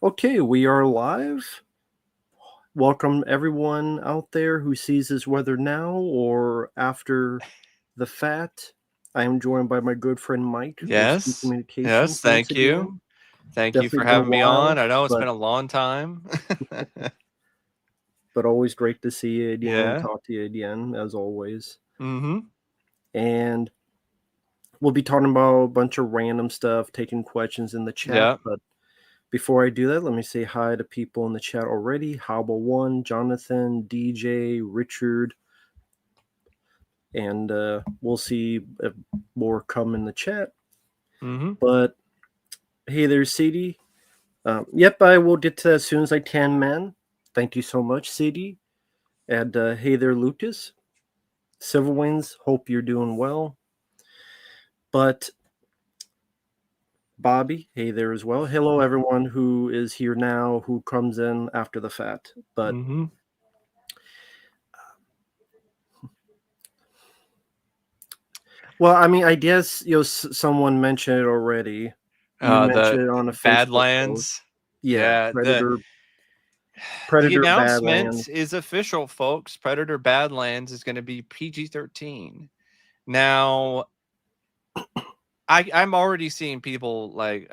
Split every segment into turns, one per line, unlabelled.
Okay, we are live. Welcome everyone out there who sees this whether now or after the fact. I am joined by my good friend Mike of Speed
Yes.
Communications
Yes.
once
Thank you.
again.
Thank you
Definitely
for
been a
having me on.
while,
I know it's been
but
a long time.
always great to see you again and
Yeah.
talk to you again as always.
Mm-hmm.
And we'll be talking about a bunch of random stuff, taking questions in the chat.
Yeah.
But before I do that, let me say hi to people in the chat already. Hobble1, Jonathan, DJ, Richard, and we'll see if more come in the chat.
Mm-hmm.
But hey there, CD. Yep, I will get to that as soon as I can, man. Thank you so much, CD. And hey there, Lucas. Civil Wings, hope you're doing well. But Bobby, hey there as well. Hello, everyone who is here now, who comes in after the fact. But
Mm-hmm.
well, I mean, I guess someone mentioned it already. You
The
mentioned it on a Facebook post.
Badlands.
Yeah,
Yeah. The
Predator
announcement
Badlands.
is official, folks. Predator Badlands is going to be PG-13. Now, I'm already seeing people like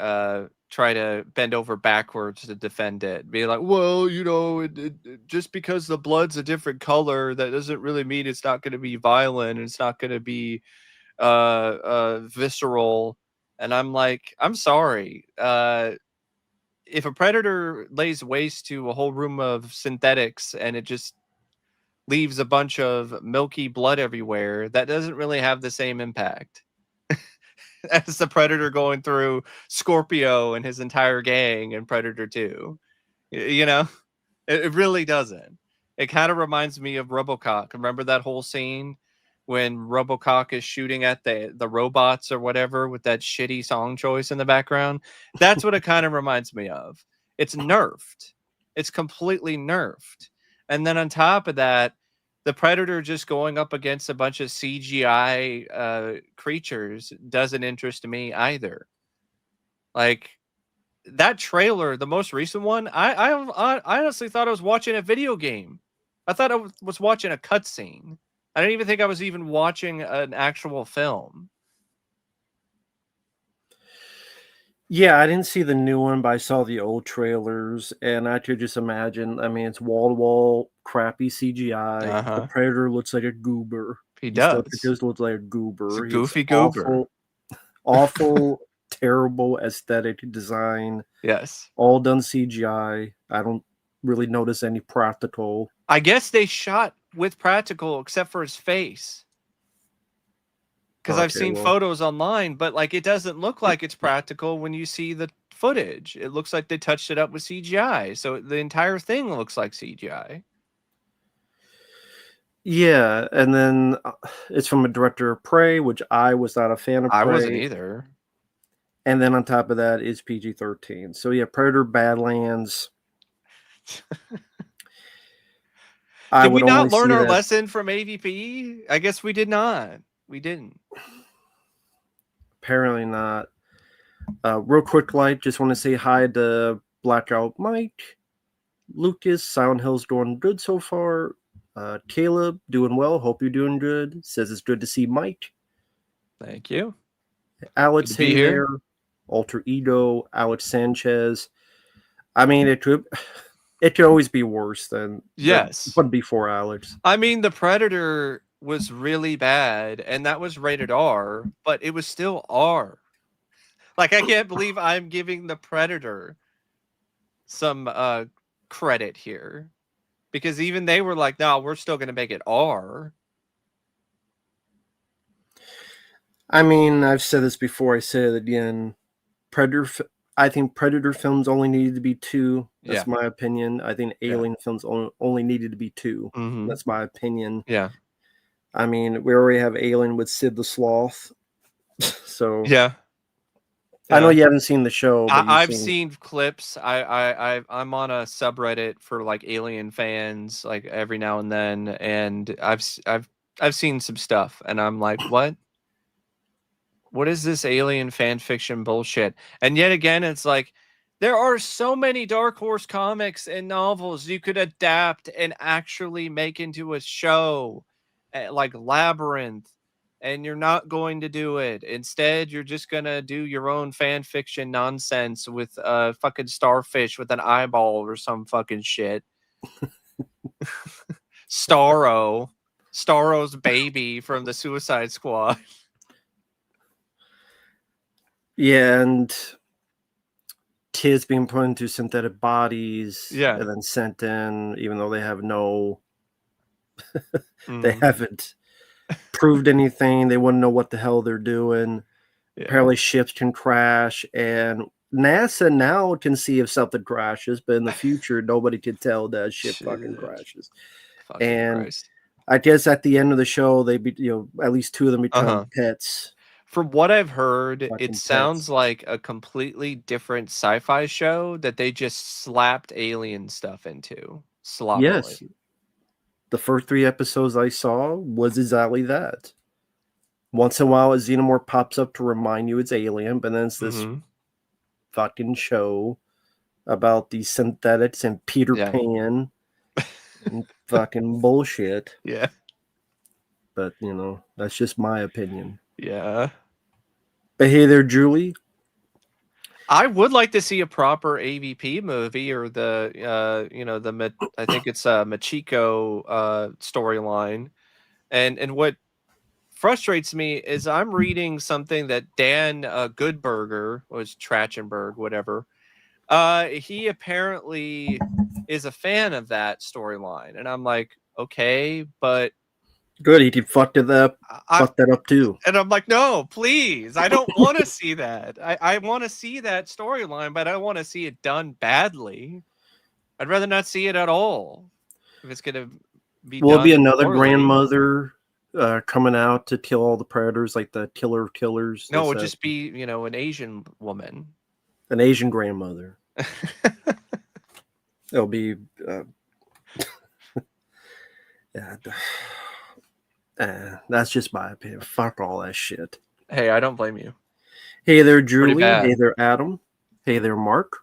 try to bend over backwards to defend it, be like, well, just because the blood's a different color, that doesn't really mean it's not going to be violent and it's not going to be visceral. And I'm like, I'm sorry, if a predator lays waste to a whole room of synthetics and it just leaves a bunch of milky blood everywhere, that doesn't really have the same impact as the Predator going through Scorpio and his entire gang in Predator 2. You know, it really doesn't. It kind of reminds me of RoboCop. Remember that whole scene when RoboCop is shooting at the robots or whatever with that shitty song choice in the background? That's what it kind of reminds me of. It's nerfed. It's completely nerfed. And then on top of that, the Predator just going up against a bunch of CGI creatures doesn't interest me either. Like that trailer, the most recent one, I honestly thought I was watching a video game. I thought I was watching a cutscene. I didn't even think I was even watching an actual film.
Yeah, I didn't see the new one, but I saw the old trailers, and I could just imagine. I mean, it's wall to wall, crappy CGI.
Uh
The
huh.
Predator looks like a goober.
He
He still
does.
just looks like a
He's a
goober. He's
goofy goober.
awful, awful, terrible aesthetic design.
Yes.
All done CGI. I don't really notice any practical.
I guess they shot with practical except for his face. Because I've
Okay,
seen
well,
photos online, but like it doesn't look like it's practical when you see the footage. It looks like they touched it up with CGI. So the entire thing looks like CGI.
yeah, and then it's from a director of Prey, which I was not a fan of
I wasn't
Prey.
either.
And then on top of that is PG-13. So yeah, Predator Badlands. I
Did we
would only
not learn
see
our
that.
lesson from AVP? I guess we did not. We didn't.
Apparently not. Real quick, just want to say hi to Blackout Mike, Lucas. Silent Hill's doing good so far. Caleb doing well. Hope you're doing good. Says it's good to see Mike.
Thank you. Good
Alex,
to be
hey
here.
there. Alter Ego, Alex Sanchez. I mean, it could always be worse than the
Yes.
one before Alex.
I mean, the Predator was really bad, and that was rated R, but it was still R. Like, I can't believe I'm giving the Predator some credit here. Because even they were like, no, we're still going to make it R.
I mean, I've said this before. I say it again. Predator. I think Predator films only needed to be 2.
Yeah.
That's my opinion. I think
Yeah.
Alien films only needed to be 2.
Mm-hmm.
That's my opinion.
Yeah.
I mean, we already have Alien with Sid the Sloth, so
Yeah.
I know
Yeah.
you haven't seen the show, but you've
I've
seen.
seen clips. I'm on a subreddit for like alien fans, like every now and then, and I've seen some stuff, and I'm like, what? What is this alien fan fiction bullshit? And yet again, it's like There are so many Dark Horse comics and novels you could adapt and actually make into a show, like Labyrinth, and you're not going to do it. Instead, you're just gonna do your own fan fiction nonsense with a fucking starfish with an eyeball or some fucking shit. Starro's baby from the Suicide Squad.
Yeah, and kids being put into synthetic bodies
Yeah.
and then sent in, even though they have no, they
Mhm.
haven't proved anything. They wouldn't know what the hell they're doing.
Yeah.
Apparently, ships can crash, and NASA now can see if something crashes, but in the future, nobody can tell that a ship fucking
Shit.
crashes.
Fucking
And
Christ.
I guess at the end of the show, they be, at least two of them become
Uh-huh.
pets.
From what I've heard,
Fucking
it
pets.
sounds like a completely different sci-fi show that they just slapped alien stuff into sloppily.
Yes. The first 3 episodes I saw was exactly that. Once in a while, a xenomorph pops up to remind you it's alien, but then it's this
Mhm.
fucking show about these synthetics and Peter
Yeah.
Pan and fucking bullshit.
Yeah.
But, that's just my opinion.
Yeah.
But hey there, Julie.
I would like to see a proper AVP movie or the I think it's Machiko storyline. And what frustrates me is I'm reading something that Dan Goodberger, was Trachtenberg, whatever. He apparently is a fan of that storyline, and I'm like, okay, but
Good, he fucked it up. Fucked that up too.
and I'm like, no, please, I don't want to see that. I want to see that storyline, but I want to see it done badly. I'd rather not see it at all if it's gonna be
Will it be
done
another
poorly.
grandmother coming out to kill all the predators, like the killer of killers?
No, it would just be an Asian woman.
An Asian grandmother. It'll be that's just my opinion. Fuck all that shit.
Hey, I don't blame you.
Hey there, Julie.
bad.
Hey there, Adam. Hey there, Mark.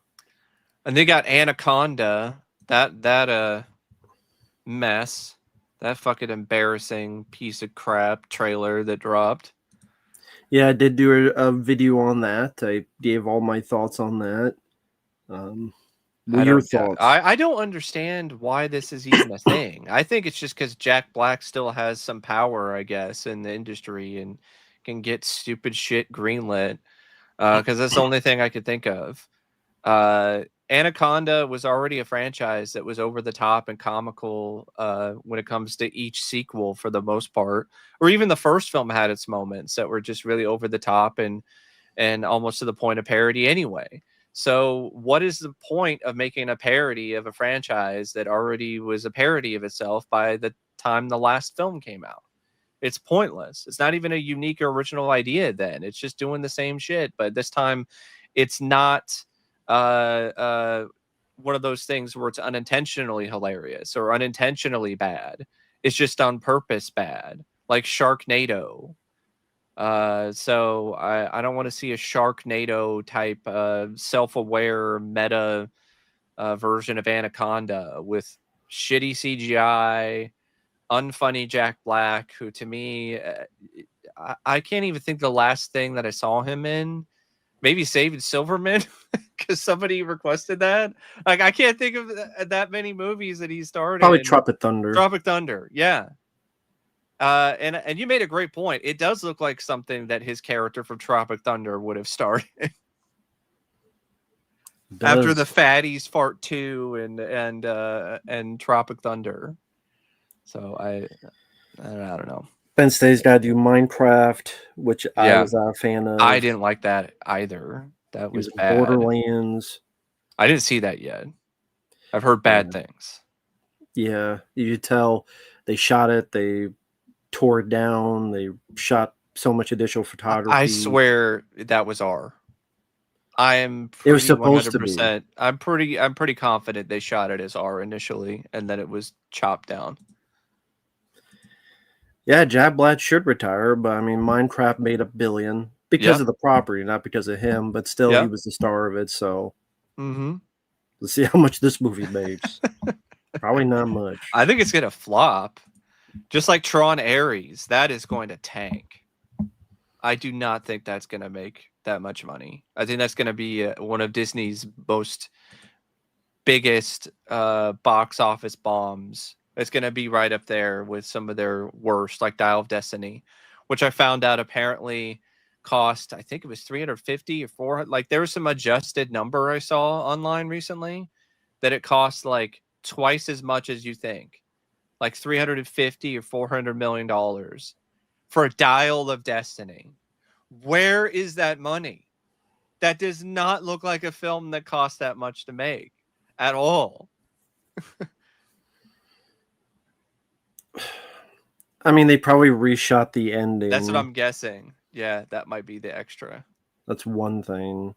And they got Anaconda, that mess, that fucking embarrassing piece of crap trailer that dropped.
Yeah, I did do a video on that. I gave all my thoughts on that. What are your thoughts?
I don't understand why this is even a thing. I think it's just because Jack Black still has some power, I guess, in the industry and can get stupid shit greenlit. Because that's the only thing I could think of. Anaconda was already a franchise that was over the top and comical when it comes to each sequel for the most part, or even the first film had its moments that were just really over the top and almost to the point of parody anyway. So what is the point of making a parody of a franchise that already was a parody of itself by the time the last film came out? It's pointless. It's not even a unique or original idea then. It's just doing the same shit, but this time it's not one of those things where it's unintentionally hilarious or unintentionally bad. It's just on purpose bad, like Sharknado. So I don't want to see a Sharknado type self-aware meta version of Anaconda with shitty CGI, unfunny Jack Black, who to me, I can't even think the last thing that I saw him in. Maybe Saving Silverman, because somebody requested that. Like, I can't think of that many movies that he starred
Probably
in.
Tropic Thunder.
Tropic Thunder, yeah. And you made a great point. It does look like something that his character from Tropic Thunder would have started after the Fatties Part 2 and Tropic Thunder. So I don't know.
Ben Stay's got to do Minecraft, which I was not a fan of.
I didn't like that either. That was bad.
Borderlands.
I didn't see that yet. I've heard bad things.
Yeah, you could tell they shot it. They tore it down. They shot so much additional photography.
I swear that was R. I am pretty
it was supposed
100%.
To be.
I'm pretty confident they shot it as R initially, and then it was chopped down.
Yeah, Jack Black should retire, but I mean, Minecraft made $1 billion because of the property, not because of him. But still, he was the star of it. So
Mm-hmm.
Let's see how much this movie makes. Probably not much.
I think it's gonna flop, just like Tron Ares. That is going to tank. I do not think that's gonna make that much money. I think that's gonna be one of Disney's most biggest box office bombs. It's gonna be right up there with some of their worst, like Dial of Destiny, which I found out apparently cost, I think it was 350 or 400. Like there was some adjusted number I saw online recently that it costs like twice as much as you think, like 350 or 400 million dollars for a Dial of Destiny. Where is that money? That does not look like a film that costs that much to make at all.
I mean, they probably reshot the ending.
That's what I'm guessing. Yeah, that might be the extra.
That's one thing.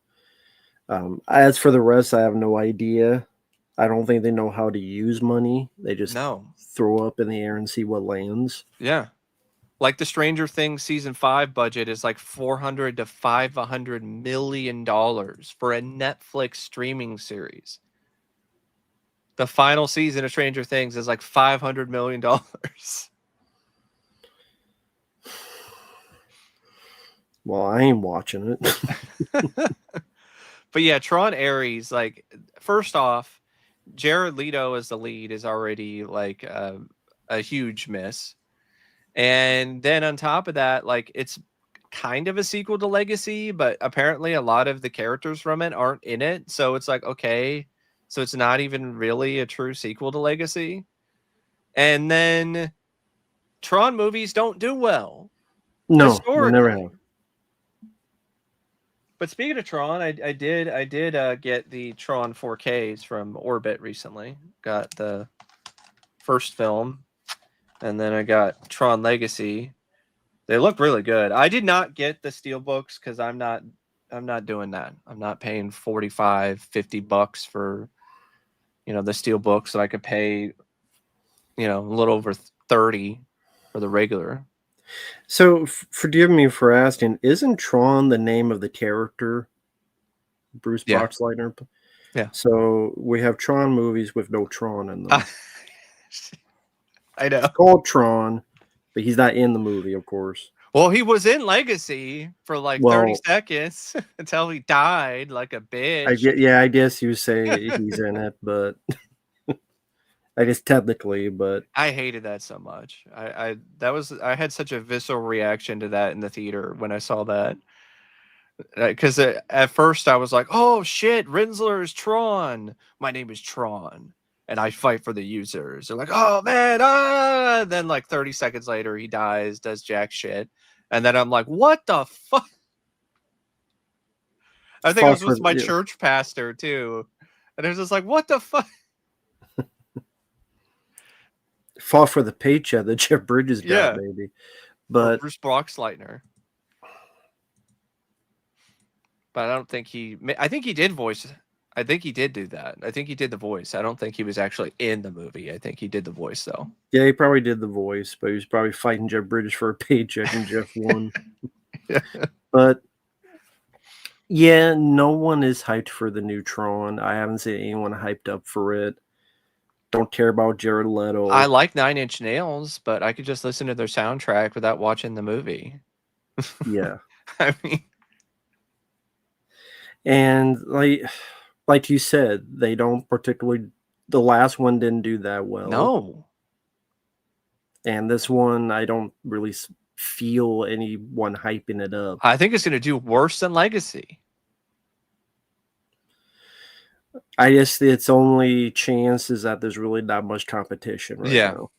As for the rest, I have no idea. I don't think they know how to use money. They just throw up in the air and see what lands.
Yeah. Like the Stranger Things season 5 budget is like $400 to $500 million for a Netflix streaming series. The final season of Stranger Things is like $500 million.
Well, I ain't watching it.
But yeah, Tron Ares, like, first off, Jared Leto as the lead is already like a huge miss. And then on top of that, like, it's kind of a sequel to Legacy, but apparently a lot of the characters from it aren't in it. So it's like, okay, so it's not even really a true sequel to Legacy. And then Tron movies don't do well.
No, they never have.
But speaking of Tron, I did get the Tron 4Ks from Orbit recently. Got the first film, and then I got Tron Legacy. They look really good. I did not get the steelbooks because I'm not doing that. I'm not paying $45-$50 for, you know, the steelbooks that I could pay, you know, a little over 30 for the regular.
So, forgive me for asking, isn't Tron the name of the character, Bruce Boxleitner?
Yeah.
So, we have Tron movies with no Tron in them.
I know.
It's called Tron, but he's not in the movie, of course.
Well, he was in Legacy for like 30 seconds until he died like a bitch.
I guess you say he's in it, but... I guess technically, but
I hated that so much. I had such a visceral reaction to that in the theater when I saw that. Because at first I was like, "Oh shit, Rinsler is Tron. My name is Tron, and I fight for the users." They're like, "Oh man, ah!" Then like 30 seconds later, he dies, does jack shit, and then I'm like, "What the fuck?" I think I was with my church pastor too, and it was just like, "What the fuck?"
Fall for the paycheck that Jeff Bridges got, maybe. But
Bruce Boxleitner. But I don't think I think he did voice. I think he did do that. I think he did the voice. I don't think he was actually in the movie. I think he did the voice, though.
Yeah, he probably did the voice, but he was probably fighting Jeff Bridges for a paycheck, and Jeff won. But yeah, no one is hyped for the new Tron. I haven't seen anyone hyped up for it. Don't care about Jared Leto.
I like Nine Inch Nails, but I could just listen to their soundtrack without watching the movie.
Yeah.
I mean,
and like you said, they don't particularly... The last one didn't do that well.
No.
And this one, I don't really feel anyone hyping it up.
I think it's going to do worse than Legacy.
I guess its only chance is that there's really not much competition right now.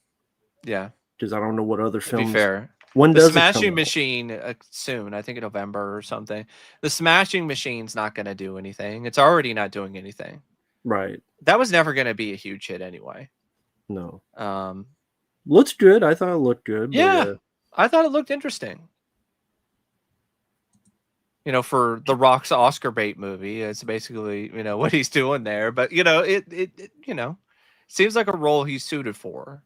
Yeah.
Because I don't know what other films...
To be fair.
When
the
does
Smashing Machine soon, I think in November or something. The Smashing Machine's not going to do anything. It's already not doing anything.
Right.
That was never going to be a huge hit anyway.
No.
Looks
good. I thought it looked good.
Yeah. I thought it looked interesting. You know, for The Rock's Oscar bait movie, it's basically, you know, what he's doing there. But, you know, it you know, seems like a role he's suited for.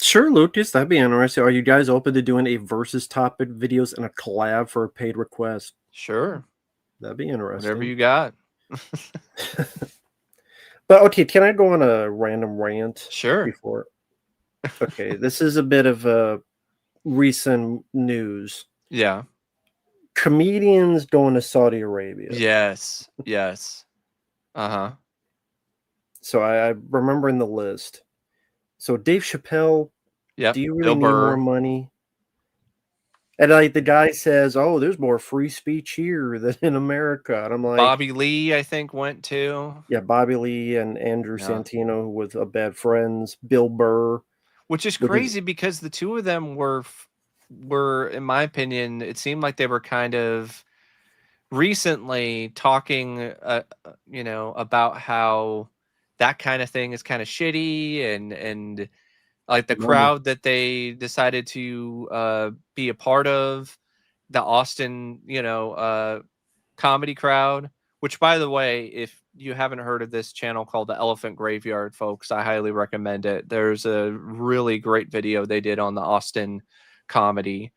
Sure, Lucas, that'd be interesting. Are you guys open to doing a versus topic videos and a collab for a paid request?
Sure.
That'd be
Whatever
interesting.
you got.
But okay, can I go on a random rant
Sure.
before? Okay, this is a bit of a recent news.
Yeah.
Comedians going to Saudi Arabia.
Yes. Yes. Uh-huh.
So I remember in the list. So Dave Chappelle,
Yep.
do you really
Bill
need more
Burr.
money? And like the guy says, "Oh, there's more free speech here than in America." And I'm like,
Bobby Lee, I think, went too.
yeah, Bobby Lee and Andrew
Yeah.
Santino, who was a Bad Friends, Bill Burr,
Which is
with his
crazy because the two of them were, in my opinion, it seemed like they were kind of recently talking, about how that kind of thing is kind of shitty, and like the
normal.
crowd that they decided to be a part of, the Austin, comedy crowd. Which, by the way, if you haven't heard of this channel called the Elephant Graveyard, folks, I highly recommend it. There's a really great video they did on the Austin comedy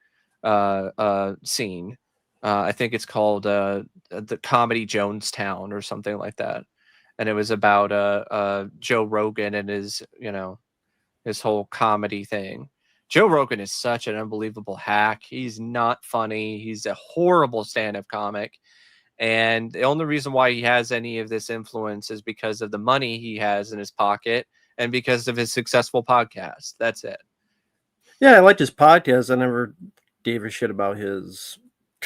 scene. I think it's called the Comedy Jonestown or something like that, and it was about Joe Rogan and his whole comedy thing. Joe Rogan is such an unbelievable hack. He's not funny. He's a horrible stand-up comic. And the only reason why he has any of this influence is because of the money he has in his pocket and because of his successful podcast. That's it.
Yeah, I liked his podcast. I never gave a shit about his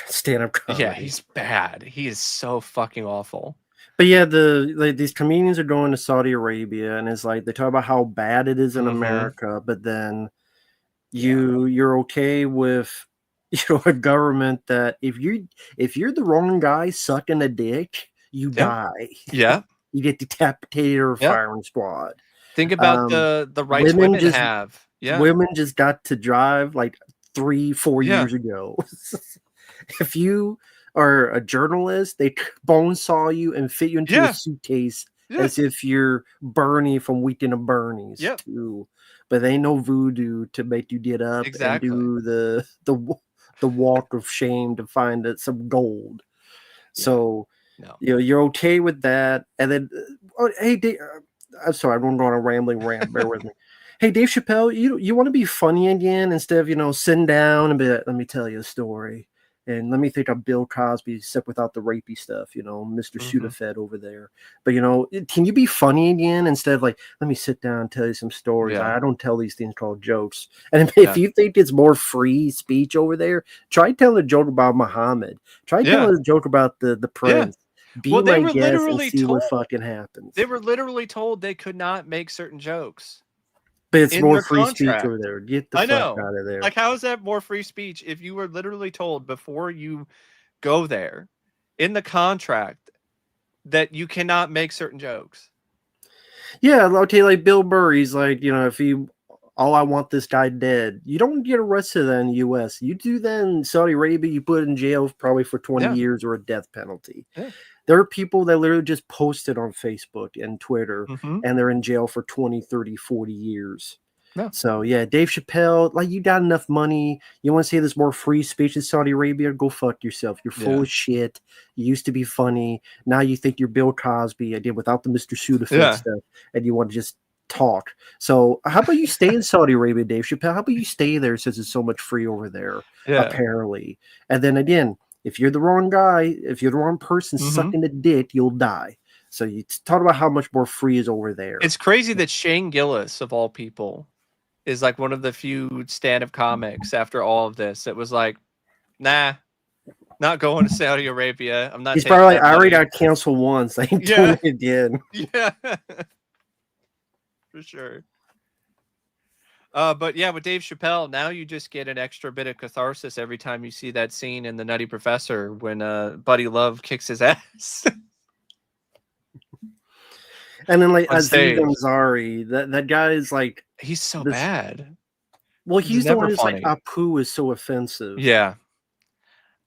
stand-up comedy.
Yeah, he's bad. He is so fucking awful.
But yeah, these comedians are going to Saudi Arabia, and it's like they talk about how bad it is in America, but then you're okay with a government that if you're the wrong guy sucking a dick, you die.
Yeah.
You get decapitated or
Yeah.
firing squad.
Think about the rights women have. Yeah.
Women just got to drive like 3-4 years ago. If you are a journalist, they bone saw you and fit you into a suitcase as if you're Bernie from Weekend of Bernie's too. But they ain't no voodoo to make you get up and do the walk of shame to find some gold. So you're okay with that. And then, hey, I'm sorry, I'm going on a rambling rant. Bear with me. Hey, Dave Chappelle, you want to be funny again instead of sitting down and be like, let me tell you a story. And let me think of Bill Cosby, except without the rapey stuff, Mr. Sudafed over there. But, can you be funny again instead of like, let me sit down and tell you some stories? I don't tell these things called jokes. And if you think it's more free speech over there, try telling a joke about Muhammad. Try telling a joke about the prince. Be my guest and see what fucking happens.
They were literally told they could not make certain jokes.
But it's more free speech over there. Get the fuck out of there.
Like, how is that more free speech if you were literally told before you go there in the contract that you cannot make certain jokes?
Yeah, okay, like Bill Burr, he's like, I want this guy dead. You don't get arrested in the U.S. You do that in Saudi Arabia, you put in jail probably for 20 years or a death penalty.
Yeah.
There are people that literally just posted on Facebook and Twitter, and they're in jail for 20, 30, 40 years.
No.
So, yeah, Dave Chappelle, like, you got enough money. You want to say there's more free speech in Saudi Arabia? Go fuck yourself. You're full of shit. You used to be funny. Now you think you're Bill Cosby, again, without the Mr. Sudafed stuff, and you want to just talk. So how about you stay in Saudi Arabia, Dave Chappelle? How about you stay there since it's so much free over there, apparently? And then again, if you're the wrong guy, if you're the wrong person sucking a dick, you'll die. So you talk about how much more free is over there.
It's crazy that Shane Gillis, of all people, is like one of the few stand-up comics after all of this. It was like, nah, not going to Saudi Arabia. I'm not.
He's probably like, I already got canceled once. I ain't doing it again.
Yeah, for sure. But yeah, with Dave Chappelle, now you just get an extra bit of catharsis every time you see that scene in The Nutty Professor when Buddy Love kicks his ass.
And then like Aziz Ansari, that guy is like,
he's so bad.
Well, he's the one who's like, Apu is so offensive.
Yeah.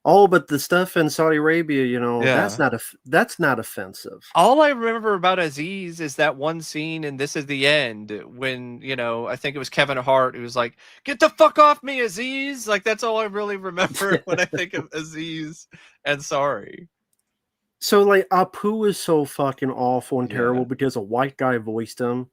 Oh, but the stuff in Saudi Arabia, that's not offensive.
All I remember about Aziz is that one scene, and This Is the End, when, I think it was Kevin Hart who was like, get the fuck off me, Aziz. Like, that's all I really remember when I think of Aziz Ansari.
So like Apu is so fucking awful and
Yeah.
terrible because a white guy voiced him,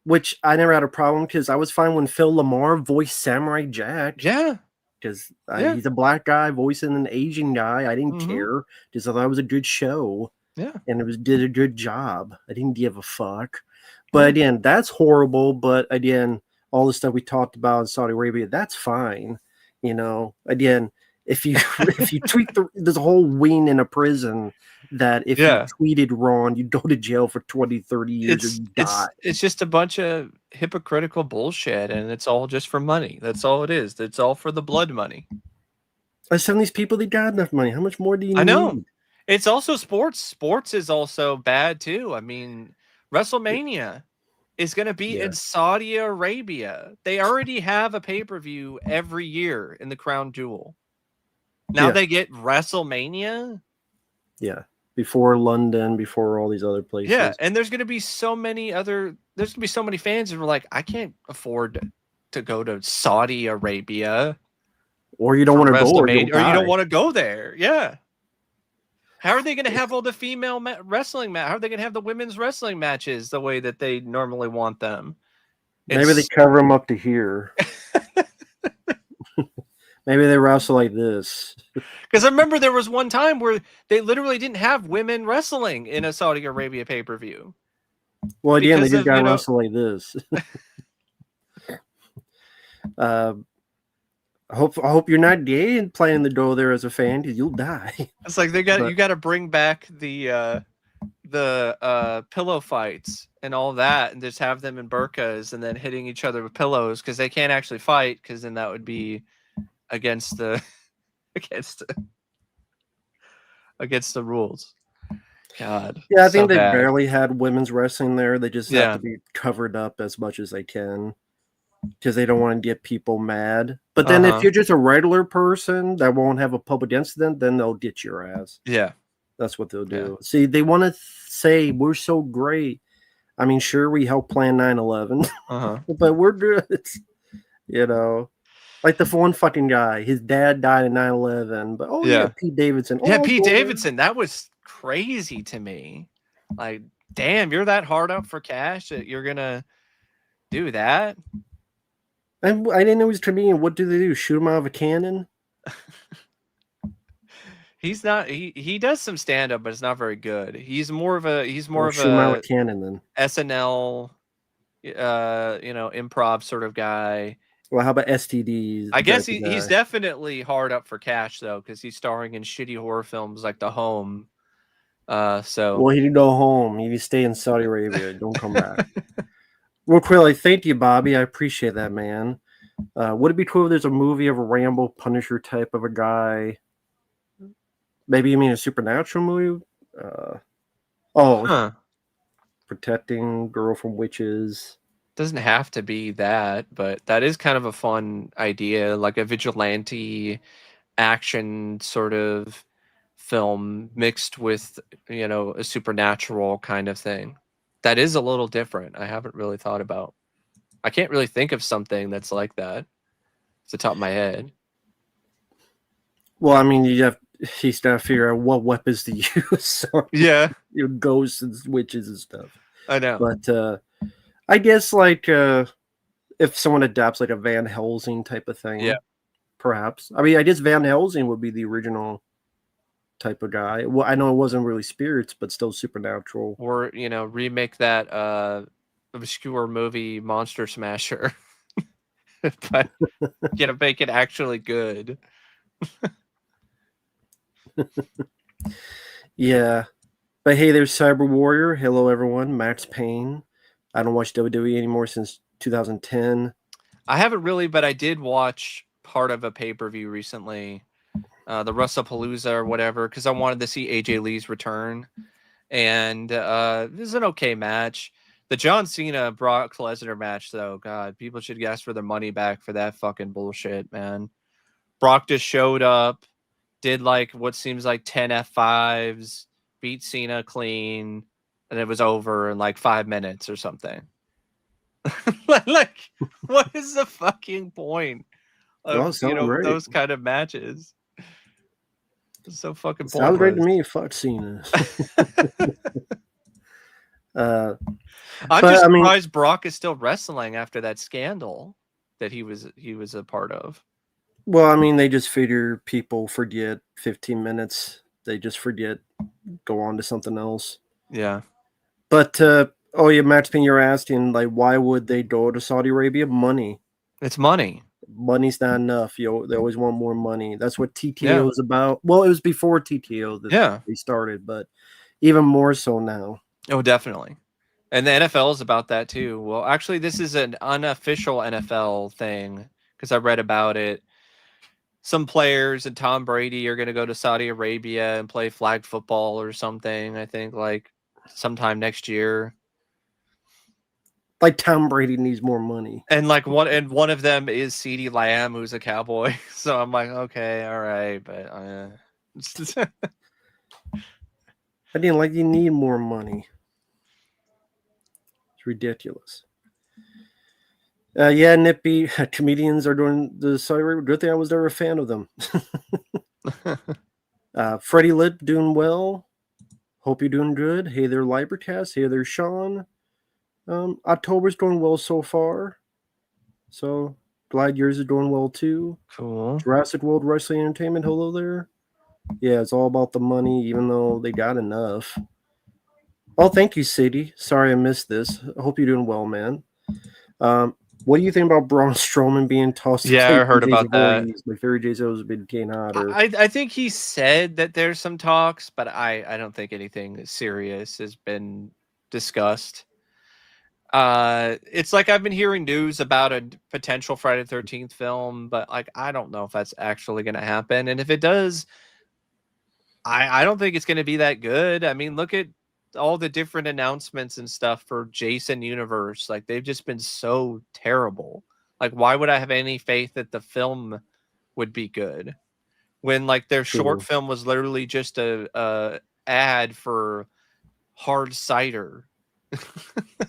which I never had a problem because I was fine when Phil Lamar voiced Samurai Jack.
Yeah.
Because
Yeah.
he's a black guy voicing an Asian guy. I didn't
Mhm.
care because I thought it was a good show.
Yeah.
And did a good job. I didn't give a fuck. But
Yeah.
again, that's horrible. But again, all the stuff we talked about in Saudi Arabia, that's fine. You know, again, if you if you tweet there's a whole wing in a prison that if
Yeah.
you tweeted wrong, you go to jail for 20, 30 years or you die.
It's just a bunch of hypocritical bullshit, and it's all just for money. That's all it is. It's all for the blood money.
Some of these people, they got enough money. How much more do you
I know.
need?
It's also sports. Sports is also bad too. I mean, WrestleMania is going to be in Saudi Arabia. They already have a pay-per-view every year in the Crown Jewel. Now they get WrestleMania.
Yeah. Before London, before all these other places.
Yeah, and there's going to be so many fans who are like, I can't afford to go to Saudi Arabia.
Or you don't want to go, or you
don't want to go there. Yeah. How are they going to have all the female wrestling How are they going to have the women's wrestling matches the way that they normally want them?
Maybe they cover them up to here. Maybe they wrestle like this.
Because I remember there was one time where they literally didn't have women wrestling in a Saudi Arabia pay-per-view.
Well, again, they just got to wrestle like this. I hope you're not gay and playing the door there as a fan, because you'll die.
It's like you got to bring back the pillow fights and all that, and just have them in burqas and then hitting each other with pillows, because they can't actually fight, because then that would be against the against the rules. God.
Yeah, I think they barely had women's wrestling there. They just have to be covered up as much as they can, because they don't want to get people mad. But then if you're just a regular person that won't have a public incident, then they'll get your ass.
Yeah.
That's what they'll do. Yeah. See, they want to say we're so great. I mean, sure, we helped plan 9/11, but we're good. You know, like the one fucking guy, his dad died in 9/11, but yeah, Pete Davidson.
Yeah, Pete Davidson. That was crazy to me. Like, damn, you're that hard up for cash that you're gonna do that?
And I didn't know he was Canadian. What do they do? Shoot him out of a cannon?
He's not. He does some stand up, but it's not very good. He's more of a shoot
him out of a cannon then.
SNL, improv sort of guy.
Well, how about STDs?
I guess he's definitely hard up for cash though, because he's starring in shitty horror films like The Home.
Well, he didn't go home. He need to stay in Saudi Arabia. Don't come back. Real quickly, thank you, Bobby. I appreciate that, man. Would it be cool if there's a movie of a Rambo Punisher type of a guy? Maybe you mean a supernatural movie? Protecting girl from witches.
Doesn't have to be that, but that is kind of a fun idea, like a vigilante action sort of film mixed with, a supernatural kind of thing. That is a little different. I haven't really thought about. I can't really think of something that's like that. It's the top of my head.
Well, I mean, he's got to figure out what weapons to use. Ghosts and witches and stuff.
I know.
But I guess like if someone adapts like a Van Helsing type of thing, perhaps. I mean, I guess Van Helsing would be the original type of guy. Well, I know it wasn't really spirits, but still supernatural.
Or remake that obscure movie Monster Smasher, but make it actually good.
Yeah, but hey, there's Cyber Warrior. Hello, everyone. Max Payne. I don't watch WWE anymore since 2010.
I haven't really, but I did watch part of a pay-per-view recently, the WrestlePalooza or whatever, because I wanted to see AJ Lee's return, and this is an okay match. The John Cena Brock Lesnar match, though, God, people should ask for their money back for that fucking bullshit, man. Brock just showed up, did like what seems like 10 F5s, beat Cena clean, and it was over in like 5 minutes or something. Like, what is the fucking point of those kind of matches? So fucking
Sounds great to
pointless.
me. Fuck Cena.
I'm
But
just
I mean,
surprised Brock is still wrestling after that scandal that he was a part of.
well, I mean, they just figure people forget 15 minutes. They just forget, go on to something else.
Yeah.
But oh yeah, Max Payne, you're asking like, why would they go to Saudi Arabia? Money.
It's money.
Money's not enough. They always want more money. That's what
Yeah.
TTO is about. Well, it was before TTO that
Yeah.
they started, but even more so now.
Oh, definitely. And the NFL is about that too. Well, actually, this is an unofficial NFL thing because I read about it. Some players and Tom Brady are going to go to Saudi Arabia and play flag football or something. I think like sometime next year.
Like Tom Brady needs more money.
And like one of them is CeeDee Lamb, who's a Cowboy. So I'm like, okay, all right, but
I didn't like you need more money. It's ridiculous. Yeah, Nippy. Comedians are doing the Saudi Arabia. Good thing I was never a fan of them. Freddie Lip doing well. Hope you're doing good. Hey there, Libercast. Hey there, Sean. October's going well so far. So glad yours is doing well too.
Cool.
Jurassic World Wrestling Entertainment. Hello there. Yeah, it's all about the money, even though they got enough. Oh, thank you, Sadie. Sorry I missed this. I hope you're doing well, man. What do you think about Braun Strowman being tossed to
Yeah,
play
I heard
Jason
about that.
Voorhees? My favorite Jason has been Kane Hodder.
I think he said that there's some talks, but I don't think anything serious has been discussed. It's like I've been hearing news about a potential Friday the 13th film, but like I don't know if that's actually going to happen. And if it does, I don't think it's going to be that good. I mean, look at all the different announcements and stuff for Jason Universe. Like they've just been so terrible. Like why would I have any faith that the film would be good when like their short
True.
film was literally just a ad for hard cider?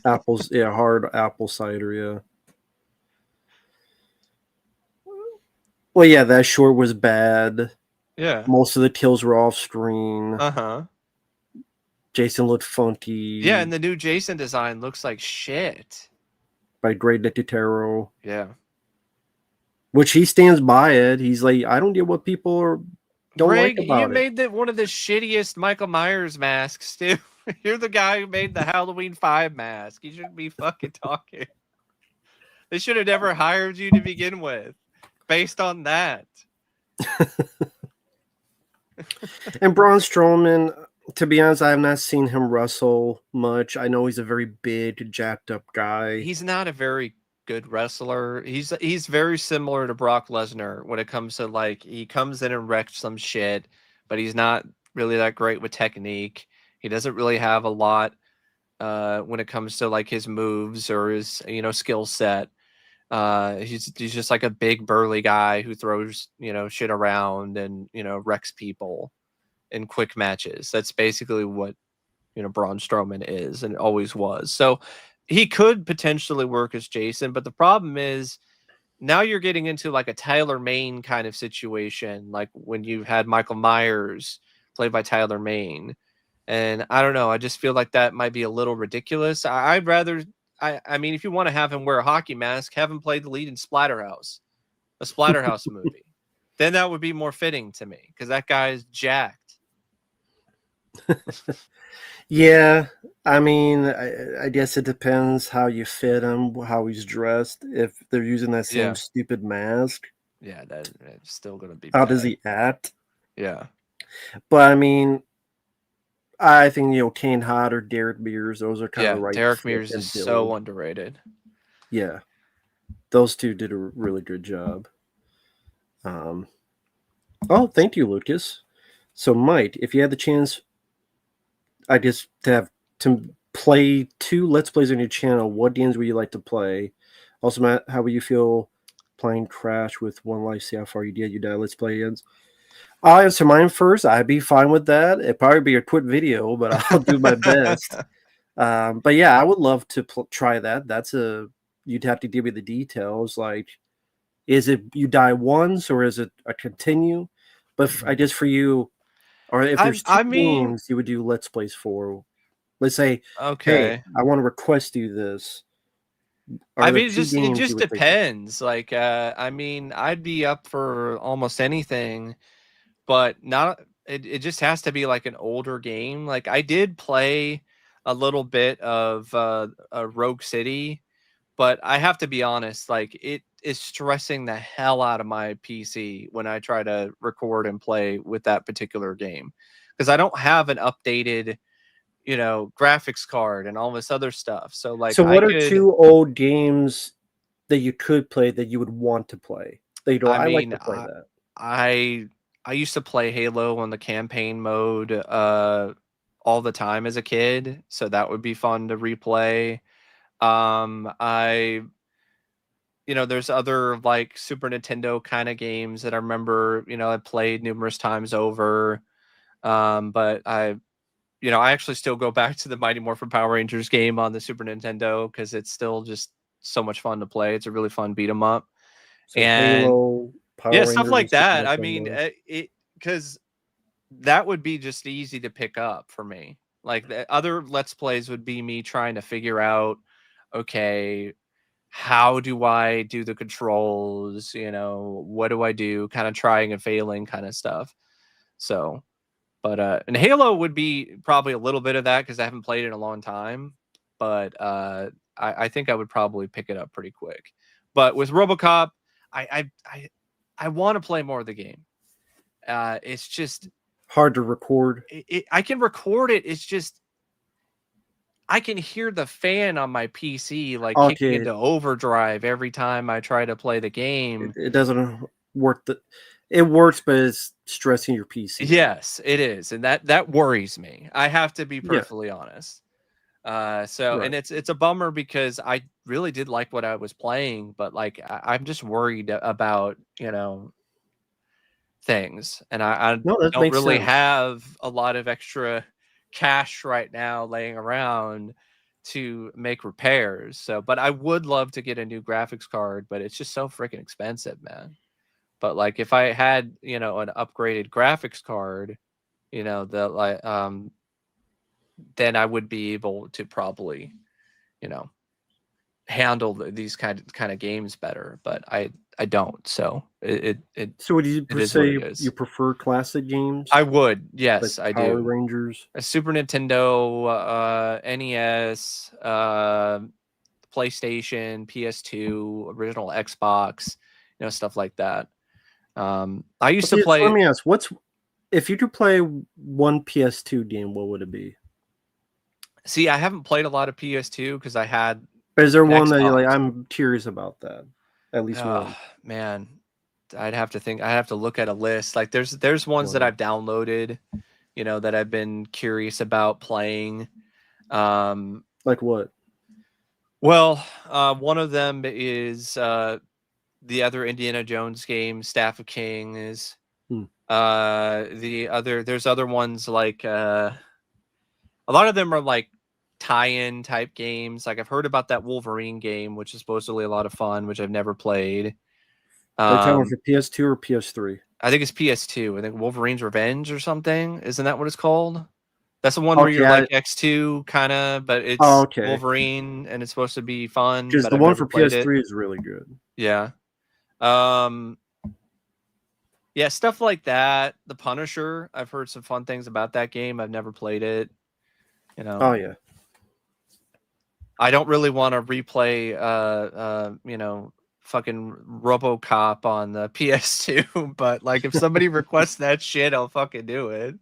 Apples, yeah, hard apple cider, yeah. Well, yeah, that short was bad.
Yeah.
Most of the kills were off screen.
Uh-huh.
Jason looked funky.
Yeah, and the new Jason design looks like shit.
By Greg Nicotero.
Yeah.
Which he stands by it. He's like, I don't get what people don't
Greg,
like
you
about it.
made that one of the shittiest Michael Myers masks, too. You're the guy who made the Halloween 5 mask. You shouldn't be fucking talking. They should have never hired you to begin with, based on that.
And Braun Strowman, to be honest, I have not seen him wrestle much. I know he's a very big, jacked up guy.
He's not a very good wrestler. He's very similar to Brock Lesnar when it comes to like he comes in and wrecks some shit, but he's not really that great with technique. He doesn't really have a lot when it comes to like his moves or his skill set. He's just like a big burly guy who throws shit around and wrecks people in quick matches. That's basically what Braun Strowman is and always was. So he could potentially work as Jason, but the problem is now you're getting into like a Tyler Mane kind of situation, like when you had Michael Myers played by Tyler Mane. And I don't know, I just feel like that might be a little ridiculous. I'd rather I mean, if you want to have him wear a hockey mask, have him play the lead in Splatterhouse, a Splatterhouse movie. Then that would be more fitting to me because that guy's jacked.
Yeah, I mean, I guess it depends how you fit him, how he's dressed. If they're using that same stupid mask,
yeah, that's still gonna be.
How
bad.
does he act?
Yeah,
but I mean, I think Kane Hodder, Derek Mears, those are kind of right.
Derek Mears is so underrated.
Yeah, those two did a really good job. Oh, thank you, Lucas. So, Mike, if you had the chance, I guess to play 2 Let's Plays on your channel, what games would you like to play? Also, Matt, how would you feel playing Crash with One Life? See how far you get. You die. Let's play against. I'll answer mine first. I'd be fine with that. It'd probably be a quick video, but I'll do my best. But yeah, I would love to try that. You'd have to give me the details. Like, is it you die once or is it a continue? But I guess for you, Or if there's two
I mean,
games you would do Let's Plays for, let's say, hey,
okay.
I want to request you this.
I
Are there
mean,
two
it
games you
just
would pick up?
depends. Like, I mean, I'd be up for almost anything, but not. It just has to be like an older game. Like, I did play a little bit of Rogue City, but I have to be honest. Like, it is stressing the hell out of my PC when I try to record and play with that particular game because I don't have an updated, graphics card and all this other stuff. So, like,
So,
I
what are
could.
two old games that you could play that you would want to play? That you know,
I
I like
mean,
to play that.
I I used to play Halo on the campaign mode all the time as a kid, so that would be fun to replay. I there's other like Super Nintendo kind of games that I remember, I played numerous times over. But I actually still go back to the Mighty Morphin Power Rangers game on the Super Nintendo because it's still just so much fun to play. It's a really fun beat 'em up.
So,
And
Halo,
yeah,
Power
stuff
Rangers, and
like
Super
that. I mean,
Nintendo.
it because that would be just easy to pick up for me. Like the other Let's Plays would be me trying to figure out, okay, how do I do the controls? What do I do? Kind of trying and failing kind of stuff. So, but and Halo would be probably a little bit of that because I haven't played it in a long time. But I think I would probably pick it up pretty quick. But with RoboCop, I want to play more of the game. It's just
Hard to record.
I can record it. It's just I can hear the fan on my PC like kicking
Okay,
into overdrive every time I try to play the game.
it doesn't work. It works, but it's stressing your PC out.
Yes, it is, and that worries me. I have to be
Yeah,
perfectly honest. So and
right.
it's a bummer because I really did like what I was playing, but like I'm just worried about things, and I
No, that
don't
makes
really
sense.
have a lot of extra cash right now laying around to make repairs. So, but I would love to get a new graphics card, but it's just so freaking expensive, man. But like if I had, an upgraded graphics card, that like then I would be able to probably, you know, handle these kind of games better, but I don't. So
So, would you
it is what
say
it
you
is.
prefer classic games
I would,
like
yes, I
Power
do.
Rangers?
A Super Nintendo, NES, PlayStation, PS2, original Xbox, stuff like that. I used to
Okay, so let
play.
me ask: what's if you could play one PS2 game? What would it be?
See, I haven't played a lot of PS2 because I had
Or is there
an
one that you're like,
Xbox.
I'm curious about that? At least one.
Man, I'd have to think. I'd have to look at a list. Like there's ones that
One.
I've downloaded, that I've been curious about playing. Um,
Like what?
well, one of them is the other Indiana Jones game, Staff of Kings.
Hmm.
There's other ones like a lot of them are like tie-in type games. Like I've heard about that Wolverine game, which is supposedly a lot of fun, which I've never played.
Are you talking about
Um,
for PS2 or PS3?
I think it's PS2. I think Wolverine's Revenge or something. Isn't that what it's called? That's the one where
Okay,
you're like X2 kind of, but it's
okay.
Wolverine and it's supposed to be fun,
Because
but
the
I've
one
never
for
played it.
PS3 is really good.
Yeah. Um, yeah, stuff like that. The Punisher, I've heard some fun things about that game. I've never played it.
Oh yeah.
I don't really want to replay fucking RoboCop on the PS2, but like if somebody requests that shit, I'll fucking do it.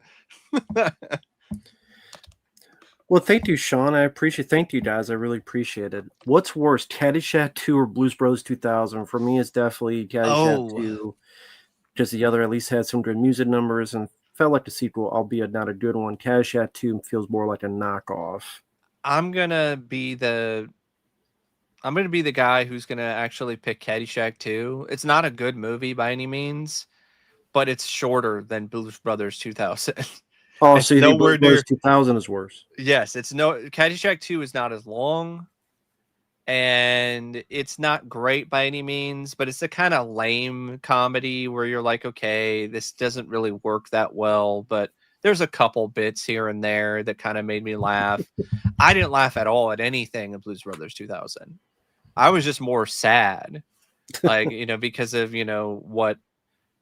Well, thank you, Sean. I appreciate. Thank you, guys. I really appreciate it. What's worse, Caddyshack 2 or Blues Bros 2000? For me, it's definitely Caddyshack
Oh,
2, because the other at least had some good music numbers and felt like the sequel, albeit not a good one. Caddyshack 2 feels more like a knockoff.
I'm gonna be the guy who's gonna actually pick Caddyshack 2. It's not a good movie by any means, but it's shorter than Blues Brothers 2000.
Oh,
It's
so you think Blues
nowhere
Bros
near.
2000 is worse?
Yes, it's no Caddyshack 2 is not as long and it's not great by any means, but it's a kind of lame comedy where you're like, okay, this doesn't really work that well, but There's a couple bits here and there that kind of made me laugh. I didn't laugh at all at anything in Blues Brothers 2000. I was just more sad, like, because of, what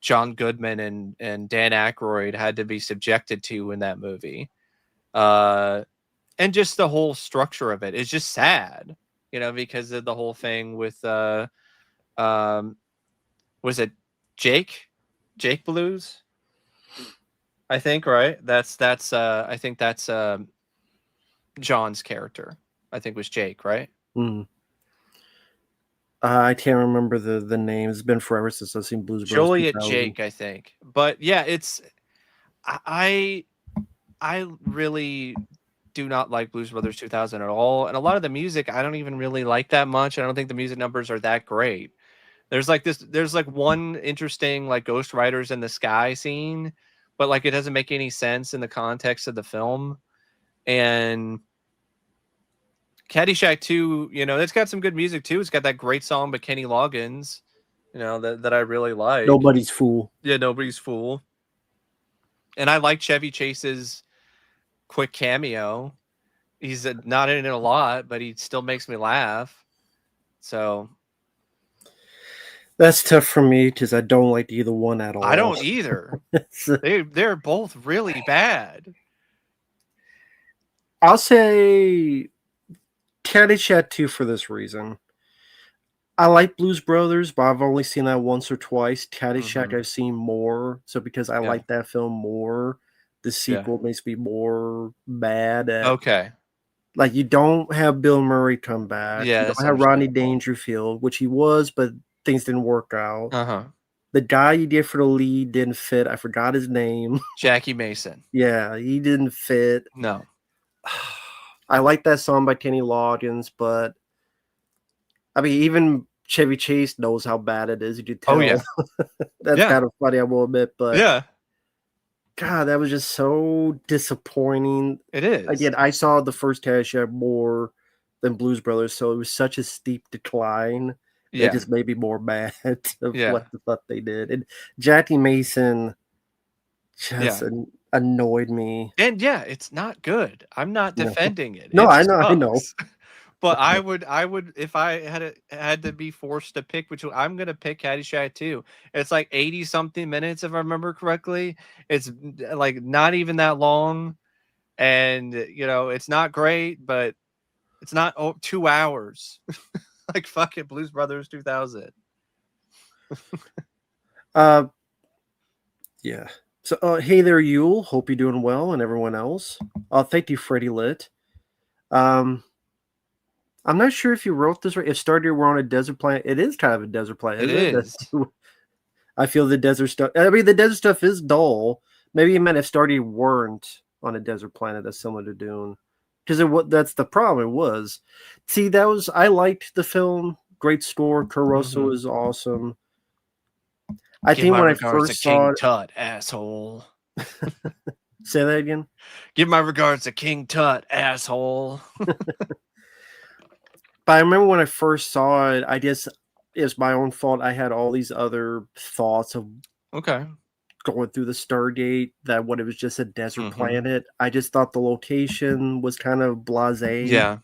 John Goodman and Dan Aykroyd had to be subjected to in that movie. And just the whole structure of it is just sad, because of the whole thing with, was it Jake Blues? I think, right? I think that's John's character. I think was Jake, right?
I can't remember the names. It's been forever since I've seen Blues Brothers.
Joliet Jake, I think. But yeah, I really do not like Blues Brothers 2000 at all. And a lot of the music I don't even really like that much. I don't think the music numbers are that great. There's like one interesting like Ghost Riders in the Sky scene, but like it doesn't make any sense in the context of the film. And Caddyshack 2, it's got some good music too. It's got that great song by Kenny Loggins, that I really like.
Nobody's Fool.
Yeah, Nobody's Fool. And I like Chevy Chase's quick cameo. He's not in it a lot, but he still makes me laugh. So
that's tough for me because I don't like either one at all.
I don't either. They're both really bad.
I'll say Caddyshack 2 for this reason. I like Blues Brothers, but I've only seen that once or twice. Caddyshack I've seen more. So because I like that film more, the sequel makes me more mad at.
Okay.
Like, you don't have Bill Murray come back.
Yeah,
you don't have Rodney Dangerfield, which he was, but things didn't work out.
Uh-huh.
The guy you did for the lead didn't fit. I forgot his name.
Jackie Mason.
Yeah, he didn't fit.
No.
I like that song by Kenny Loggins, but I mean, even Chevy Chase knows how bad it is. You could tell.
Oh, yeah.
That's kind of funny, I will admit, but
yeah.
God, that was just so disappointing.
It is.
Again, I saw the first Caddyshack more than Blues Brothers, so it was such a steep decline. Yeah. It just made me more mad of what the fuck they did. And Jackie Mason just annoyed me.
And it's not good. I'm not defending it.
No, I know.
But I would if I had to be forced to pick between, I'm gonna pick Caddyshack 2. It's like 80 something minutes if I remember correctly. It's like not even that long, and it's not great, but it's not 2 hours. Like fuck it, Blues Brothers 2000.
Yeah. So hey there, Yule. Hope you're doing well, and everyone else. Thank you, Freddie Lit. I'm not sure if you wrote this right. If Stardew were on a desert planet, it is kind of a desert planet.
It is.
I feel the desert stuff. I mean, the desert stuff is dull. Maybe you meant if Stardew weren't on a desert planet, that's similar to Dune. Because that's the problem. It was. See, I liked the film. Great score. Caruso is awesome. I think when I first saw
King Tut, asshole.
Say that again.
Give my regards to King Tut, asshole.
But I remember when I first saw it, I guess it's my own fault. I had all these other thoughts of going through the Stargate, that when it was just a desert planet. I just thought the location was kind of blasé.
Yeah.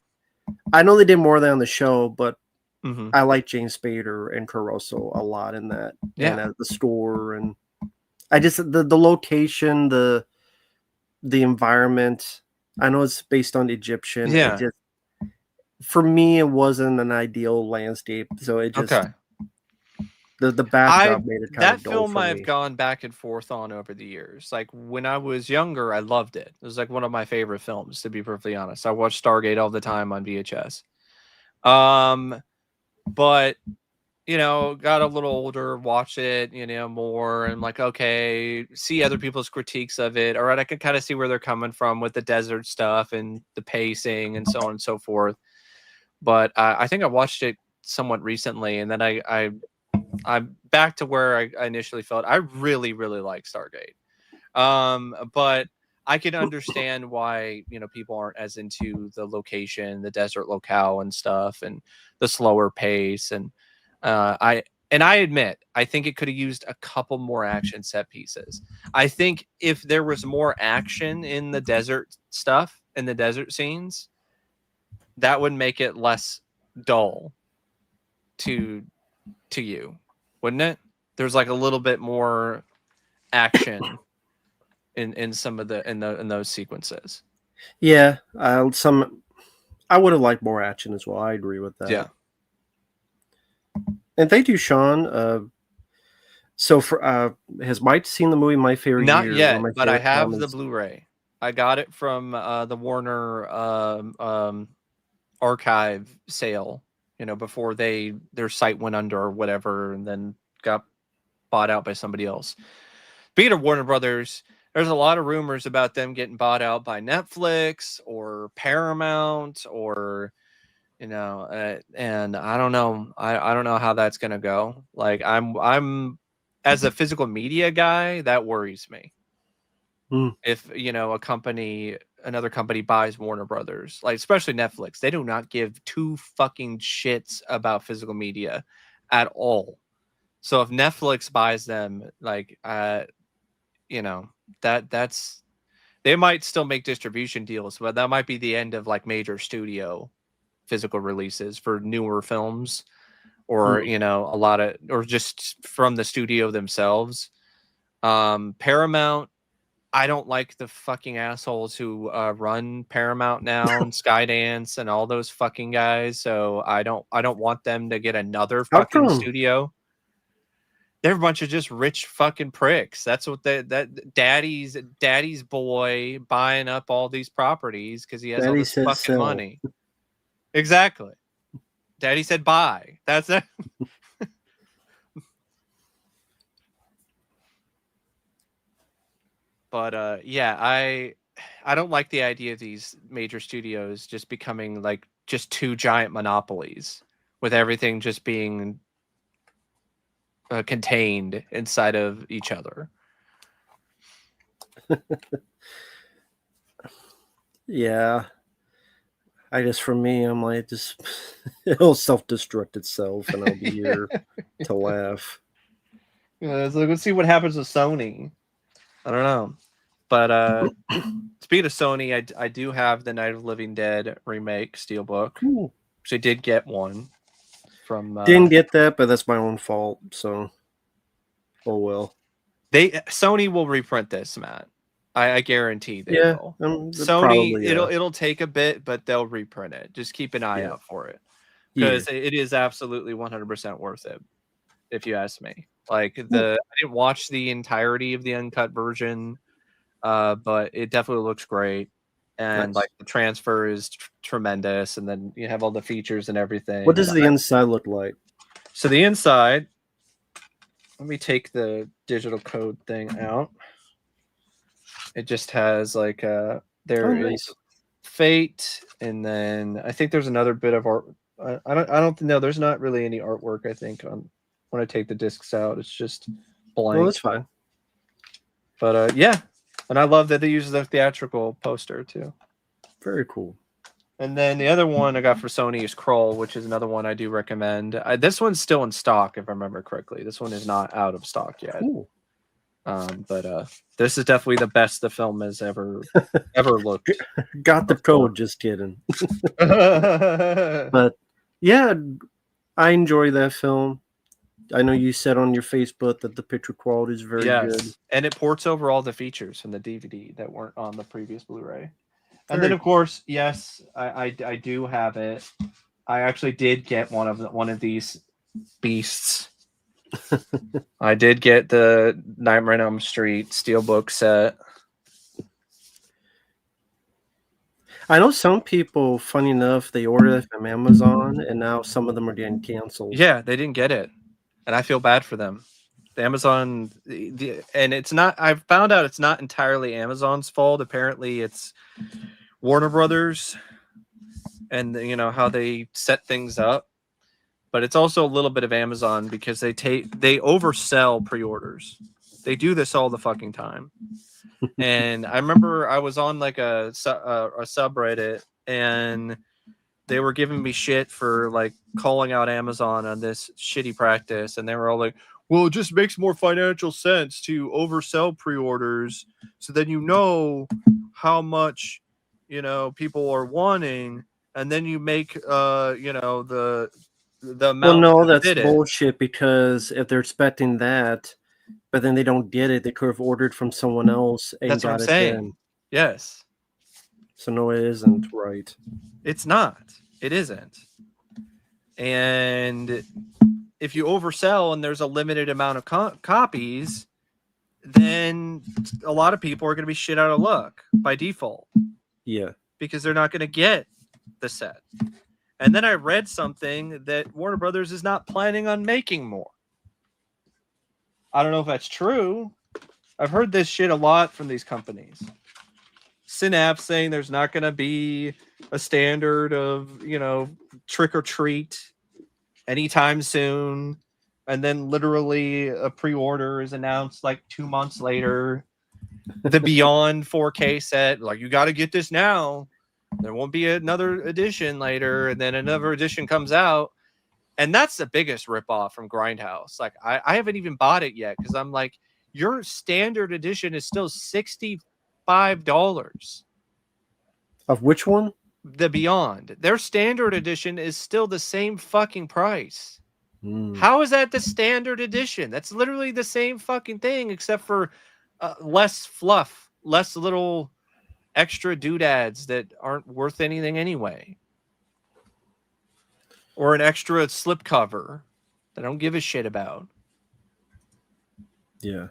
I know they did more of that on the show, but I like James Spader and Caruso a lot in that.
Yeah.
And the score, and I just the location, the environment. I know it's based on Egyptian.
Yeah.
For me, it wasn't an ideal landscape, so it just the backdrop made it kind of dull.
That film I've gone back and forth on over the years. Like when I was younger, I loved it. It was like one of my favorite films, to be perfectly honest. I watched Stargate all the time on VHS. But got a little older, watched it, more, and like, okay, see other people's critiques of it. All right, I can kind of see where they're coming from with the desert stuff and the pacing and so on and so forth. But I think I watched it somewhat recently, and then I'm back to where I initially felt. I really, really like Stargate. But I can understand why, people aren't as into the location, the desert locale and stuff, and the slower pace. And I And I admit, I think it could have used a couple more action set pieces. I think if there was more action in the desert stuff, in the desert scenes, that would make it less dull to you, wouldn't it? There's like a little bit more action in some of the in those sequences.
Yeah, I would have liked more action as well. I agree with that.
Yeah.
And thank you, Sean. So for has Mike seen the movie My Favorite
Not
Year?
yet,
One of my
but I
favorite
have the
comedies?
Blu-ray. I got it from the Warner archive sale, before their site went under or whatever, and then got bought out by somebody else. Speaking of Warner Brothers, there's a lot of rumors about them getting bought out by Netflix or Paramount or and I don't know. I don't know how that's gonna go. Like I'm as a physical media guy, that worries me. If another company buys Warner Brothers, like especially Netflix, they do not give two fucking shits about physical media at all. So if Netflix buys them, like that's they might still make distribution deals, but that might be the end of like major studio physical releases for newer films, or a lot of, or just from the studio themselves. Paramount, I don't like the fucking assholes who run Paramount now and Skydance and all those fucking guys. So I don't want them to get another
How
fucking
come?
studio. They're a bunch of just rich fucking pricks. That's what that daddy's boy buying up all these properties because he has all
Daddy
this
said
fucking
sell.
money. Exactly. Daddy said buy. That's it. But yeah, I don't like the idea of these major studios just becoming like just two giant monopolies with everything just being contained inside of each other.
Yeah. I guess for me, I'm like, just it'll self-destruct itself, and I'll be here to laugh.
Yeah, so let's see what happens with Sony. I don't know, but speaking of Sony, I do have the Night of the Living Dead remake steelbook,
Ooh.
which I did get one from.
Didn't get that, but that's my own fault. So, oh well.
Sony will reprint this, Matt. I guarantee they
Yeah,
will.
Sony,
Sony,
probably.
it'll take a bit, but they'll reprint it. Just keep an eye out for it,
Yeah.
because it is absolutely 100% worth it, if you ask me. Like I didn't watch the entirety of the uncut version, but it definitely looks great, and
Nice.
like the transfer is tremendous, and then you have all the features and everything.
What does the inside look like?
So the inside, let me take the digital code thing out. It just has like there is Fate, and then I think there's another bit of art. I don't know. There's not really any artwork. I think on when I take the discs out, it's just blank.
Well, that's fine.
But yeah, and I love that they use the theatrical poster too.
Very cool.
And then the other one I got for Sony is Kroll, which is another one I do recommend. This one's still in stock, if I remember correctly. This one is not out of stock yet.
Cool.
But this is definitely the best the film has ever looked.
Got the code, just kidding. But yeah, I enjoy that film. I know you said on your Facebook that the picture quality is very good.
And it ports over all the features from the DVD that weren't on the previous Blu-ray. And then, of course, yes, I do have it. I actually did get one of these beasts. I did get the Nightmare on Elm Street steelbook set.
I know some people, funny enough, they order it from Amazon, and now some of them are getting canceled.
Yeah, they didn't get it, and I feel bad for them. The Amazon, and it's not. I've found out it's not entirely Amazon's fault. Apparently, it's Warner Brothers, and how they set things up. But it's also a little bit of Amazon because they oversell pre-orders. They do this all the fucking time. And I remember I was on like a subreddit, and they were giving me shit for like calling out Amazon on this shitty practice, and they were all like, "Well, it just makes more financial sense to oversell pre-orders, so then you know how much people are wanting, and then you make the
Well,
amount
no,
to
that's
fit it."
bullshit because if they're expecting that, but then they don't get it, they could have ordered from someone else and
That's what I'm
got it
saying.
then.
Yes,
So no, it isn't right.
it's not. It isn't. And if you oversell and there's a limited amount of copies, then a lot of people are going to be shit out of luck by default.
Yeah.
Because they're not going to get the set. And then I read something that Warner Brothers is not planning on making more. I don't know if that's true. I've heard this shit a lot from these companies. Synapse saying there's not going to be a standard of, trick or treat anytime soon. And then literally a pre-order is announced like 2 months later. The Beyond 4K set, like, you got to get this now. There won't be another edition later. And then another edition comes out. And that's the biggest ripoff from Grindhouse. Like, I haven't even bought it yet because I'm like, your standard edition is still $65.
Of which one?
The Beyond. Their standard edition is still the same fucking price.
Mm.
How is that the standard edition? That's literally the same fucking thing, except for less fluff, less little extra doodads that aren't worth anything anyway. Or an extra slipcover that I don't give a shit about.
Yeah.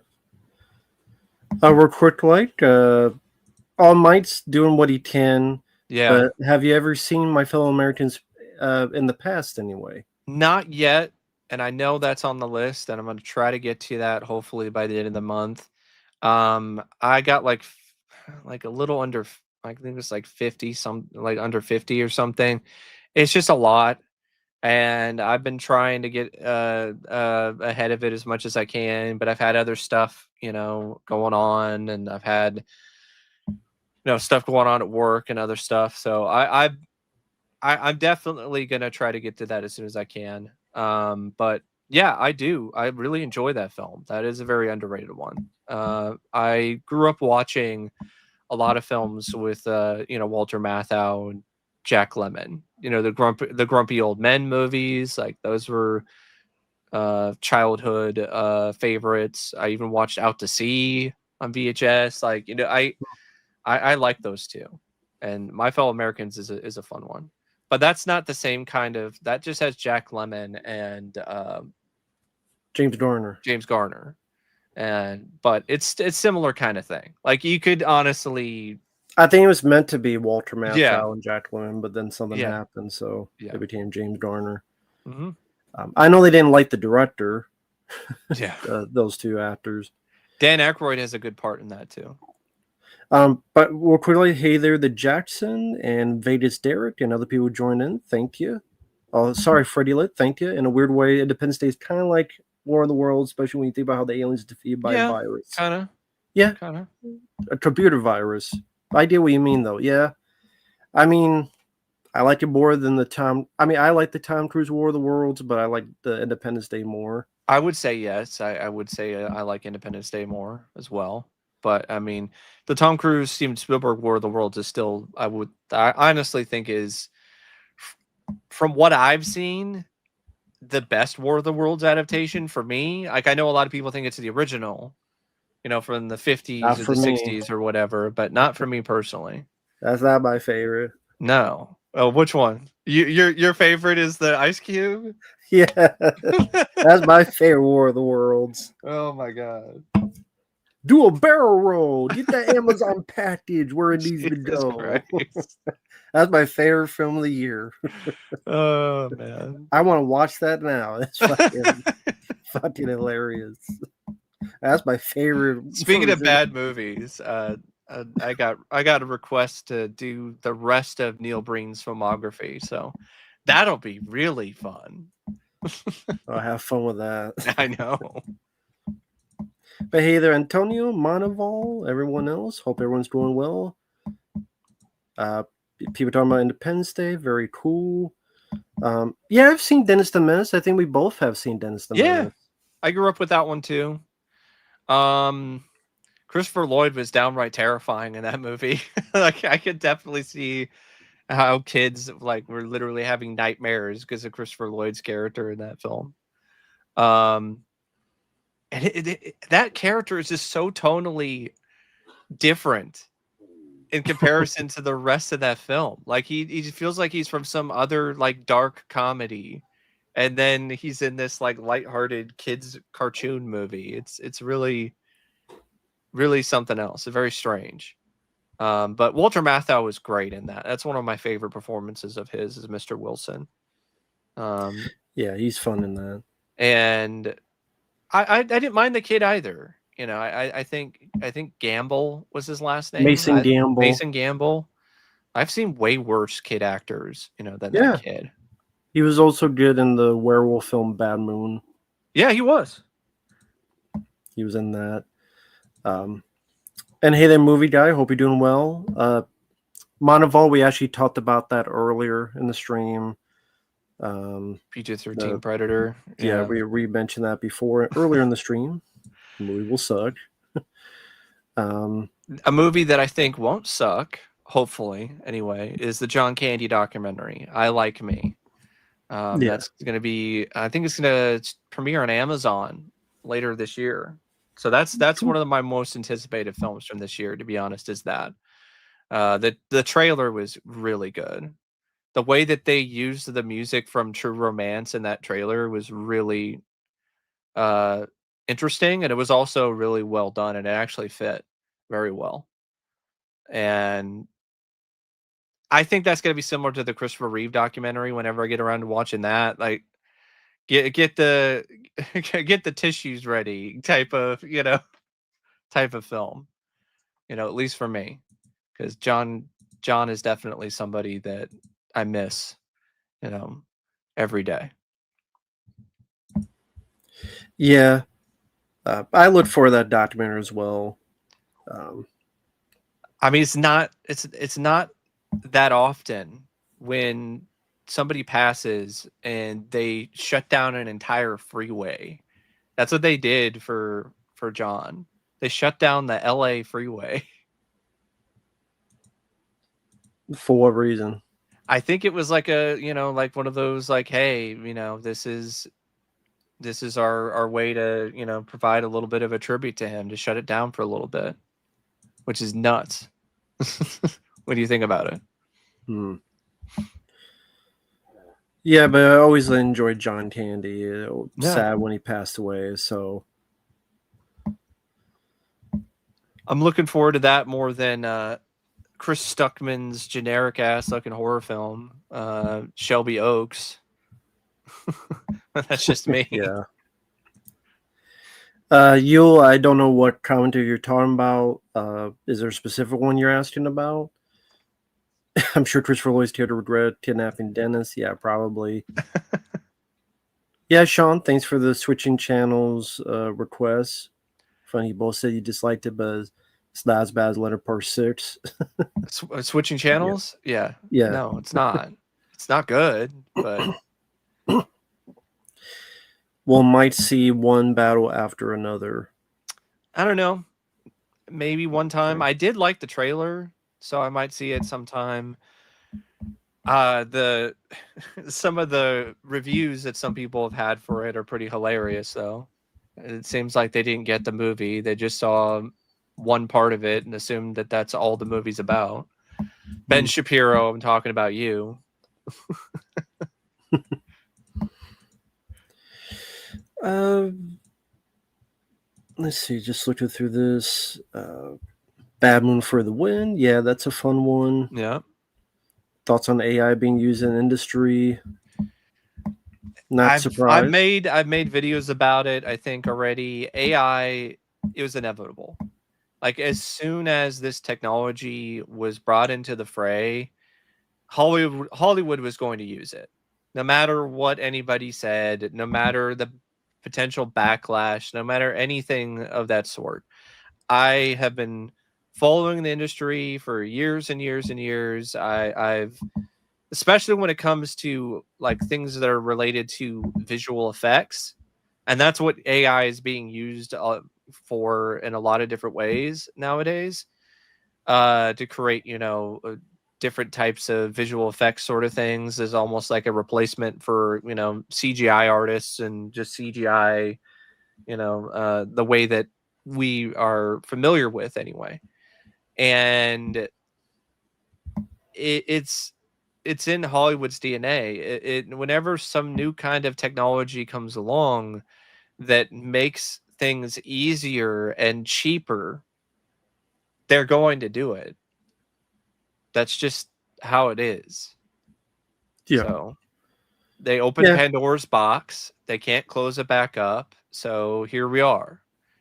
Real quick, like, All Might's doing what he can.
Yeah.
But have you ever seen My Fellow Americans in the past anyway?
Not yet. And I know that's on the list, and I'm going to try to get to that hopefully by the end of the month. I got like a little under, I think it's like 50, like under 50 or something. It's just a lot. And I've been trying to get ahead of it as much as I can, but I've had other stuff, going on, and I've had, stuff going on at work and other stuff. So I'm definitely gonna try to get to that as soon as I can. But yeah, I do. I really enjoy that film. That is a very underrated one. I grew up watching a lot of films with Walter Matthau and Jack Lemmon. The grumpy old men movies. Like, those were childhood favorites. I even watched Out to Sea on VHS. Like, I like those two. And My Fellow Americans is a fun one. But that's not the same kind of, that just has Jack Lemmon and
James Garner.
But it's similar kind of thing. Like, you could honestly,
I think it was meant to be Walter Matthau
Yeah.
and Jack Lemmon, but then something
Yeah.
happened, so
Yeah.
it became James Garner.
Mm-hmm.
I know they didn't like the director.
Yeah.
Those two actors.
Dan Aykroyd has a good part in that too.
But real quickly, hey there, the Jackson and Vedas Derek and other people joined in. Thank you. Oh, sorry, Freddie Lit. Thank you. In a weird way, Independence Day is kind of like War of the Worlds, especially when you think about how the aliens are defeated by a virus.
Kind of.
Yeah.
Kind of.
A computer virus. I get what you mean, though. Yeah. I mean, I like it more than I like the Tom Cruise War of the Worlds, but I like the Independence Day more.
I would say yes. I would say I like Independence Day more as well. But I mean, the Tom Cruise, Steven Spielberg War of the Worlds is still, I honestly think is, from what I've seen, the best War of the Worlds adaptation for me. Like, I know a lot of people think it's the original, from the 50s or the 60s or whatever, but not for me personally.
That's not my favorite.
No. Oh, which one? Your favorite is the Ice Cube?
Yeah. That's my favorite War of the Worlds.
Oh my God.
Do a barrel roll. Get that Amazon package where it needs to go. That's my favorite film of the year.
Oh man.
I want to watch that now. It's fucking hilarious. That's my favorite.
Speaking of bad movies, I got a request to do the rest of Neil Breen's filmography, so that'll be really fun.
I'll have fun with that.
I know.
But hey there, Antonio, Monteval, everyone else. Hope everyone's doing well. People talking about Independence Day, very cool. Yeah, I've seen Dennis the Menace. I think we both have seen Dennis the
Yeah,
Menace.
I grew up with that one too. Christopher Lloyd was downright terrifying in that movie. Like I could definitely see how kids like were literally having nightmares because of Christopher Lloyd's character in that film. And that character is just so tonally different in comparison to the rest of that film. Like he feels like he's from some other like dark comedy, and then he's in this like lighthearted kids cartoon movie. It's really really something else. Very strange. But Walter Matthau was great in that. That's one of my favorite performances of his is Mr. Wilson.
Yeah, he's fun in that.
And I didn't mind the kid either. You know, I think Gamble was his last name.
Mason Gamble.
Mason Gamble. I've seen way worse kid actors, you know, than that kid.
He was also good in the werewolf film Bad Moon.
Yeah, he was.
He was in that. And hey there, movie guy. Hope you're doing well. Monteval, we actually talked about that earlier in the stream.
PG-13 Predator.
Yeah, we mentioned that before earlier in the stream. The movie will suck.
A movie that I think won't suck, hopefully, anyway, is the John Candy documentary, I Like Me. That's going to be, I think it's going to premiere on Amazon later this year. So that's cool. One of my most anticipated films from this year, to be honest, is that. The trailer was really good. The way that they used the music from True Romance in that trailer was really interesting, and it was also really well done, and it actually fit very well. And I think that's going to be similar to the Christopher Reeve documentary. Whenever I get around to watching that, like get the get the tissues ready type of film. You know, at least for me, because John is definitely somebody that I miss, you know, every day.
Yeah, I look for that documentary as well.
I mean, it's not that often when somebody passes and they shut down an entire freeway. That's what they did for John. They shut down the LA freeway.
For what reason?
I think it was like like one of those like, hey, this is our way to, provide a little bit of a tribute to him, to shut it down for a little bit, which is nuts. What do you think about it?
Yeah, but I always enjoyed John Candy. Sad when he passed away, so
I'm looking forward to that more than Chris Stuckman's generic ass looking horror film, Shelby Oaks. That's just me.
Yeah. Yule, I don't know what commentary you're talking about. Is there a specific one you're asking about? I'm sure Christopher Lloyd's here to regret kidnapping Dennis. Yeah, probably. Yeah, Sean, thanks for the switching channels request. Funny, you both said you disliked it, but it's not as bad as Letter Part 6.
Switching channels? Yeah. No, it's not. It's not good, but
we'll might see one battle after another.
I don't know. Maybe one time. Okay. I did like the trailer, so I might see it sometime. Some of the reviews that some people have had for it are pretty hilarious, though. It seems like they didn't get the movie. They just saw one part of it and assumed that that's all the movie's about. Ben Shapiro, I'm talking about you.
Let's see, just looking through this. Bad Moon for the win. Yeah, that's a fun one.
Yeah.
Thoughts on AI being used in industry? Not surprised.
I've made videos about it, I think, already. AI, it was inevitable. Like, as soon as this technology was brought into the fray, Hollywood was going to use it. No matter what anybody said, no matter the potential backlash, no matter anything of that sort. I have been following the industry for years and years and years. I've especially when it comes to like things that are related to visual effects, and that's what AI is being used for in a lot of different ways nowadays, to create, different types of visual effects sort of things, is almost like a replacement for, CGI artists and just CGI, the way that we are familiar with anyway. And it's in Hollywood's DNA. Whenever some new kind of technology comes along that makes things easier and cheaper, they're going to do it. That's just how it is.
Yeah.
So they opened Pandora's box. They can't close it back up. So here we are.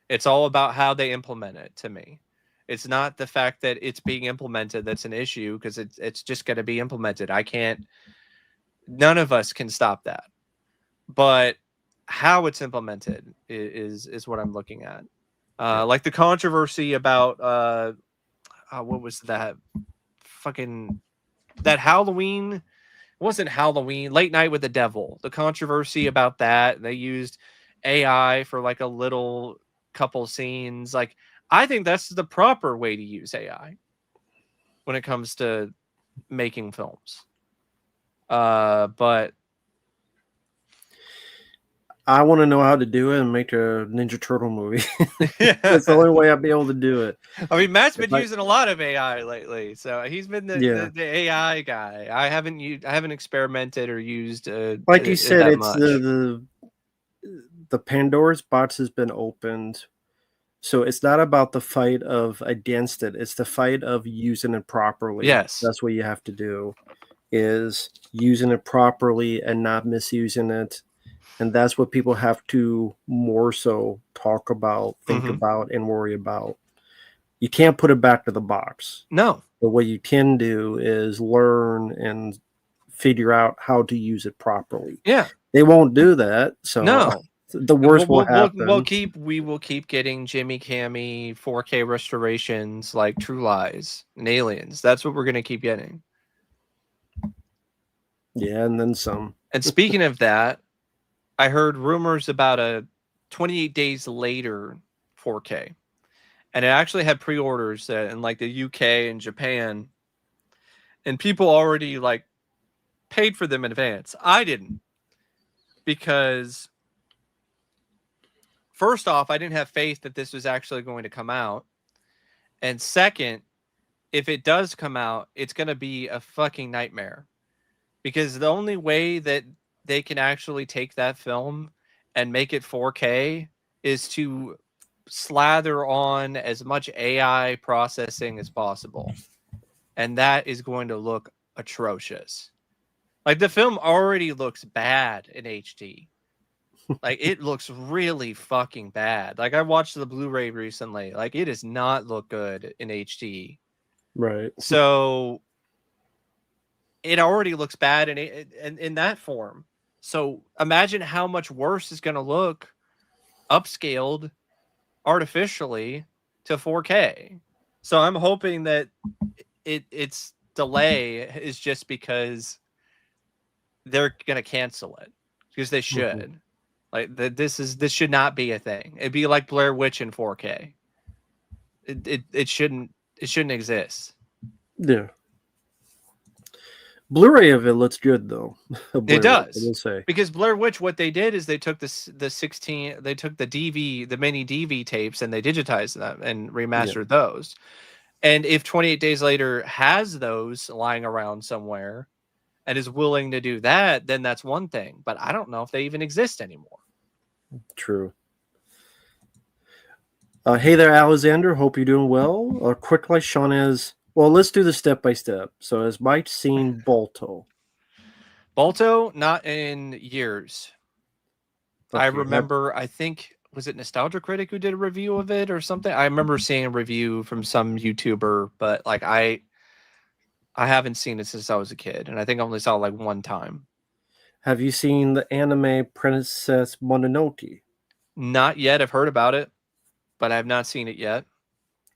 It's all about how they implement it to me. It's not the fact that it's being implemented that's an issue, because it's just going to be implemented. None of us can stop that. But how it's implemented is what I'm looking at. Like the controversy about what was that fucking that Halloween? It wasn't Halloween. Late Night with the Devil. The controversy about that. They used AI for like a little couple scenes. Like, I think that's the proper way to use AI when it comes to making films. But
I want to know how to do it and make a Ninja Turtle movie. That's the only way I'd be able to do it.
I mean, Matt's been using a lot of AI lately, so he's been the AI guy. I haven't experimented or used
like you said, it's
much.
the Pandora's box has been opened. So it's not about the fight of against it. It's the fight of using it properly.
Yes.
That's what you have to do, is using it properly and not misusing it. And that's what people have to more so talk about, think about, and worry about. You can't put it back to the box.
No.
But what you can do is learn and figure out how to use it properly.
Yeah.
They won't do that. So
no.
The worst will happen.
We will keep getting Jimmy Cammy 4K restorations like True Lies and Aliens. That's what we're going to keep getting.
Yeah, and then some.
And speaking of that, I heard rumors about a 28 days later 4K. And it actually had pre-orders in like the UK and Japan. And people already like paid for them in advance. I didn't. Because first off, I didn't have faith that this was actually going to come out. And second, if it does come out, it's going to be a fucking nightmare. Because the only way that they can actually take that film and make it 4K is to slather on as much AI processing as possible. And that is going to look atrocious. Like, the film already looks bad in HD. Like, it looks really fucking bad. Like, I watched the Blu-ray recently. Like, it does not look good in HD.
Right.
So it already looks bad in that form. So imagine how much worse it's going to look upscaled artificially to 4K. So I'm hoping that its delay is just because they're going to cancel it, because they should. Like, this should not be a thing. It'd be like Blair Witch in 4K. It shouldn't exist.
Yeah. Blu-ray of it looks good though.
It does.
I will say.
Because Blair Witch, what they did is they took the 16, they took the mini DV tapes, and they digitized them and remastered those. And if 28 Days Later has those lying around somewhere and is willing to do that, then that's one thing. But I don't know if they even exist anymore.
True. Hey there, Alexander. Hope you're doing well. Quickly, Sean is... Well, let's do the step by step. So, has Mike seen Balto?
Balto, not in years. Okay, I remember, I think, was it Nostalgia Critic who did a review of it or something? I remember seeing a review from some YouTuber, but like I haven't seen it since I was a kid, and I think I only saw it like one time.
Have you seen the anime Princess Mononoke?
Not yet. I've heard about it, but I have not seen it yet.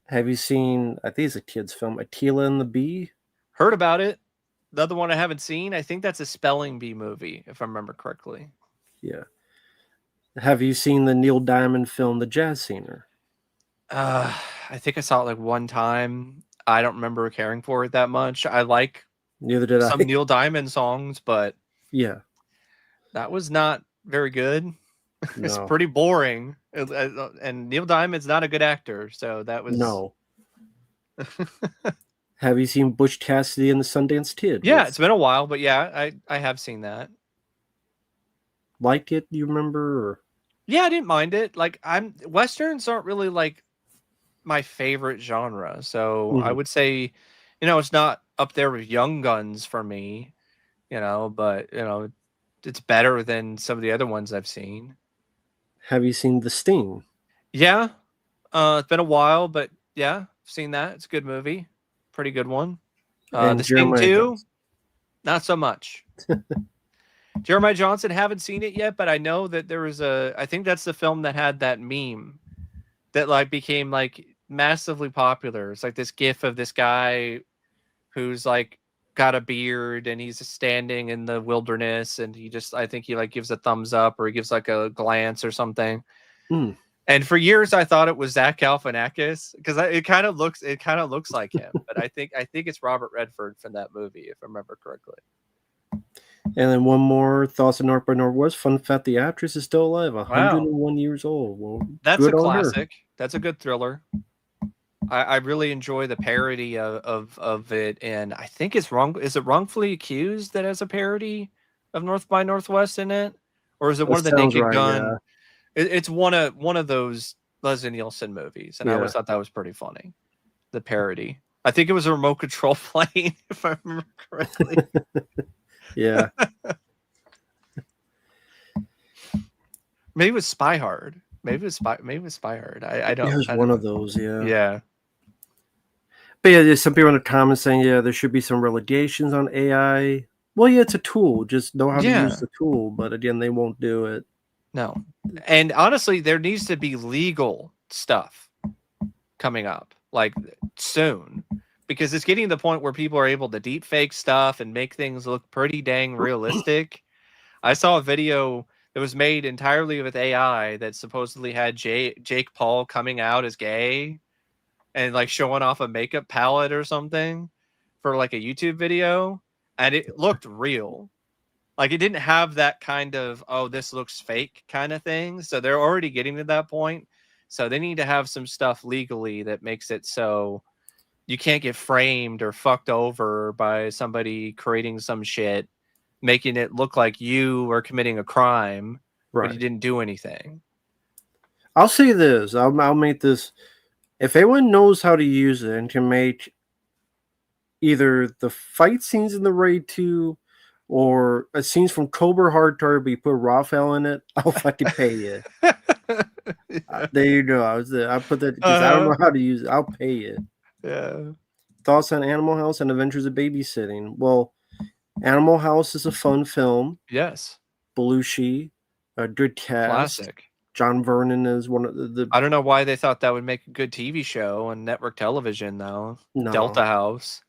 Have you seen? I think it's a kids' film, Attila and the Bee.
Heard about it. The other one I haven't seen, I think that's a spelling bee movie, if I remember correctly.
Yeah. Have you seen the Neil Diamond film, The Jazz Singer?
I think I saw it like one time. I don't remember caring for it that much. I like
Neither did I.
some Neil Diamond songs, but
Yeah.
that was not very good. It's
No.
pretty boring. And Neil Diamond's not a good actor, so that was
No. Have you seen Butch Cassidy and the Sundance Kid?
yeah, it's been a while, but yeah, I have seen that.
Like it? You remember? Or?
Yeah, I didn't mind it. Like westerns aren't really like my favorite genre, so I
Mhm.
would say, it's not up there with Young Guns for me, but it's better than some of the other ones I've seen.
Have you seen The Sting?
Yeah, it's been a while, but yeah, I've seen that. It's a good movie, pretty good one.
And
The Sting
Jeremiah
2,
Johnson?
not so much. Jeremiah Johnson, haven't seen it yet, but I know that there was I think that's the film that had that meme that like became like massively popular. It's like this gif of this guy who's like got a beard and he's standing in the wilderness and I think he like gives a thumbs up or he gives like a glance or something.
Mm.
And for years I thought it was Zach Galifianakis because it kind of looks like him, but I think it's Robert Redford from that movie if I remember correctly.
And then one more, Thoughts of North by Northwest. Fun fact, the actress is still alive, 101
Wow.
years old. Well,
That's
good
a
on her.
classic. That's a good thriller. I really enjoy the parody of it, and I think it's wrong. Is it Wrongfully Accused that has a parody of North by Northwest in it, or is it one
That
of the
sounds
Naked
right, yeah.
Gun? It's one of those Leslie Nielsen movies, and I
Yeah.
always thought that was pretty funny. The parody. I think it was a remote control plane, if I remember correctly.
Yeah.
Maybe it was Spy Hard. Maybe it was Spy Hard. I don't.
It was
I
one
don't
of those, yeah.
Yeah.
But yeah, there's some people in the comments saying, yeah, there should be some relegations on AI. Well, yeah, it's a tool. Just know how to
Yeah.
use the tool. But again, they won't do it.
No. And honestly, there needs to be legal stuff coming up like soon because it's getting to the point where people are able to deep fake stuff and make things look pretty dang realistic. I saw a video that was made entirely with AI that supposedly had Jake Paul coming out as gay and like showing off a makeup palette or something for like a YouTube video, and it looked real. Like it didn't have that kind of, oh, this looks fake kind of thing. So they're already getting to that point. So they need to have some stuff legally that makes it so you can't get framed or fucked over by somebody creating some shit, making it look like you are committing a crime, but you
Right.
didn't do anything.
I'll say this. I'll make this. If anyone knows how to use it and can make either the fight scenes in the Raid 2 or scenes from Cobra Hard Target, but you put Raphael in it, I'll fucking pay you. There you go. I put that because I don't know how to use it. I'll pay you.
Yeah.
Thoughts on Animal House and Adventures of Babysitting? Well, Animal House is a fun film.
Yes.
Belushi, a good cast.
Classic.
John Vernon is one of the
I don't know why they thought that would make a good TV show on network television, though.
no.
Delta House.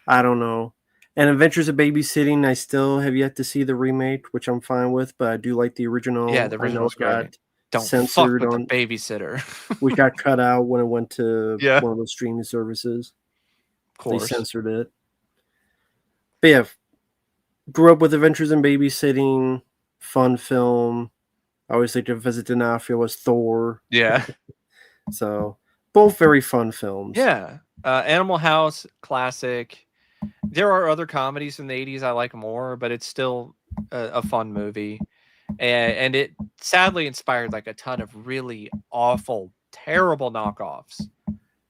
I don't know. And Adventures of Babysitting, I still have yet to see the remake, which I'm fine with, but I do like the original.
Yeah, the
I know
original's
it got
great. Don't
censored
fuck with
on,
the babysitter.
which got cut out when it went to
Yeah.
one of those streaming services.
Of course.
They censored it. But yeah, grew up with Adventures in Babysitting, fun film. I always like to visit D'Onofrio as Thor.
Yeah.
So both very fun films.
Yeah. Animal House, classic. There are other comedies from the 80s I like more, but it's still a fun movie. And it sadly inspired like a ton of really awful, terrible knockoffs.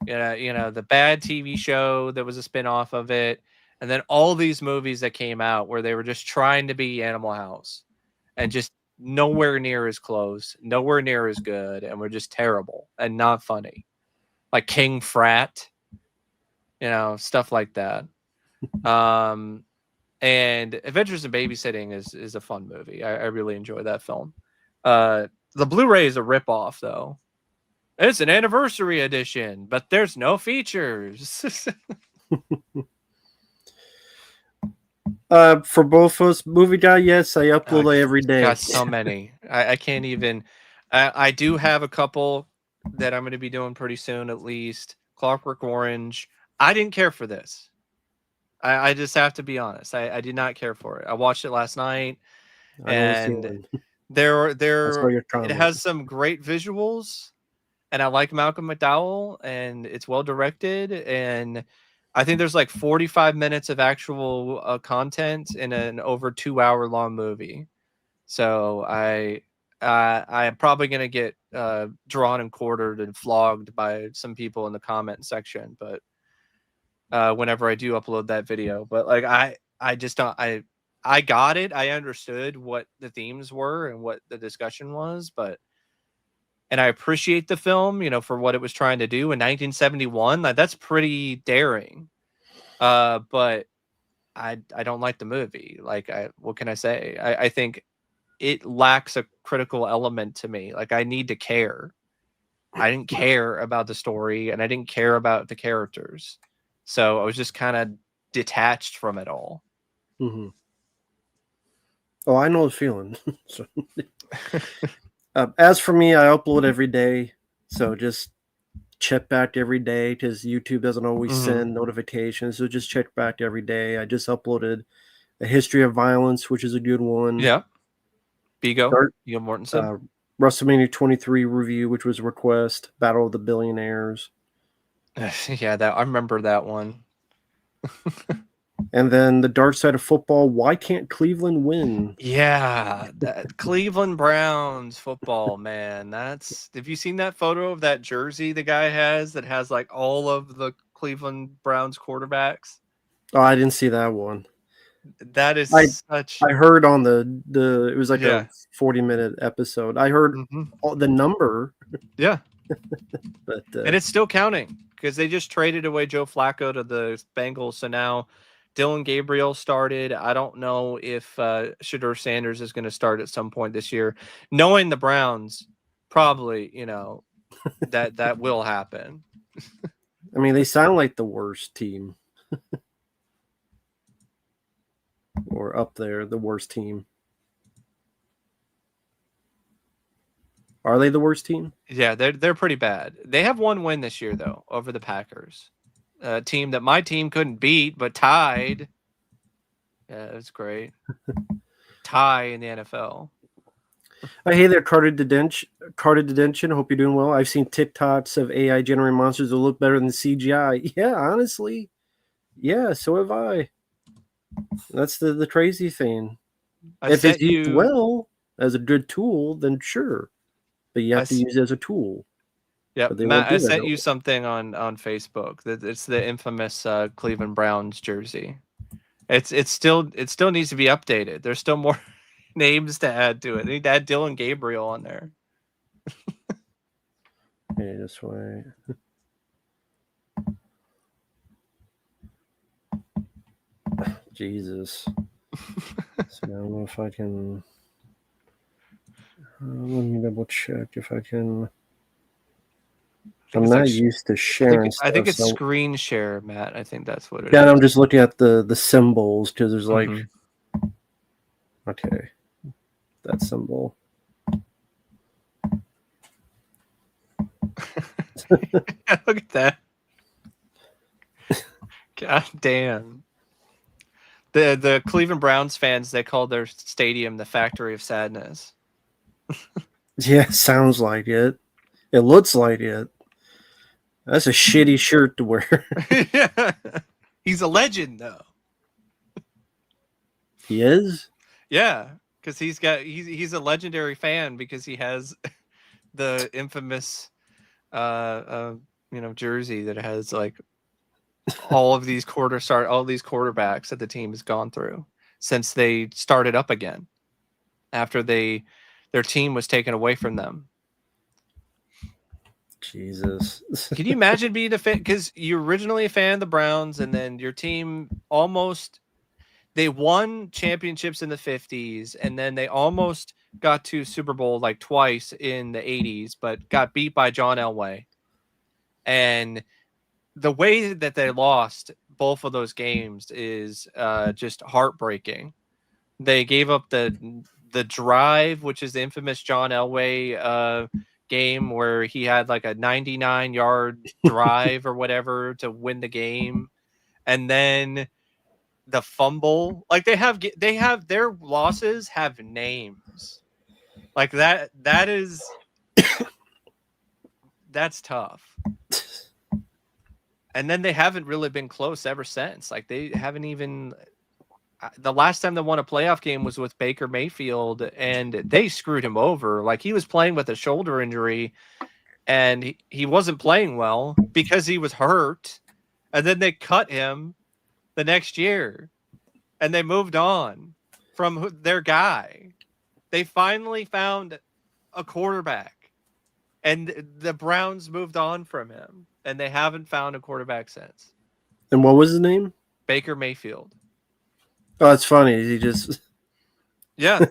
The bad TV show that was a spinoff of it, and then all these movies that came out where they were just trying to be Animal House and just nowhere near as close, nowhere near as good, and were just terrible and not funny. Like King Frat, stuff like that. And Adventures in Babysitting is a fun movie. I really enjoy that film. The Blu-ray is a ripoff, though. It's an anniversary edition, but there's no features.
For both of us, movie guy, yes, I upload every day.
Got so many. I can't even. I do have a couple that I'm going to be doing pretty soon, at least. Clockwork Orange. I didn't care for this. I just have to be honest. I did not care for it. I watched it last night,
I know the
and
feeling. That's why you're
it has some great visuals, and I like Malcolm McDowell, and it's well directed, and I think there's like 45 minutes of actual content in an over 2 hour long movie. So I'm probably gonna get drawn and quartered and flogged by some people in the comment section, but whenever I do upload that video. But like I just don't I got it. I understood what the themes were and what the discussion was, but and I appreciate the film, you know, for what it was trying to do in 1971. Like that's pretty daring. But I don't like the movie. Like what can I say? I think it lacks a critical element to me. Like I need to care. I didn't care about the story and I didn't care about the characters. So I was just kind of detached from it all.
Mm-hmm. Oh, I know the feeling. So, as for me, I upload every day. So just check back every day because YouTube doesn't always send notifications. So just check back every day. I just uploaded A History of Violence, which is a good one.
Yeah. Vigo Mortensen.
WrestleMania 23 review, which was a request. Battle of the Billionaires.
Yeah, I remember that one.
And then The Dark Side of Football. Why can't Cleveland win?
Yeah, that Cleveland Browns football, man. That's have you seen that photo of that jersey the guy has that has like all of the Cleveland Browns quarterbacks?
Oh, I didn't see that one.
That is such.
I heard on the it was like
Yeah.
a 40-minute episode. I heard the number.
Yeah.
But
and it's still counting because they just traded away Joe Flacco to the Bengals. So now Dylan Gabriel started. I don't know if Shedeur Sanders is going to start at some point this year. Knowing the Browns, probably, you know, that will happen.
I mean, they sound like the worst team. Or up there, the worst team. Are they the worst team?
Yeah, they're pretty bad. They have one win this year though over the Packers, a team that my team couldn't beat but tied. Yeah, that's great. Tie in the NFL.
Hey there, Carter Dedention. Hope you're doing well. I've seen TikToks of AI generated monsters that look better than CGI. Yeah, honestly. Yeah, so have I. That's the crazy thing. If it's used well as a good tool, then sure. But you have to use it as a tool.
Yeah, Matt, I sent you something on Facebook. It's the infamous Cleveland Browns jersey. It still needs to be updated. There's still more names to add to it. They need to add Dylan Gabriel on there.
Okay, this way. Jesus. So I don't know if I can. Let me double check if I can. I'm not used to sharing stuff.
I think it's screen share, Matt. I think that's what it is.
Yeah, I'm just looking at the symbols because there's like. Okay. That symbol.
Look at that. God damn. The Cleveland Browns fans, they call their stadium the Factory of Sadness.
Yeah, sounds like it. It looks like it. That's a shitty shirt to wear.
Yeah. He's a legend, though.
He is?
Yeah, because he's a legendary fan because he has the infamous jersey that has like all these quarterbacks that the team has gone through since they started up again after their team was taken away from them.
Jesus.
Can you imagine being a fan? Because you're originally a fan of the Browns, and then your team they won championships in the 50s, and then they almost got to Super Bowl like twice in the 80s, but got beat by John Elway. And the way that they lost both of those games is just heartbreaking. They gave up the drive, which is the infamous John Elway game where he had like a 99-yard drive or whatever to win the game, and then the fumble. Like they have their losses have names like that. That's tough. And then they haven't really been close ever since. Like they haven't even. The last time they won a playoff game was with Baker Mayfield, and they screwed him over. Like he was playing with a shoulder injury, and he wasn't playing well because he was hurt. And then they cut him the next year, and they moved on from their guy. They finally found a quarterback, and the Browns moved on from him, and they haven't found a quarterback since.
And what was his name?
Baker Mayfield.
Oh, that's funny. He just
Yeah.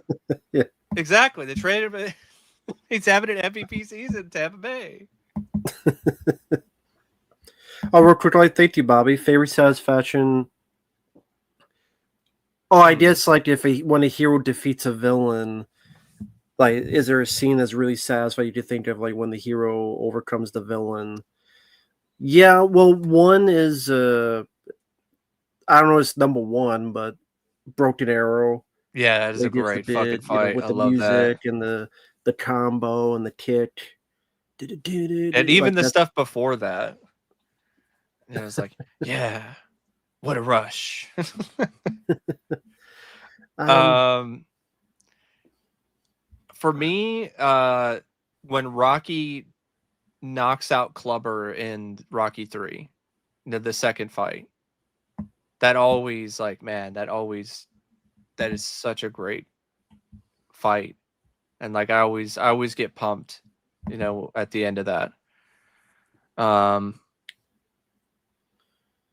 Yeah.
Exactly. They traded him. He's having an MVP season in Tampa Bay.
Oh, real quickly, thank you, Bobby. Favorite satisfaction. Oh, I guess like when a hero defeats a villain, like is there a scene that's really satisfying you to think of, like when the hero overcomes the villain? Yeah, well, one is I don't know, it's number one, but Broken Arrow.
Yeah, that is a great fucking fight.
With
I
the
love
music
that.
and the combo and the kick.
And even the stuff before that. It was like, yeah, what a rush. For me, when Rocky knocks out Clubber in Rocky 3, the second fight, that always like, man, that is such a great fight. And like I always get pumped, at the end of that.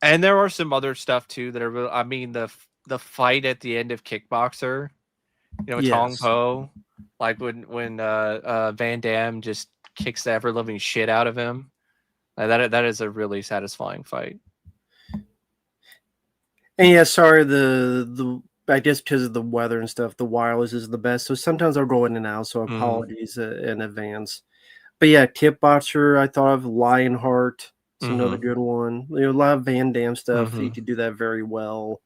And there are some other stuff too that are really, I mean, the fight at the end of Kickboxer,
Yes.
Tong Po, like when Van Damme just kicks the ever living shit out of him. That is a really satisfying fight.
And yeah, sorry, the I guess because of the weather and stuff, the wireless is the best. So sometimes I'll go in and out. So apologies in advance. But yeah, Kickboxer, I thought of Lionheart. It's another good one. A lot of Van Damme stuff. He could do that very well.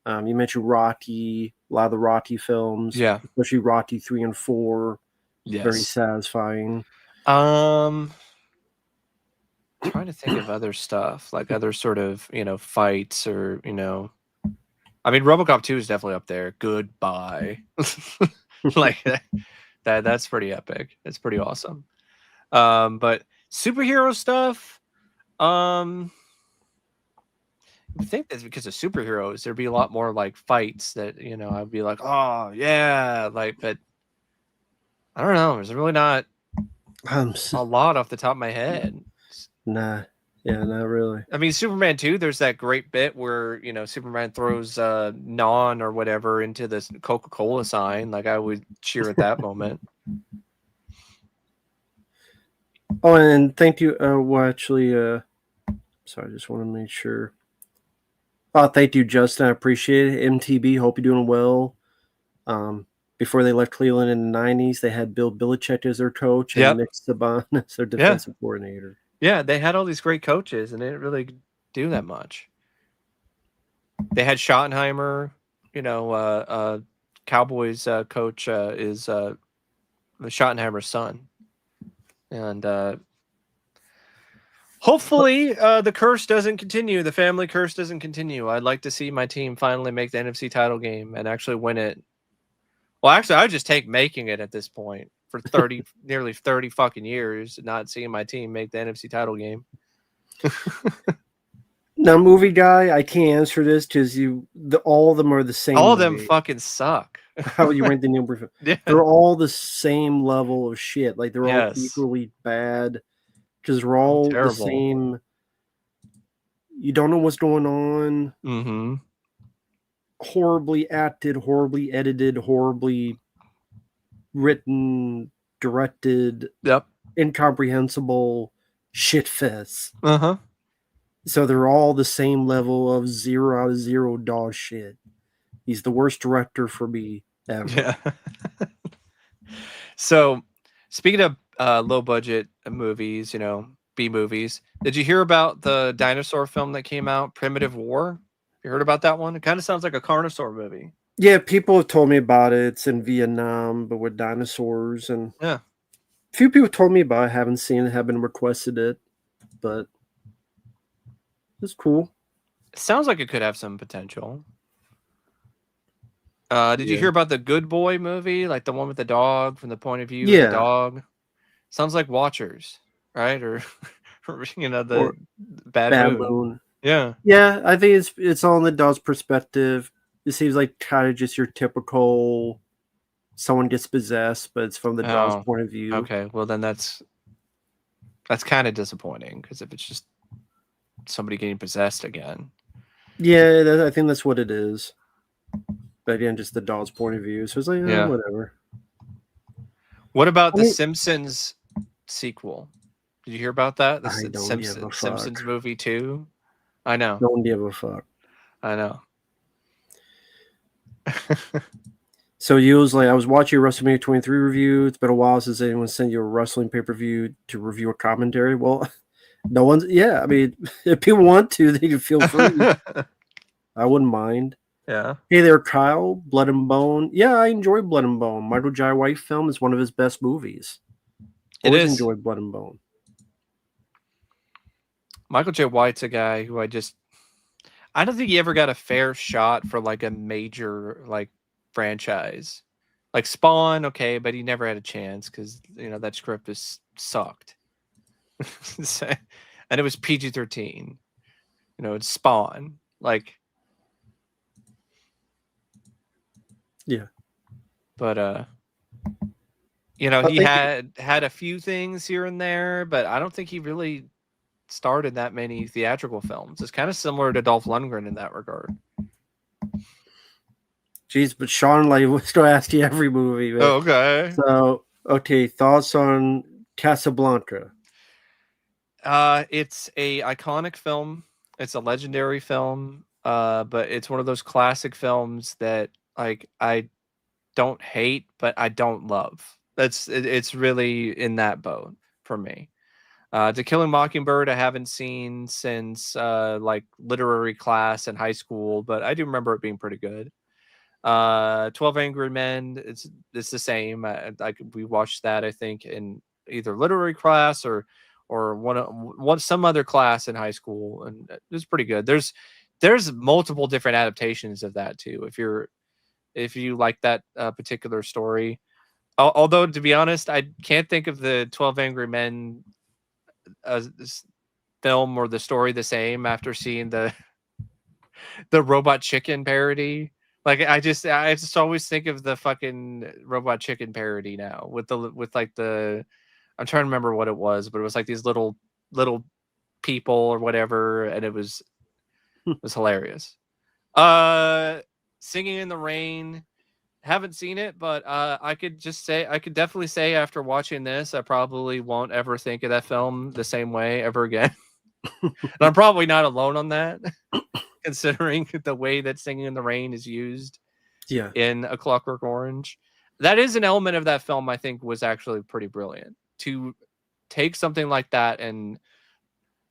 You mentioned Rocky, a lot of the Rocky films.
Yeah.
Especially Rocky 3 and 4.
Yes.
Very satisfying.
Trying to think of other stuff, like other sort of, fights or, I mean, RoboCop 2 is definitely up there. Goodbye. Like that's pretty epic. It's pretty awesome. But superhero stuff, I think that's because of superheroes. There'd be a lot more like fights that, I'd be like, oh yeah, like, but I don't know. There's really not a lot off the top of my head.
Nah. Yeah, not really.
I mean, Superman 2, there's that great bit where, Superman throws non or whatever into this Coca-Cola sign. Like, I would cheer at that moment.
Oh, and thank you. Well, actually, sorry, I just want to make sure. Oh, thank you, Justin. I appreciate it. MTB, hope you're doing well. Before they left Cleveland in the 90s, they had Bill Belichick as their coach and Nick Saban as their defensive coordinator.
Yeah, they had all these great coaches, and they didn't really do that much. They had Schottenheimer, Cowboys coach is Schottenheimer's son. And hopefully the curse doesn't continue. The family curse doesn't continue. I'd like to see my team finally make the NFC title game and actually win it. Well, actually, I would just take making it at this point for nearly 30 fucking years, not seeing my team make the NFC title game.
Now, movie guy, I can't answer this because all of them are the same.
All of them fucking suck.
How would you rank the number?
Yeah.
They're all the same level of shit. Like they're all equally bad because they're all the same. You don't know what's going on.
Mm-hmm.
Horribly acted, horribly edited, horribly written, directed,
Yep.
incomprehensible shit fest.
Uh-huh.
So they're all the same level of 0 out of 0 dog shit. He's the worst director for me ever.
Yeah. So, speaking of low budget movies, B movies, did you hear about the dinosaur film that came out, Primitive War? You heard about that one? It kind of sounds like a Carnosaur movie.
Yeah, people have told me about it. It's in Vietnam, but with dinosaurs, and
Yeah.
a few people told me about it. I haven't seen it, haven't requested it, but it's cool.
It sounds like it could have some potential. Did you
Yeah.
hear about the Good Boy movie, like the one with the dog from the point of view of
Yeah.
the dog? Sounds like Watchers, right? Or the
Or
Bad
Bad
Moon.
Moon.
Yeah.
Yeah, I think it's on the dog's perspective. It seems like kind of just your typical someone gets possessed, but it's from the dog's
Oh,
point of view.
okay. Well, then that's kind of disappointing, because if it's just somebody getting possessed again.
Yeah, I think that's what it is. But again, just the dog's point of view. So it's like,
Yeah.
whatever.
What about the Simpsons sequel? Did you hear about that?
I don't give a fuck.
Simpsons movie 2? I know.
Don't give a fuck.
I know.
So usually I was watching a WrestleMania 23 review. It's been a while since anyone sent you a wrestling pay-per-view to review a commentary. Well, no one's. Yeah, I mean, if people want to, they can feel free. I wouldn't mind.
Yeah.
Hey there, Kyle. Blood and Bone. Yeah, I enjoy Blood and Bone. Michael Jai White film is one of his best movies. Always enjoyed Blood and Bone.
Michael J. White's a guy who I don't think he ever got a fair shot for like a major franchise. Like Spawn, okay, but he never had a chance because that script is sucked. And it was PG-13. It's Spawn.
Yeah.
But he had a few things here and there, but I don't think he really starred in that many theatrical films. It's kind of similar to Dolph Lundgren in that regard.
Jeez, but Sean, we still ask you every movie. Man.
Oh, okay.
So, okay, thoughts on Casablanca?
It's a iconic film. It's a legendary film. But it's one of those classic films that I don't hate, but I don't love. It's really in that boat for me. To Kill a Mockingbird, I haven't seen since literary class in high school, but I do remember it being pretty good. 12 Angry Men, it's the same. We watched that, I think, in either literary class or some other class in high school, and it was pretty good. There's multiple different adaptations of that too. If you like that particular story, although to be honest, I can't think of the 12 Angry Men film or the story the same after seeing the Robot Chicken parody. I just always think of the fucking Robot Chicken parody now with the I'm trying to remember what it was, but it was like these little people or whatever, and it was hilarious. Singing in the Rain, haven't seen it, but I could definitely say after watching this, I probably won't ever think of that film the same way ever again. And I'm probably not alone on that, considering the way that Singing in the Rain is used in A Clockwork Orange. That is an element of that film I think was actually pretty brilliant, to take something like that and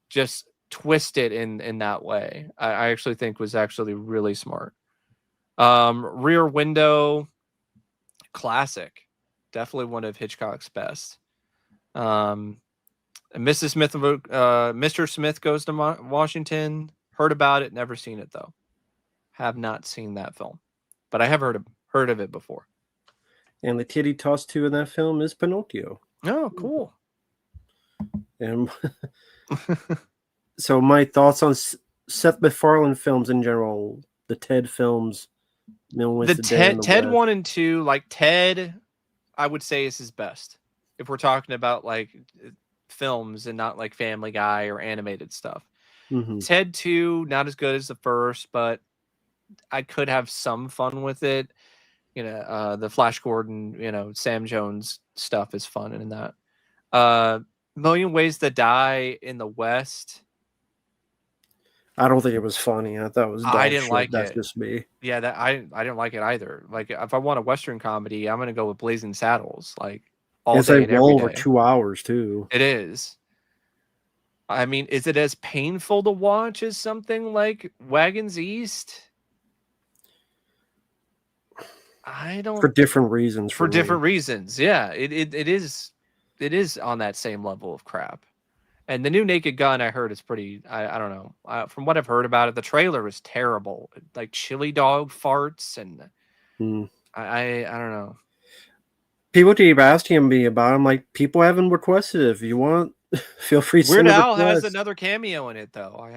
just twist it in that way. I actually think was actually really smart. Rear Window, classic, definitely one of Hitchcock's best. Mrs. Smith, Mr. Smith Goes to Washington. Heard about it, never seen it though. Have not seen that film, but I have heard of it before.
And the titty toss too in that film is Pinocchio.
Oh, cool.
And so my thoughts on Seth MacFarlane films in general, the Ted films.
The Ted 1 and 2, Ted, I would say is his best. If we're talking about films and not Family Guy or animated stuff.
Mm-hmm.
Ted 2, not as good as the first, but I could have some fun with it. the Flash Gordon, Sam Jones stuff is fun in that. Million Ways to Die in the West.
I don't think it was funny. I thought it was
I
dog
didn't
shit.
like
That's
it.
just me.
Yeah, that I didn't like it either. Like, if I want a Western comedy, I'm gonna go with Blazing Saddles, like all
It's
day
like
and
well
every
over
day.
2 hours too.
It is. I mean, is it as painful to watch as something like Wagons East? I don't.
For different reasons
For
for me.
different reasons, yeah. It is on that same level of crap. And the new Naked Gun, I heard, is pretty. I don't know. From what I've heard about it, the trailer is terrible. Like chili dog farts, and I don't know.
People keep asking me about it. I'm like, people haven't requested it. If you want, feel free to
Weird
send a
Al has
request.
another cameo in it, though. I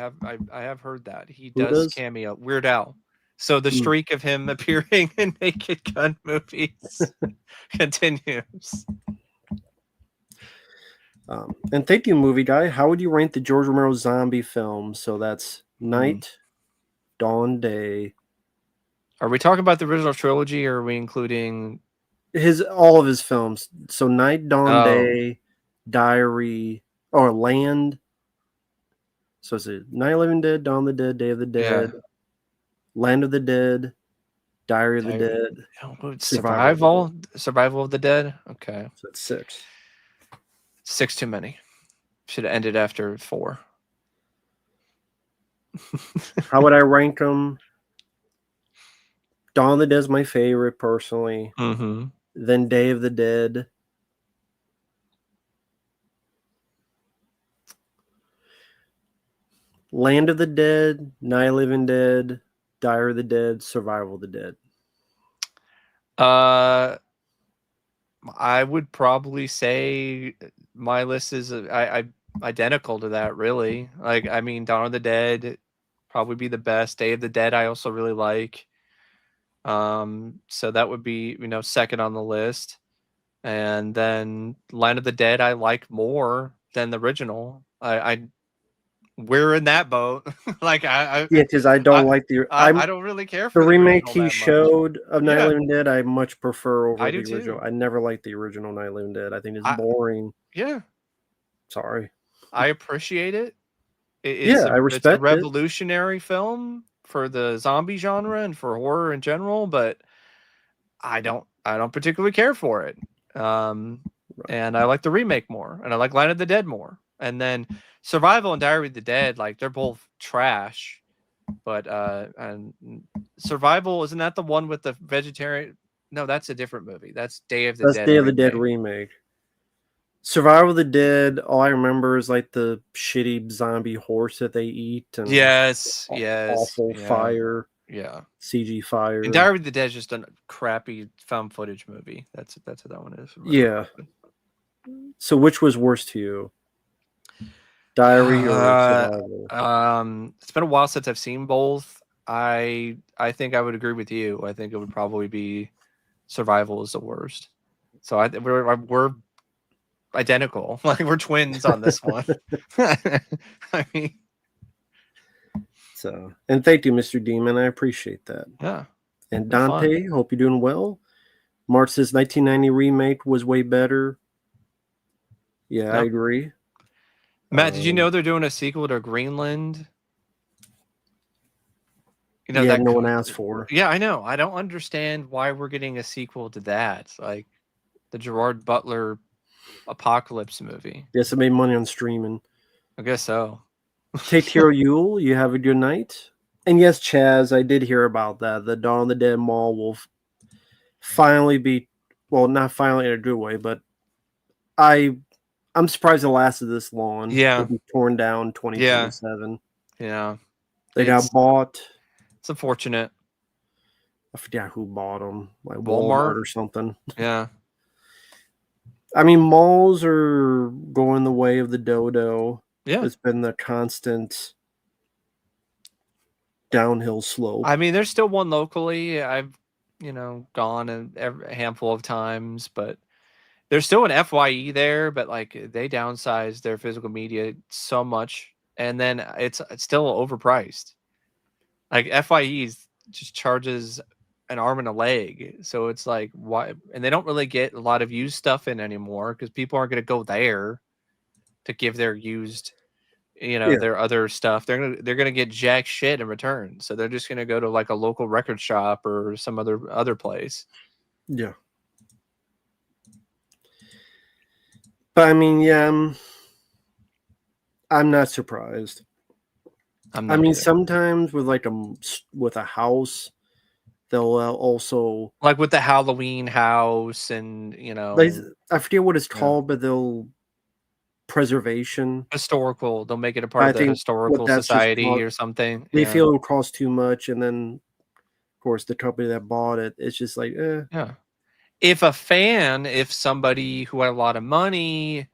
have heard that he
Who
does
does?
cameo. Weird Al. So the streak of him appearing in Naked Gun movies continues.
And thank you, movie guy. How would you rank the George Romero zombie film? So that's Night, Dawn, Day.
Are we talking about the original trilogy, or are we including
All of his films? So Night, Dawn,
Oh.
Day, Diary, or Land. So it's Night of the Living Dead, Dawn of the Dead, Day of the Dead, Land of the Dead, Diary of the Dead,
Survival of the Dead? Okay.
So that's 6.
6 too many. Should have ended after 4.
How would I rank them? Dawn of the Dead is my favorite, personally.
Mm-hmm.
Then Day of the Dead. Land of the Dead, Night of the Living Dead, Diary of the Dead, Survival of the Dead.
I would probably say my list is identical to that, really. Like, I mean, Dawn of the Dead probably be the best. Day of the Dead I also really like. So that would be, second on the list. And then Land of the Dead I like more than the original. We're in that boat. Like,
because I don't like the.
I don't really care for
the remake he
much.
showed of Night of the Living Dead. I much prefer over
I
the
do
original.
too.
I never liked the original Night of the Living Dead. I think it's boring.
Yeah.
Sorry.
I appreciate it.
I respect
it's a revolutionary film for the zombie genre and for horror in general, but I don't particularly care for it. And I like the remake more, and I like Line of the Dead more. And then Survival and Diary of the Dead, like, they're both trash. But and Survival, isn't that the one with the vegetarian? No, that's a different movie. That's Day of the Dead.
That's Day of the Dead remake. Survival of the Dead, all I remember is like the shitty zombie horse that they eat, and awful fire, CG fire.
And Diary of the Dead is just a crappy found footage movie. That's what that one is.
Yeah. So which was worse to you, Diary or Survival?
It's been a while since I've seen both. I think I would agree with you. I think it would probably be Survival is the worst. So we're identical. Like, we're twins on this one. I mean,
so, and thank you, Mr. Demon. I appreciate that.
Yeah.
And Dante, hope you're doing well. Mark says 1990 remake was way better. Yeah, I agree.
Matt, did you know they're doing a sequel to Greenland?
That no one asked for.
Yeah, I know. I don't understand why we're getting a sequel to that. Like, the Gerard Butler Apocalypse movie.
Yes, it made money on streaming.
I guess so.
Take care, Yule. You have a good night. And yes, Chaz, I did hear about that. The Dawn of the Dead Mall will finally be, well, not finally in a good way, but I'm surprised it lasted this long.
Yeah.
It'll be torn down 2027.
Yeah.
They got bought.
It's unfortunate.
I forget who bought them. Like
Walmart
or something.
Yeah.
I mean, malls are going the way of the dodo.
Yeah.
It's been the constant downhill slope.
I mean, there's still one locally. I've, gone a handful of times, but there's still an FYE there, but like, they downsized their physical media so much, and then it's still overpriced. Like, FYE just charges an arm and a leg. So it's like, why? And they don't really get a lot of used stuff in anymore because people aren't going to go there to give their used,
Yeah.
their other stuff. They're gonna get jack shit in return. So they're just gonna go to like a local record shop or some other place.
Yeah. But I mean, yeah, I'm not surprised.
I'm
I
not
mean,
either.
sometimes with with a house, they'll also
Like with the Halloween house and
like, I forget what it's
you know,
called, but they'll preservation.
historical. They'll make it a part
I
of the
think what
historical
that's just
society or something.
they
Yeah.
feel it'll cost too much, and then of course the company that bought it, it's just like,
Yeah. If somebody who had a lot of money,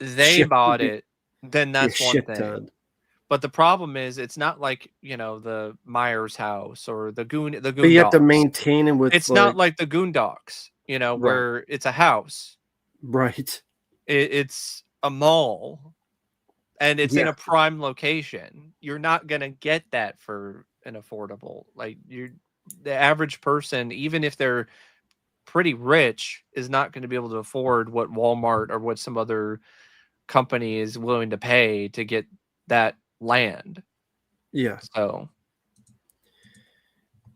they
shit,
bought it, then
be a
that's one
shit
thing.
ton.
But the problem is, it's not like the Myers house or the
But you have to
Goondocks.
maintain it with
It's not
like
like the Goondocks,
right,
where it's a house.
right,
It's a mall, and it's in
yeah,
a prime location. You're not gonna get that for an affordable. Like the average person, even if they're pretty rich, is not going to be able to afford what Walmart or what some other company is willing to pay to get that land.
yeah,
So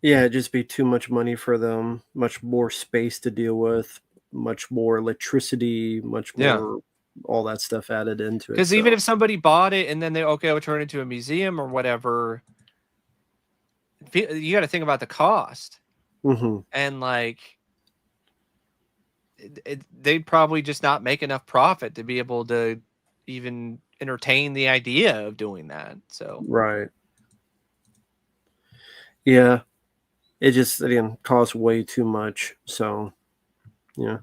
yeah. It'd just be too much money for them, much more space to deal with, much more electricity, much
yeah.
more all that stuff added into it.
Because even
So
if somebody bought it and then I'll turn it into a museum or whatever, you got to think about the cost.
mhm.
And like, they'd probably just not make enough profit to be able to even entertain the idea of doing that. So,
Right, yeah. It just again costs way too much. So yeah,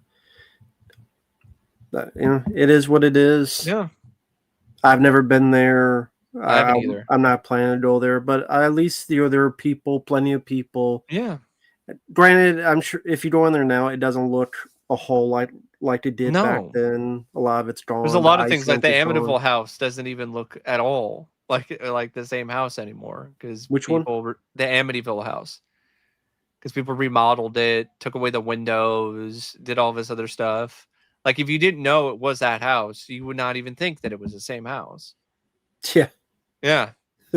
it is what it is.
yeah,
I've never been there.
I haven't
I,
either.
I'm not planning to go there, but at least there are people, plenty of people.
Yeah.
Granted, I'm sure if you go in there now, it doesn't look a whole lot like it did back
No.
then. A lot of it's
There's a
gone. The
lot of things
ice
like
rink
the
is gone.
Amityville house doesn't even look at all like the same house anymore because
Which one?
the Amityville house, because people remodeled it, took away the windows, did all this other stuff. Like if you didn't know it was that house, you would not even think that it was the same house.
Yeah,
Yeah,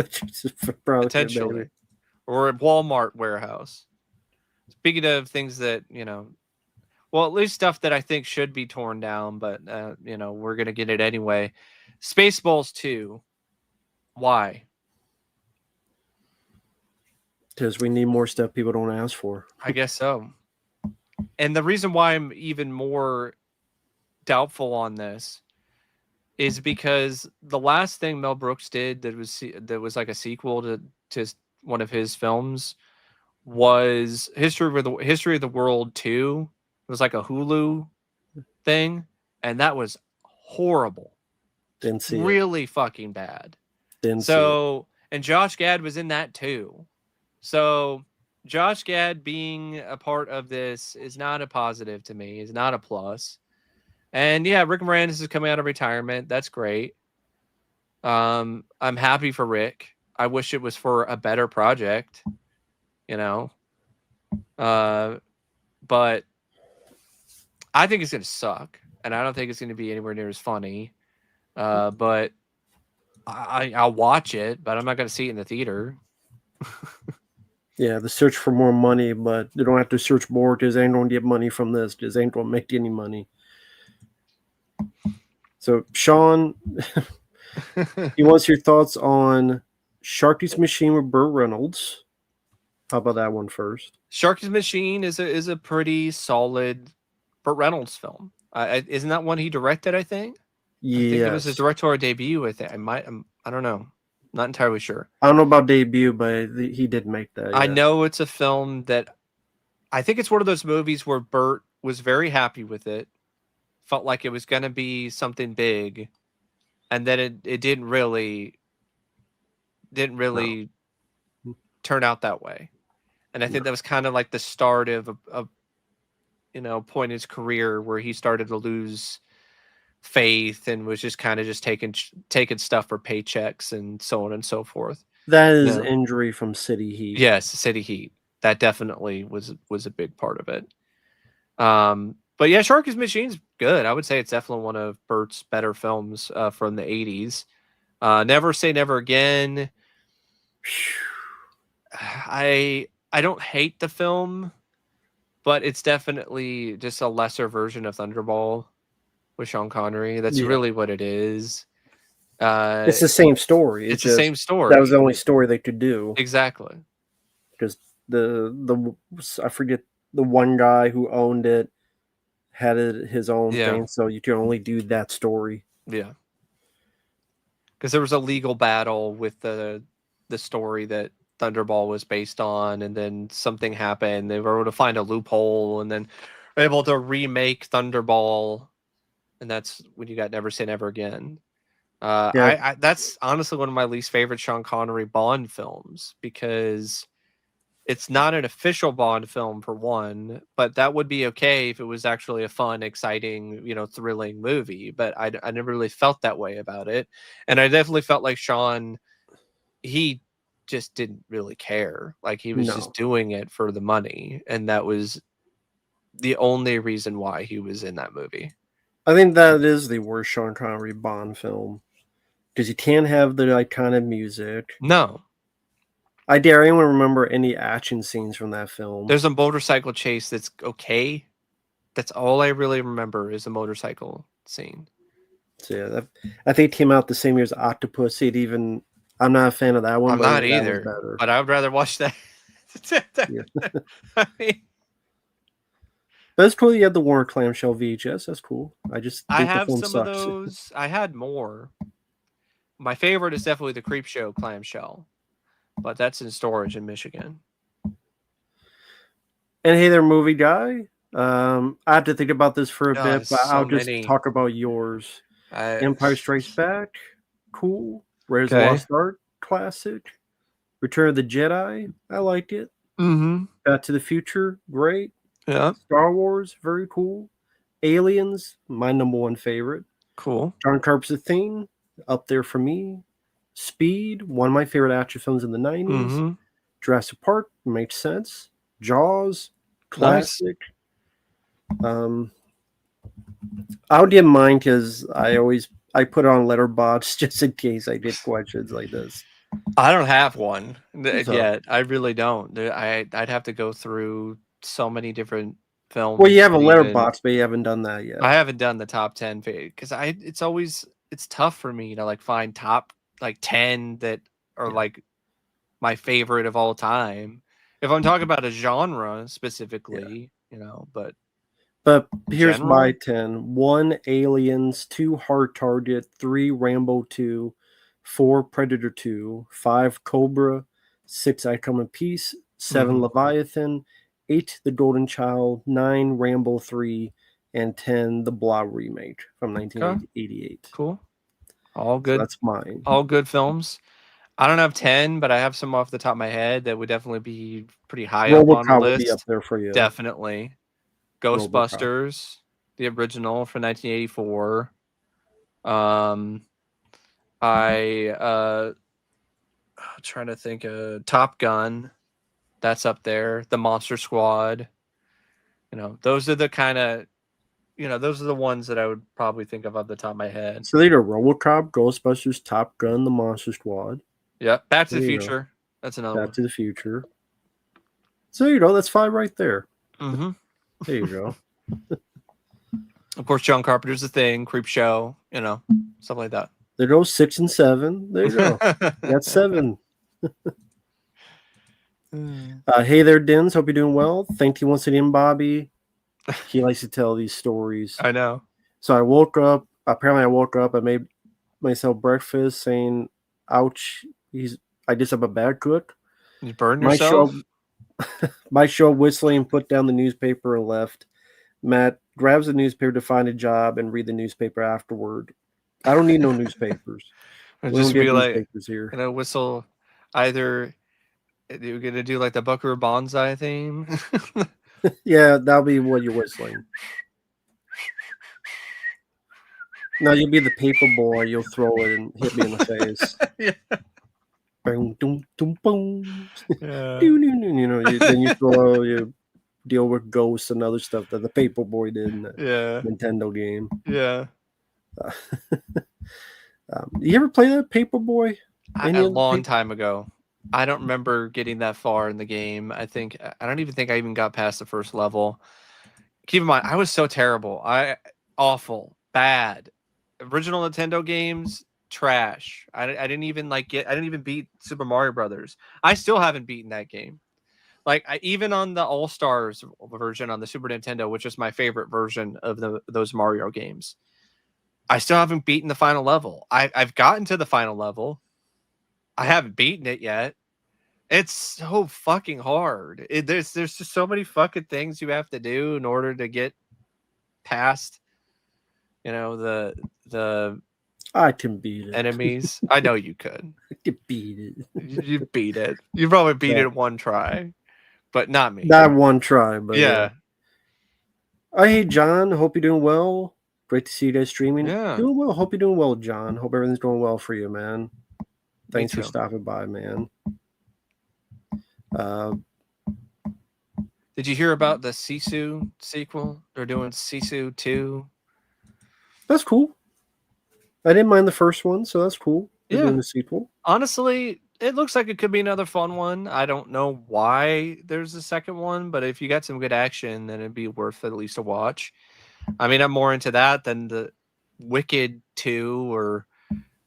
Jesus, probably maybe.
potentially, or a Walmart warehouse. Speaking of things that well, at least stuff that I think should be torn down, but we're gonna get it anyway. Spaceballs 2. Why?
Because we need more stuff people don't ask for.
I guess so. And the reason why I'm even more doubtful on this is because the last thing Mel Brooks did that was like a sequel to one of his films was History of the World 2. It was like a Hulu thing, and that was horrible.
Didn't see it.
Really fucking bad.
Didn't see it.
So, and Josh Gad was in that too. So, Josh Gad being a part of this is not a positive to me. Is not a plus. And yeah, Rick Moranis is coming out of retirement. That's great. I'm happy for Rick. I wish it was for a better project, you know. But I think it's gonna suck, and I don't think it's gonna be anywhere near as funny. But I'll watch it, but I'm not gonna see it in the theater.
Yeah, the search for more money, but they don't have to search more because they ain't gonna get money from this because they ain't gonna make any money. So Sean, he wants your thoughts on Sharky's Machine with Burt Reynolds. How about that one first?
Sharky's Machine is a pretty solid Burt Reynolds film. Isn't that one he directed? I think it was his
Yes.
directorial debut. I think I don't know. Not entirely sure.
I don't know about debut, but he did make that.
I
Yeah.
know it's a film that I think it's one of those movies where Burt was very happy with it, felt like it was going to be something big, and then it didn't really
No.
turn out that way. And I think that was kind of like the start of a point in his career where he started to lose faith and was just kind of just taking stuff for paychecks and so on and so forth.
That is
No.
injury from City Heat.
Yes, City Heat. that definitely was a big part of it. But yeah, Sharky's Machine's good. I would say it's definitely one of Bert's better films from the 80s. Never Say Never Again. I don't hate the film, but it's definitely just a lesser version of Thunderball with Sean Connery. That's
Yeah.
really what it is.
It's the same story.
It's the same story.
That was the only story they could do.
Exactly.
Because the I forget the one guy who owned it had his own thing, so you can only do that story.
Yeah. Because there was a legal battle with the story that Thunderball was based on, and then something happened. They were able to find a loophole, and then were able to remake Thunderball, and that's when you got Never Say Never Again. I that's honestly one of my least favorite Sean Connery Bond films, because it's not an official Bond film for one, but that would be okay if it was actually a fun, exciting, thrilling movie. But I never really felt that way about it. And I definitely felt like Sean, he just didn't really care. Like, he was just doing it for the money. And that was the only reason why he was in that movie.
I think that is the worst Sean Connery Bond film. Because you can't have the iconic music.
No.
I dare anyone remember any action scenes from that film.
There's a motorcycle chase that's okay. That's all I really remember is a motorcycle scene.
So yeah, I think it came out the same year as Octopus. I'm not a fan of that one.
I'm not either, but I would rather watch that. I mean,
but it's cool you had the Warner clamshell VHS. That's cool.
I have some of those. I had more. My favorite is definitely the Creepshow clamshell, but that's in storage in Michigan.
And hey there, movie guy. I have to think about this for a bit, but I'll just talk about yours. Empire Strikes Back, cool. Raiders of the Lost Ark, classic. Return of the Jedi, I liked it.
Mm-hmm.
Back to the Future, great.
Yeah.
Star Wars, very cool. Aliens, my number one favorite.
Cool.
John Carpenter's Thing, up there for me. Speed, one of my favorite action films in the 90s.
Mm-hmm. Jurassic
Park, makes sense. Jaws, classic. Nice. I'll get mine because I put it on Letterboxd just in case I get questions like this.
I don't have one yet. I really don't. I'd have to go through so many different films.
Well, you have a Letterboxd, but you haven't done that yet.
I haven't done the top 10 because it's tough for me to find top 10 that are my favorite of all time. If I'm talking about a genre specifically,
But here's my 10. 1, Aliens. 2, Hard Target. 3, Rambo 2. 4, Predator 2. 5, Cobra. 6, I Come in Peace. 7, Leviathan. 8, The Golden Child. 9, Rambo 3. And 10, The Blob remake from 1988.
Cool. All good.
So that's mine.
All good films. I don't have 10, but I have some off the top of my head that would definitely be pretty high up on the list.
Would be up there for you.
Definitely. Ghostbusters, the original from 1984. I'm trying to think of Top Gun. That's up there. The Monster Squad. Those are the kind of, those are the ones that I would probably think of off the top of my head.
So they are RoboCop, Ghostbusters, Top Gun, The Monster Squad.
Yep. Back to the Future. That's another one.
Back to the Future. So, that's 5 right there.
Mm-hmm.
There you go.
Of course, John Carpenter's The Thing, Creepshow, stuff like that.
There goes 6 and 7. There you go. That's 7. Hey there, Dins. Hope you're doing well. Thank you once again, Bobby. He likes to tell these stories.
I know.
So I woke up. Apparently, I woke up. I made myself breakfast, saying, "Ouch! I guess I'm a bad cook."
You burned yourself.
My show whistling, put down the newspaper, and left. Matt grabs the newspaper to find a job and read the newspaper afterward. I don't need no newspapers.
We just be newspapers here. Whistle. Either you're gonna do the Buckaroo Banzai theme.
Yeah, that'll be what you're whistling. No, you'll be the paper boy. You'll throw it and hit me in the face.
Yeah.
Boom, boom, boom, boom.
Yeah.
Then you throw you deal with ghosts and other stuff that the Paperboy did in the
Yeah.
Nintendo game.
Yeah.
You ever play that Paperboy?
A long time ago. I don't remember getting that far in the game. I don't even think I even got past the first level. Keep in mind, I was so terrible. Awful, bad. Original Nintendo games, trash. I didn't even I didn't even beat Super Mario Brothers. I still haven't beaten that game. Like even on the All Stars version on the Super Nintendo, which is my favorite version of those Mario games, I still haven't beaten the final level. I've gotten to the final level. I haven't beaten it yet. It's so fucking hard. There's just so many fucking things you have to do in order to get past, the
I can beat it.
enemies. I know you could.
I can beat it.
You beat it. You probably beat it one try, but not me.
Not one try, but
Yeah.
Oh, hey, John. Hope you're doing well. Great to see you guys streaming.
Yeah.
Doing well. Hope you're doing well, John. Hope everything's going well for you, man. Thanks for
too.
stopping by, man.
Did you hear about the Sisu sequel? They're doing Sisu 2.
That's cool. I didn't mind the first one, so that's cool. They're doing a sequel.
Honestly, it looks like it could be another fun one. I don't know why there's a second one, but if you got some good action, then it'd be worth at least a watch. I mean, I'm more into that than the Wicked 2 or,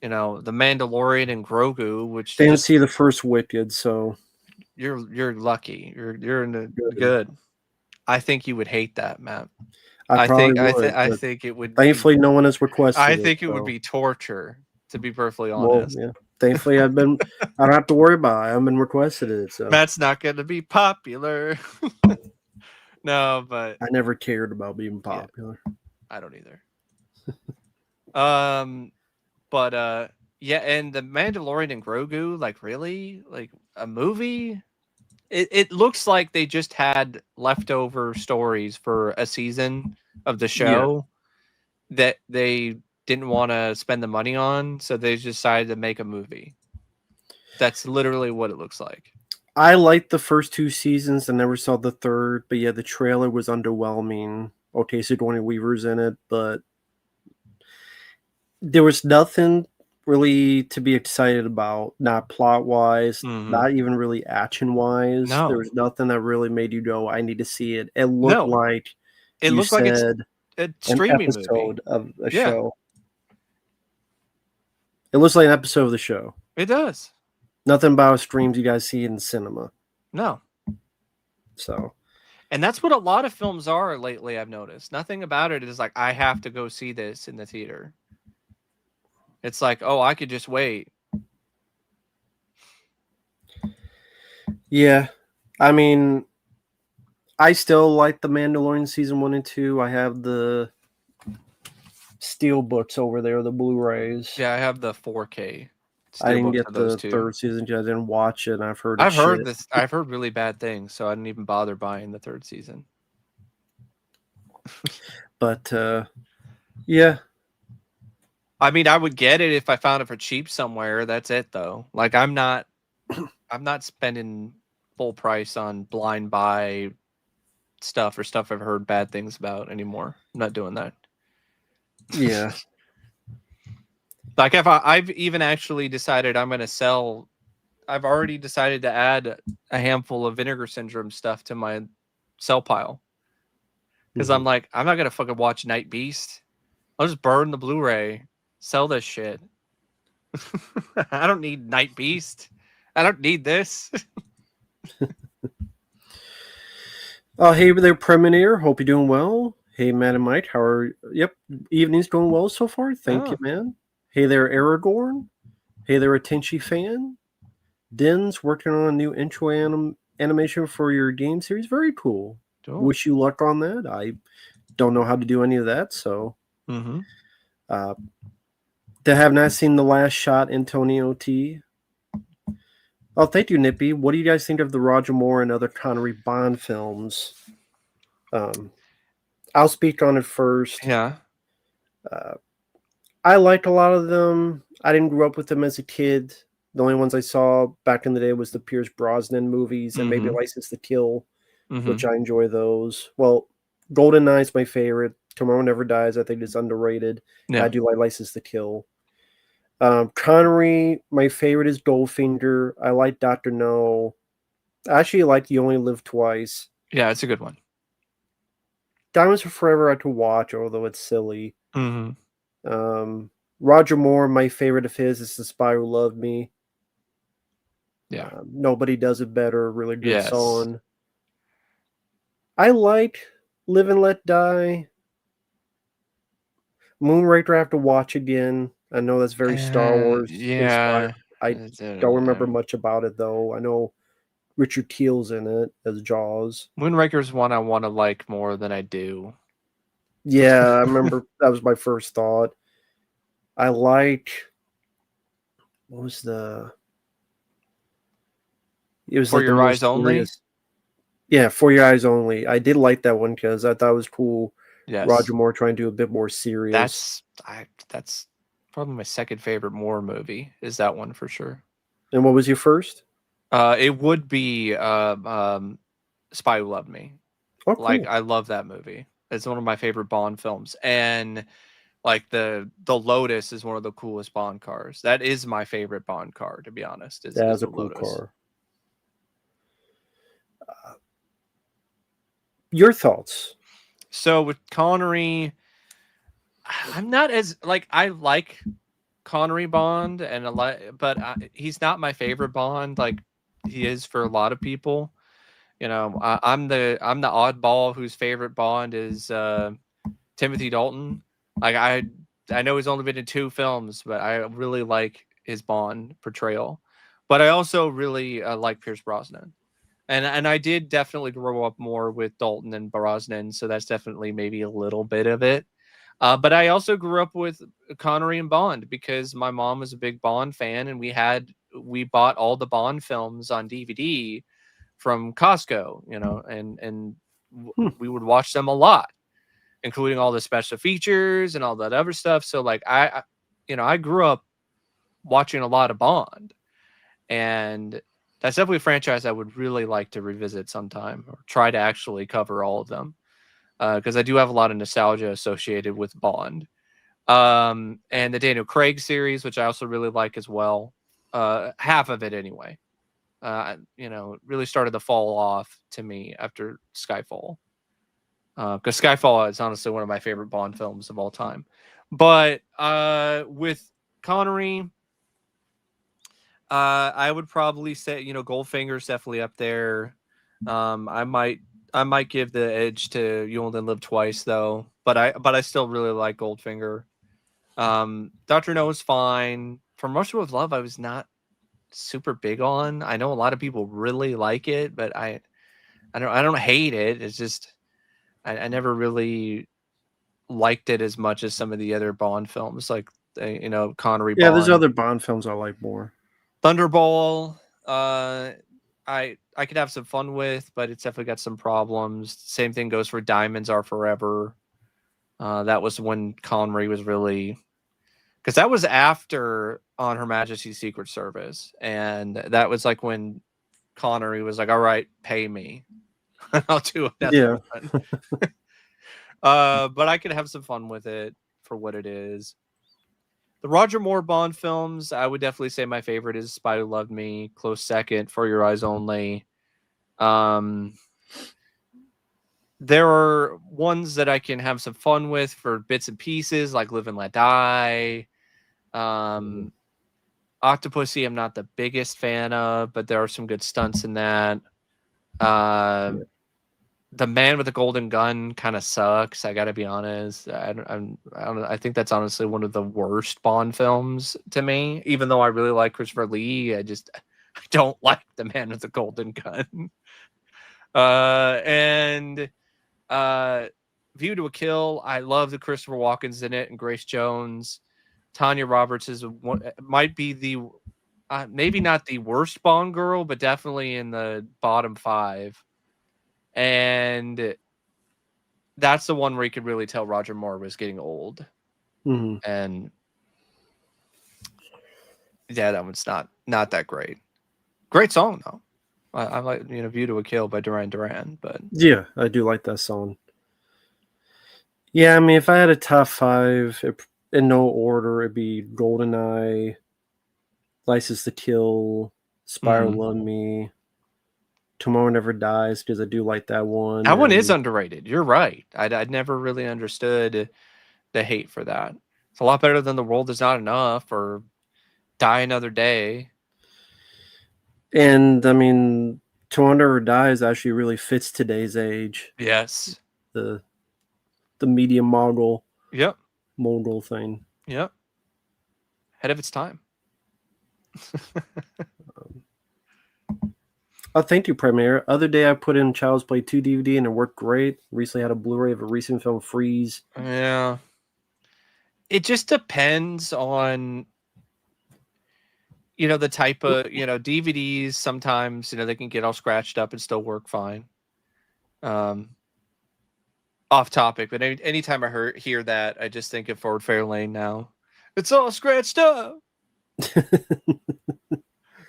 The Mandalorian and Grogu, which
Didn't see the first Wicked, so
you're lucky. You're in the good. I think you would hate that, Matt.
I probably would.
I think it would.
Thankfully, no one has requested.
I think it would be torture, to be perfectly
Well,
honest.
yeah. Thankfully, I don't have to worry about it. I haven't requested it. So
Matt's not going to be popular. No, but
I never cared about being popular.
Yeah, I don't either. But yeah, and the Mandalorian and Grogu, like really, like a movie. It looks like they just had leftover stories for a season of the show that they didn't want to spend the money on, so they just decided to make a movie. That's literally what it looks like.
I liked the first 2 seasons. I never saw the third, but yeah, the trailer was underwhelming. Okay, Sigourney Weaver's in it, but there was nothing really to be excited about, not plot-wise, not even really action-wise.
No.
There was nothing that really made you go, I need to see it. It looked like
it's a streaming
episode
movie.
of a show. It looks like an episode of the show.
It does.
Nothing about streams you guys see in cinema.
No.
So.
And that's what a lot of films are lately, I've noticed. Nothing about it is like, I have to go see this in the theater. It's like, oh, I could just wait.
Yeah. I mean, I still like The Mandalorian season 1 and 2. I have the steel books over there, the Blu-rays.
Yeah, I have the 4K.
I didn't get the third season. I didn't watch it. And I've heard
this. I've heard really bad things, so I didn't even bother buying the third season.
But yeah.
I mean, I would get it if I found it for cheap somewhere. That's it, though. Like, I'm not spending full price on blind buy stuff or stuff I've heard bad things about anymore. I'm not doing that.
Yeah.
Like, if I've even actually decided I'm going to sell. I've already decided to add a handful of Vinegar Syndrome stuff to my sell pile. Because I'm like, I'm not going to fucking watch Night Beast. I'll just burn the Blu-ray. Sell this shit. I don't need Night Beast. I don't need this.
Oh, hey there, Premiere. Hope you're doing well. Hey, Matt and Mike. How are Yep, evening's going well so far. Thank you, man. Hey there, Aragorn. Hey there, a Tenchi fan. Din's working on a new intro animation for your game series. Very cool. Wish you luck on that. I don't know how to do any of that, so. To have not seen The Last Shot, Antonio T. Oh, thank you, Nippy. What do you guys think of the Roger Moore and other Connery Bond films? I'll speak on it first.
Yeah.
I like a lot of them. I didn't grow up with them as a kid. The only ones I saw back in the day was the Pierce Brosnan movies and maybe
Mm-hmm.
License to Kill,
Mm-hmm.
which I enjoy those. Well, GoldenEye's my favorite. Tomorrow Never Dies, I think, is underrated. I
Yeah.
do like License to Kill. Connery, my favorite is Goldfinger. I like Doctor No. I actually like You Only Live Twice.
Yeah, it's a good one.
Diamonds Are Forever I could watch, although it's silly.
Mm-hmm.
Um, Roger Moore, my favorite of his is The Spy Who Loved Me.
Yeah.
Nobody Does It Better, really good
Yes.
song. I like Live and Let Die. Moonraker I have to watch again. I know that's very Star Wars inspired.
Yeah.
I don't remember much about it though. I know Richard Keel's in it as Jaws.
Moonraker's one I want to like more than I do.
Yeah, I remember that was my first thought. I like what was the it was
For
like the
Your
more
Eyes Only.
serious. Yeah, For Your Eyes Only. I did like that one because I thought it was cool.
Yes.
Roger Moore trying to do a bit more serious.
That's probably my second favorite Moore movie. Is that one for sure?
And what was your first?
It would be Spy Who Loved Me.
Oh,
Like
cool.
I love that movie. It's one of my favorite Bond films, and like the Lotus is one of the coolest Bond cars. That is my favorite Bond car, to be honest. Is
That's
the
a cool
Lotus.
car. Your thoughts?
So with Connery, I'm not as like I like Connery Bond and a lot, but he's not my favorite Bond. Like he is for a lot of people. You know, I'm the oddball whose favorite Bond is Timothy Dalton. Like I know he's only been in 2 films, but I really like his Bond portrayal. But I also really like Pierce Brosnan. And I did definitely grow up more with Dalton and Brosnan, so that's definitely maybe a little bit of it. But I also grew up with Connery and Bond because my mom was a big Bond fan, and we bought all the Bond films on DVD from Costco, you know, and
Hmm.
we would watch them a lot, including all the special features and all that other stuff. So like you know, I grew up watching a lot of Bond, and that's definitely a franchise I would really like to revisit sometime or try to actually cover all of them because I do have a lot of nostalgia associated with Bond. And the Daniel Craig series, which I also really like as well. Half of it anyway. You know, really started to fall off to me after Skyfall. Because Skyfall is honestly one of my favorite Bond films of all time. But with Connery, I would probably say, you know, Goldfinger's definitely up there. I might give the edge to You Only Live Twice though, but I still really like Goldfinger. Dr. No is fine. From Russia with Love, I was not super big on. I know a lot of people really like it, but I don't hate it. It's just I never really liked it as much as some of the other Bond films, like you know, Connery
Yeah, there's
Bond,
other Bond films I like more.
Thunderball. I could have some fun with, but it's definitely got some problems. Same thing goes for Diamonds Are Forever. That was when Connery was really because that was after On Her Majesty's Secret Service, and that was like when Connery was like, "All right, pay me, I'll do another
Yeah.
one." But I could have some fun with it for what it is. The Roger Moore Bond films, I would definitely say my favorite is Spy Who Loved Me. Close second, For Your Eyes Only. Um, there are ones that I can have some fun with for bits and pieces, like Live and Let Die. Octopussy, I'm not the biggest fan of, but there are some good stunts in that. Uh, the Man with the Golden Gun kind of sucks. I got to be honest. I think that's honestly one of the worst Bond films to me. Even though I really like Christopher Lee, I don't like the Man with the Golden Gun. And View to a Kill. I love the Christopher Walken's in it and Grace Jones. Tanya Roberts might be the maybe not the worst Bond girl, but definitely in the bottom 5. And that's the one where you could really tell Roger Moore was getting old.
Mm-hmm.
And yeah, that one's not not that great. Great song though. I like "View to a Kill" by Duran Duran, but
Yeah, I do like that song. Yeah, I mean, if I had a top five in no order, it'd be GoldenEye, License to Kill, Spiral on Me, Tomorrow Never Dies, because I do like that one.
that one is
And
underrated. You're right. I'd never really understood the hate for that. It's a lot better than "The World Is Not Enough" or "Die Another Day."
I mean, Tomorrow Never Dies actually really fits today's age.
Yes.
The media mogul
Yep.
thing.
Yep. Ahead of its time.
Oh, thank you, Premiere. Other day I put in Child's Play 2 DVD and it worked great. Recently had a Blu-ray of a recent film, Freeze.
Yeah. It just depends on the type of DVDs. Sometimes they can get all scratched up and still work fine. Off topic, but anytime I hear that, I just think of Ford Fairlane now. It's all scratched up.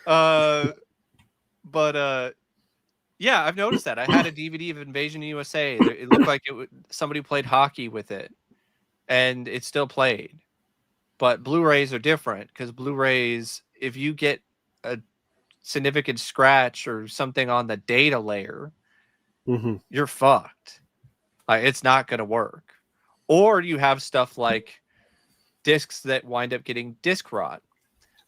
But yeah, I've noticed that. I had a DVD of Invasion USA. It looked like somebody played hockey with it, and it still played. But Blu-rays are different because Blu-rays, if you get a significant scratch or something on the data layer, you're fucked. It's not going to work. Or you have stuff like discs that wind up getting disc rot,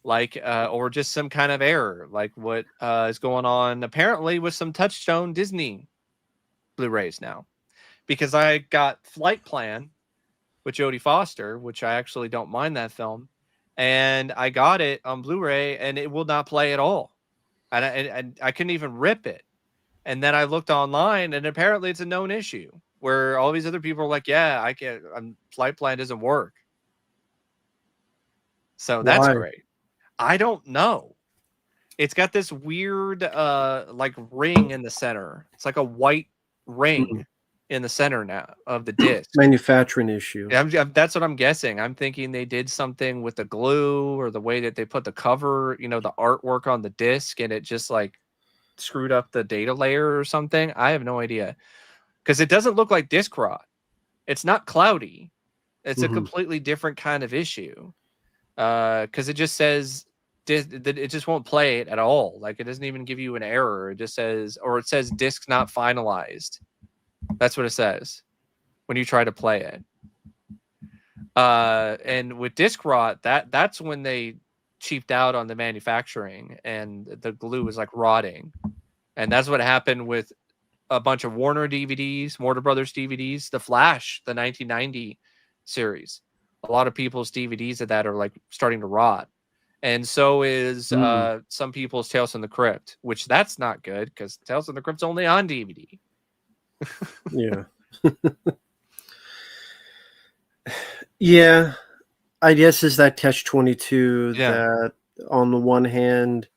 or just some kind of error, like what is going on apparently with some Touchstone Disney Blu-rays now. Because I got Flight Plan with Jodie Foster, which I actually don't mind that film, and I got it on Blu-ray, and it will not play at all, and I couldn't even rip it. And then I looked online, and apparently it's a known issue where all these other people are like, "Yeah, I can't. Flight Plan doesn't work." So that's great. I don't know. It's got this weird like ring in the center. It's like a white ring in the center now of the disc.
Manufacturing issue.
That's what I'm guessing. I'm thinking they did something with the glue or the way that they put the cover, the artwork on the disc, and it just like screwed up the data layer or something. I have no idea. Because it doesn't look like disc rot. It's not cloudy. It's a completely different kind of issue. Because it just says it just won't play it at all. Like, it doesn't even give you an error. It just says, or it says disc not finalized. That's what it says when you try to play it. And with disc rot, that's when they cheaped out on the manufacturing and the glue was like rotting. And that's what happened with a bunch of Warner Brothers DVDs, The Flash, the 1990 series. A lot of people's DVDs of that are like starting to rot. And so is some people's Tales from the Crypt, which that's not good because Tales from the Crypt's only on DVD.
Yeah. Yeah. I guess it's that catch-22 that on the one hand,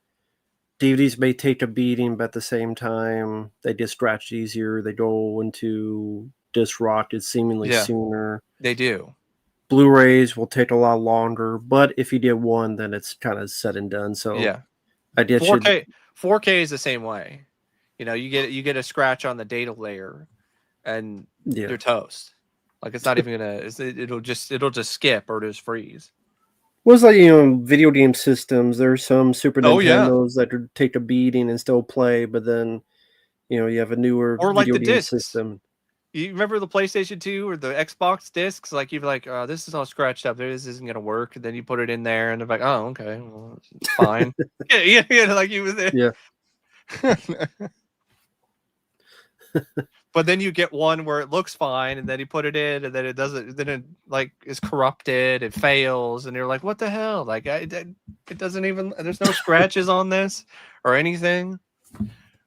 DVDs may take a beating, but at the same time, they get scratched easier. They go into disc rot seemingly sooner.
They do.
Blu-rays will take a lot longer, but if you get one, then it's kind of said and done. So
yeah,
I guess
4K is the same way. You get a scratch on the data layer, and you're toast. Like, it's not even gonna. It'll just skip or just freeze.
Was like video game systems. There's some Super Nintendos that take a beating and still play, but then you have a newer
or like
video
the
game
discs.
system.
You remember the PlayStation 2 or the Xbox discs? Like, you're like, oh, this is all scratched up. This isn't gonna work. And then you put it in there, and they're like, oh, okay, well, it's fine. yeah, like you was there.
Yeah.
But then you get one where it looks fine, and then you put it in, and then it doesn't. Then it like is corrupted. It fails, and you're like, "What the hell?" Like, it doesn't even. There's no scratches on this or anything.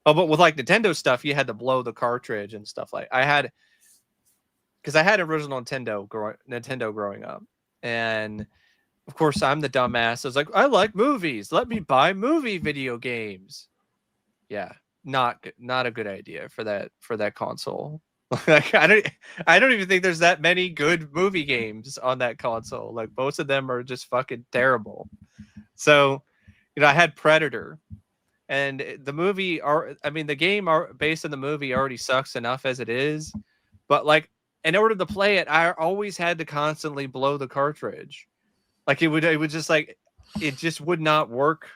Oh, but with like Nintendo stuff, you had to blow the cartridge and stuff. Like, because I had original Nintendo growing up, and of course I'm the dumbass. I was like, I like movies. Let me buy movie video games. Yeah. Not a good idea for that console. Like, I don't even think there's that many good movie games on that console. Like, most of them are just fucking terrible. So I had Predator, and the movie, the game based on the movie already sucks enough as it is, but like in order to play it, I always had to constantly blow the cartridge. Like it would just like it just would not work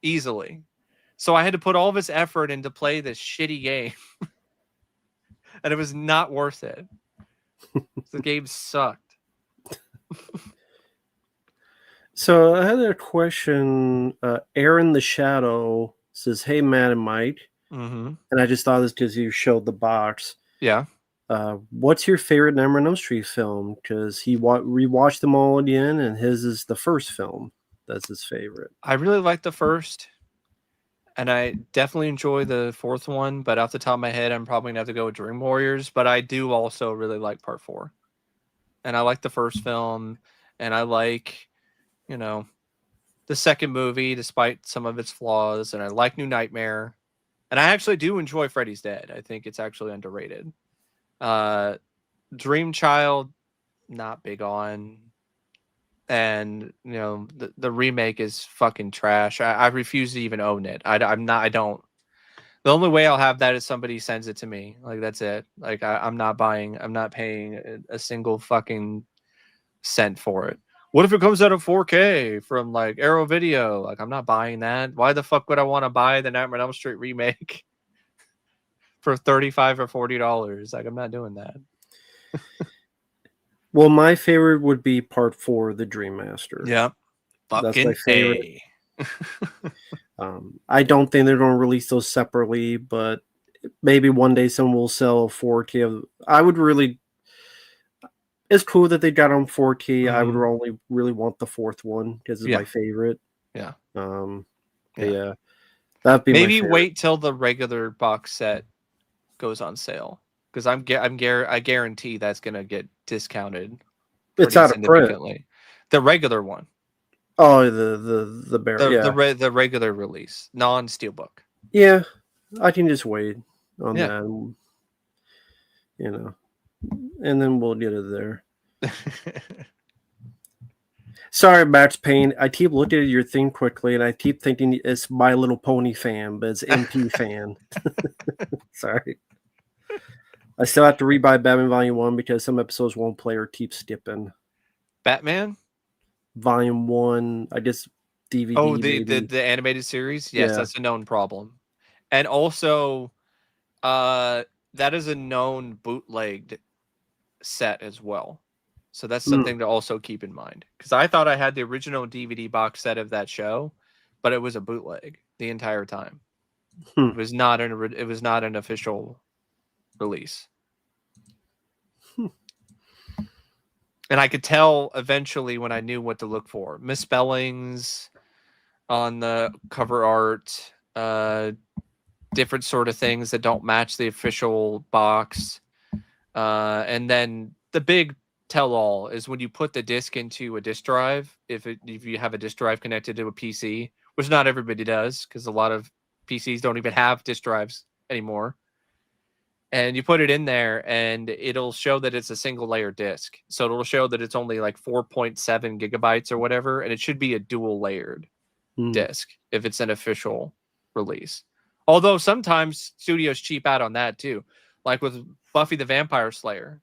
easily. So I had to put all this effort into play this shitty game, and it was not worth it. The game sucked.
So I had a question. Aaron the Shadow says, "Hey, Matt and Mike,"
Mm-hmm.
and I just thought this because you showed the box.
Yeah.
What's your favorite Nightmare on Elm Street film? Because he rewatched them all again, and his is the first film. That's his favorite.
I really like the first, and I definitely enjoy the fourth one. But off the top of my head, I'm probably gonna have to go with Dream Warriors. But I do also really like Part 4, and I like the first film, and I like, the second movie despite some of its flaws, and I like New Nightmare, and I actually do enjoy Freddy's Dead. I think it's actually underrated. Dream Child, not big on, and the remake is fucking trash. I refuse to even own it. I don't. The only way I'll have that is somebody sends it to me. Like that's it. Like I'm not buying. I'm not paying a single fucking cent for it. What if it comes out of 4K from like Arrow Video? Like I'm not buying that. Why the fuck would I want to buy the Nightmare on Elm Street remake for $35 or $40? Like I'm not doing that.
Well, my favorite would be Part 4, The Dream Master.
Yeah,
that's my favorite.
A.
I don't think they're going to release those separately, but maybe one day someone will sell a 4K. I would really. It's cool that they got on 4K. I would only really want the fourth one because it's my favorite.
Yeah.
Yeah. That'd be
maybe wait till the regular box set goes on sale, because I guarantee that's gonna get discounted.
It's out of print.
The regular one.
Oh, the
regular release, non-steelbook.
Yeah, I can just wait on that. And then we'll get it there. Sorry, Max Payne. I keep looking at your thing quickly, and I keep thinking it's My Little Pony fan, but it's MP fan. Sorry. I still have to rebuy Batman Volume 1 because some episodes won't play or keep skipping.
Batman?
Volume 1, I guess DVD.
Oh, the animated series? Yes, that's a known problem. And also, that is a known bootlegged set as well. So that's something to also keep in mind. Because I thought I had the original DVD box set of that show, but it was a bootleg the entire time. It was not an official release. And I could tell eventually when I knew what to look for. Misspellings on the cover art, different sort of things that don't match the official box. And then the big tell-all is when you put the disc into a disk drive, if you have a disk drive connected to a PC, which not everybody does, because a lot of PCs don't even have disk drives anymore. And you put it in there, and it'll show that it's a single layer disk. So it'll show that it's only like 4.7 gigabytes or whatever, and it should be a dual layered disk if it's an official release. Although sometimes studios cheap out on that too. Like with Buffy the Vampire Slayer,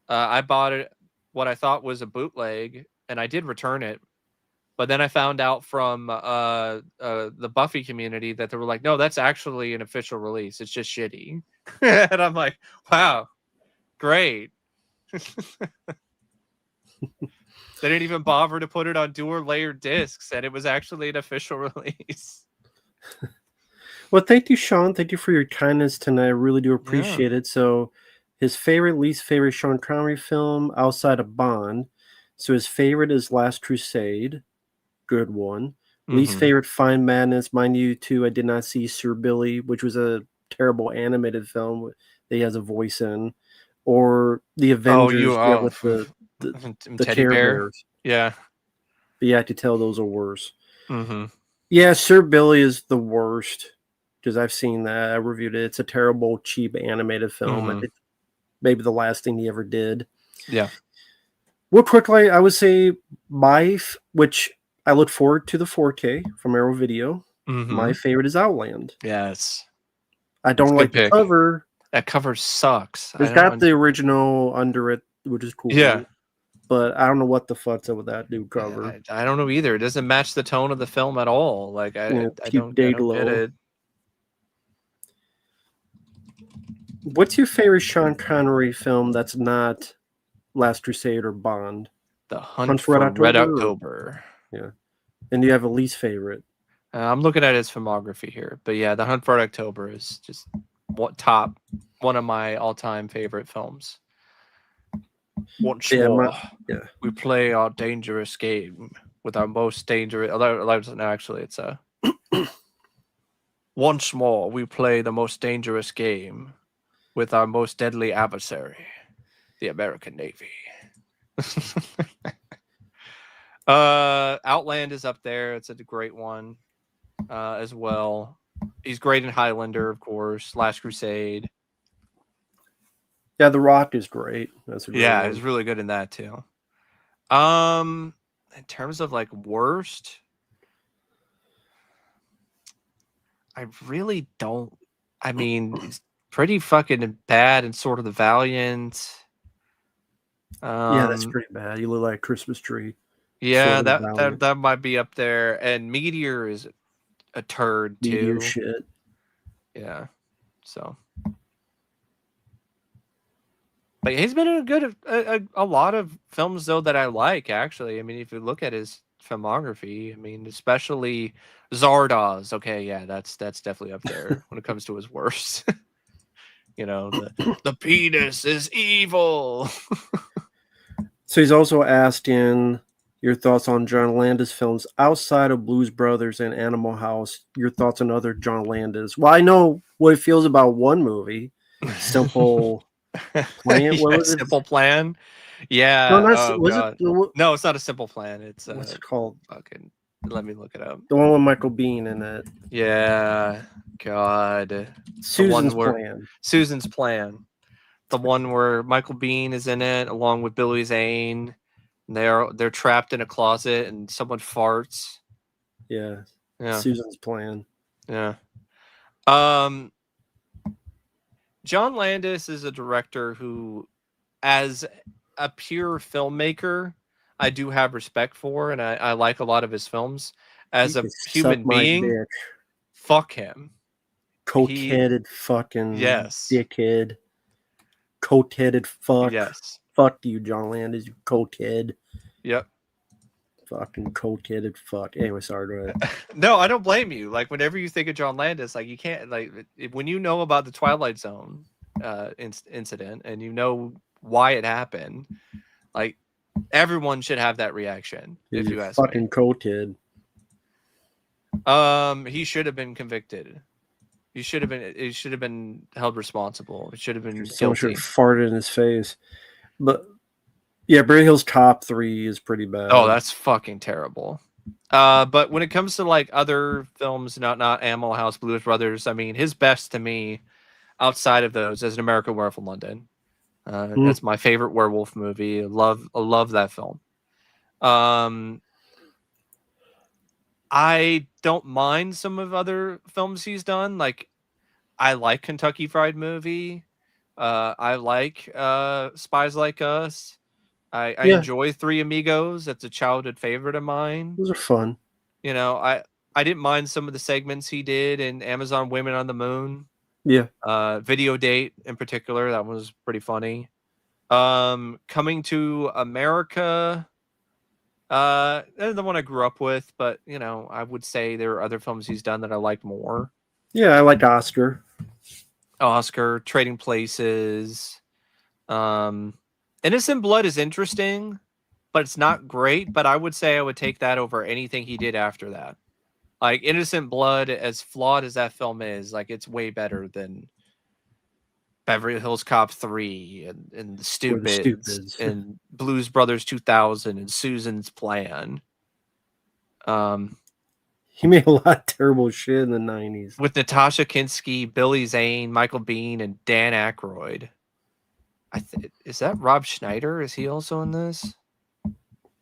I bought it, what I thought was a bootleg, and I did return it. But then I found out from the Buffy community that they were like, no, that's actually an official release. It's just shitty. And I'm like, wow, great. They didn't even bother to put it on dual layered discs, and it was actually an official release.
Well, thank you, Sean. Thank you for your kindness tonight. I really do appreciate it. So his least favorite Sean Connery film outside of Bond. So his favorite is Last Crusade. Good one. Least favorite, Fine Madness. Mind you, too, I did not see Sir Billy, which was a terrible animated film that he has a voice in. Or The Avengers with the Care Bears.
Yeah.
But yeah, I could tell those are worse. Yeah, Sir Billy is the worst. Because I've seen that. I reviewed it. It's a terrible, cheap animated film. I think maybe the last thing he ever did.
Yeah.
Real quickly, I would say Bife, which I look forward to the 4K from Arrow Video. My
Mm-hmm.
favorite is Outland.
Yes.
I don't
That's a
like
good
the
pick.
cover.
That cover sucks.
It's
I
got
don't.
the original under it, which is cool.
Yeah.
But I don't know what the fuck's up with that new cover.
I don't know either. It doesn't match the tone of the film at all. Like I
Cute
don't get
Dayglow.
it.
What's your favorite Sean Connery film that's not Last Crusade or Bond?
The Hunt for Red October.
Yeah. And do you have a least favorite?
I'm looking at his filmography here, but yeah, The Hunt for Red October is just one of my all-time favorite films. Once more, we play our dangerous game with our most dangerous. No, actually, it's a. Once more, we play the most dangerous game with our most deadly adversary, the American Navy. Outland is up there. It's a great one as well. He's great in Highlander, of course. Last Crusade.
Yeah, The Rock is great. That's a great one.
He's really good in that too. In terms of like worst, I really don't. I mean, it's pretty fucking bad and sort of the Valiant.
Yeah, that's pretty bad. You look like a Christmas tree.
Yeah, that might be up there. And Meteor is a turd too.
Meteor shit.
Yeah. So. But he's been in a lot of films though that I like, actually. I mean, if you look at his filmography, I mean, especially Zardoz. Okay, yeah, that's definitely up there when it comes to his worst. You know, the penis is evil.
So he's also asked in your thoughts on John Landis films outside of Blues Brothers and Animal House. Your thoughts on other John Landis. Well, I know what it feels about one movie, Simple Plan. What was it?
Simple Plan. Yeah. No, it's not a Simple Plan. It's
what's it called?
Fucking. Let me look it up.
The one with Michael Biehn in it.
Yeah. God.
Susan's Plan.
Susan's Plan. The one where Michael Biehn is in it along with Billy Zane. They're trapped in a closet and someone farts.
Yeah. Susan's Plan.
Yeah. John Landis is a director who, as a pure filmmaker, I do have respect for, and I like a lot of his films. As a human being, fuck him.
Coat-headed fucking dickhead. Coat-headed fuck.
Yes.
Fuck you, John Landis, you coat-head.
Yep.
Fucking coat-headed fuck. Anyway, sorry, go ahead.
No, I don't blame you. Like, whenever you think of John Landis, like, you can't, like, when you know about the Twilight Zone incident and you know why it happened, like, everyone should have that reaction. If you ask
fucking
me.
coat-head.
He should have been convicted. He should have been held responsible. It should have been
Someone
guilty.
should have farted in his face. But yeah, Bear Hill's top 3 is pretty bad.
Oh, that's fucking terrible. But when it comes to like other films, not Animal House, Blues Brothers, I mean, his best to me, outside of those, is An American Werewolf in London. That's my favorite werewolf movie. I love that film. I don't mind some of other films he's done. Like, I like Kentucky Fried Movie. I like Spies Like Us. I enjoy Three Amigos. That's a childhood favorite of mine.
Those are fun.
You know, I didn't mind some of the segments he did in Amazon Women on the Moon.
Yeah.
Video Date in particular, that was pretty funny. Coming to America, the one I grew up with, but you know, I would say there are other films he's done that I like more.
Yeah, I like Oscar,
Trading Places. Innocent Blood is interesting, but it's not great. But I would say I would take that over anything he did after that. Like, Innocent Blood, as flawed as that film is, like, it's way better than Beverly Hills Cop 3 and The Stupids and Blues Brothers 2000 and Susan's Plan.
He made a lot of terrible shit in the 90s.
With Natasha Kinski, Billy Zane, Michael Biehn, and Dan Aykroyd. Is that Rob Schneider? Is he also in this?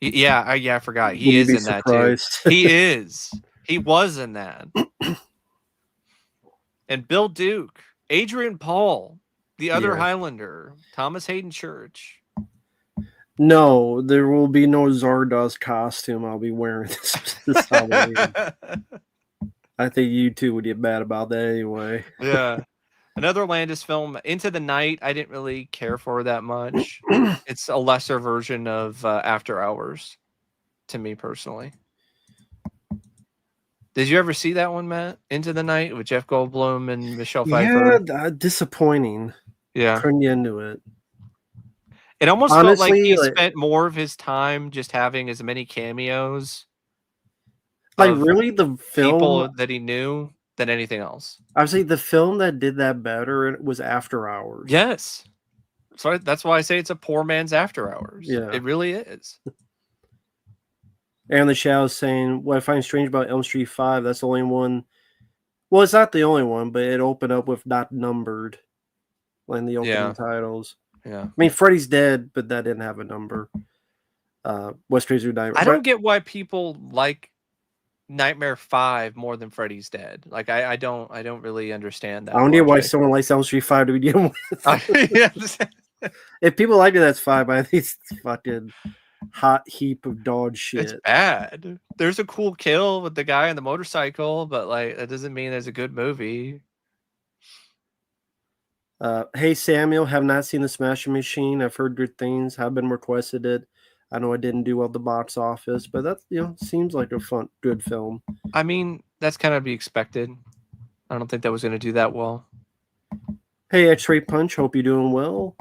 Yeah, I forgot.
Would
He
you
is
be
in that too.
surprised?
He is. He was in that. And Bill Duke, Adrian Paul, the other
Yeah.
Highlander, Thomas Hayden Church.
No, there will be no Zardoz costume I'll be wearing this Halloween. I think you two would get mad about that anyway.
Yeah. Another Landis film, Into the Night, I didn't really care for that much. It's a lesser version of After Hours to me personally. Did you ever see that one, Matt? Into the Night with Jeff Goldblum and Michelle Pfeiffer?
Yeah, disappointing.
Yeah.
Couldn't get into it.
It almost felt like
Honestly,
he spent more of his time just having as many cameos
like
of
really the film.
people that he knew than anything else.
I would say the film that did that better was After Hours.
Yes. So that's why I say it's a poor man's After Hours.
Yeah.
It really is.
And the Shadow's saying, what I find strange about Elm Street 5, that's the only one. Well, it's not the only one, but it opened up with not numbered in the opening titles.
Yeah.
I mean, Freddy's Dead, but that didn't have a number. West Crazy Nightmare.
I don't get why people like Nightmare 5 more than Freddy's Dead. Like I don't really understand that.
I don't get why someone likes Elm Street 5 to begin with. If people like it, that's fine, but I think it's fucking hot heap of dog shit.
It's bad. There's a cool kill with the guy on the motorcycle, but like that doesn't mean there's a good movie.
Hey Samuel, have not seen the Smashing Machine. I've heard good things. Have been requested it. I know I didn't do well at the box office, but that seems like a fun, good film.
I mean, that's kind of be expected. I don't think that was going to do that well.
Hey X-Ray Punch, hope you're doing well.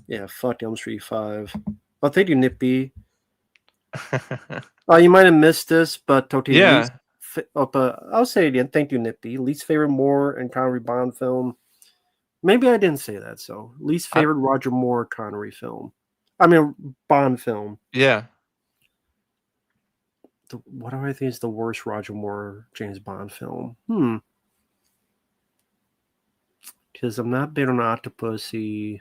Yeah, fuck Elm Street 5. Oh, thank you, Nippy. Oh, you might have missed this, but totally.
Yeah.
I'll say it again. Thank you, Nippy. Least favorite Moore and Connery Bond film. Maybe I didn't say that. So, least favorite Roger Moore Connery film. I mean, Bond film.
Yeah.
What do I think is the worst Roger Moore James Bond film? Because I'm not big on Octopussy.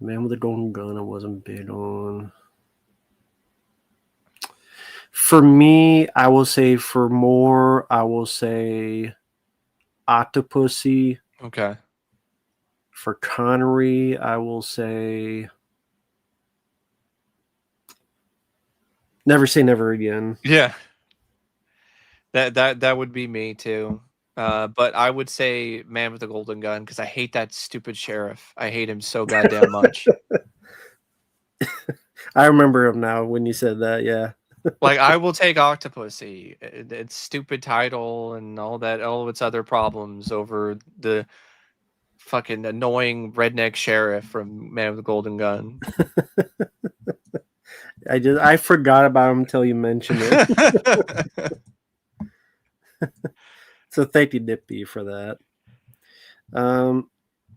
Man with the Golden Gun, I wasn't big on. For me, I will say for Moore, I will say Octopussy.
Okay.
For Connery, I will say Never Say Never Again.
Yeah. That would be me too. But I would say Man with the Golden Gun because I hate that stupid sheriff. I hate him so goddamn much.
I remember him now when you said that. Yeah.
Like I will take Octopussy, its stupid title and all of its other problems over the fucking annoying redneck sheriff from Man with the Golden Gun.
I forgot about him until you mentioned it. So thank you, Nippy, for that.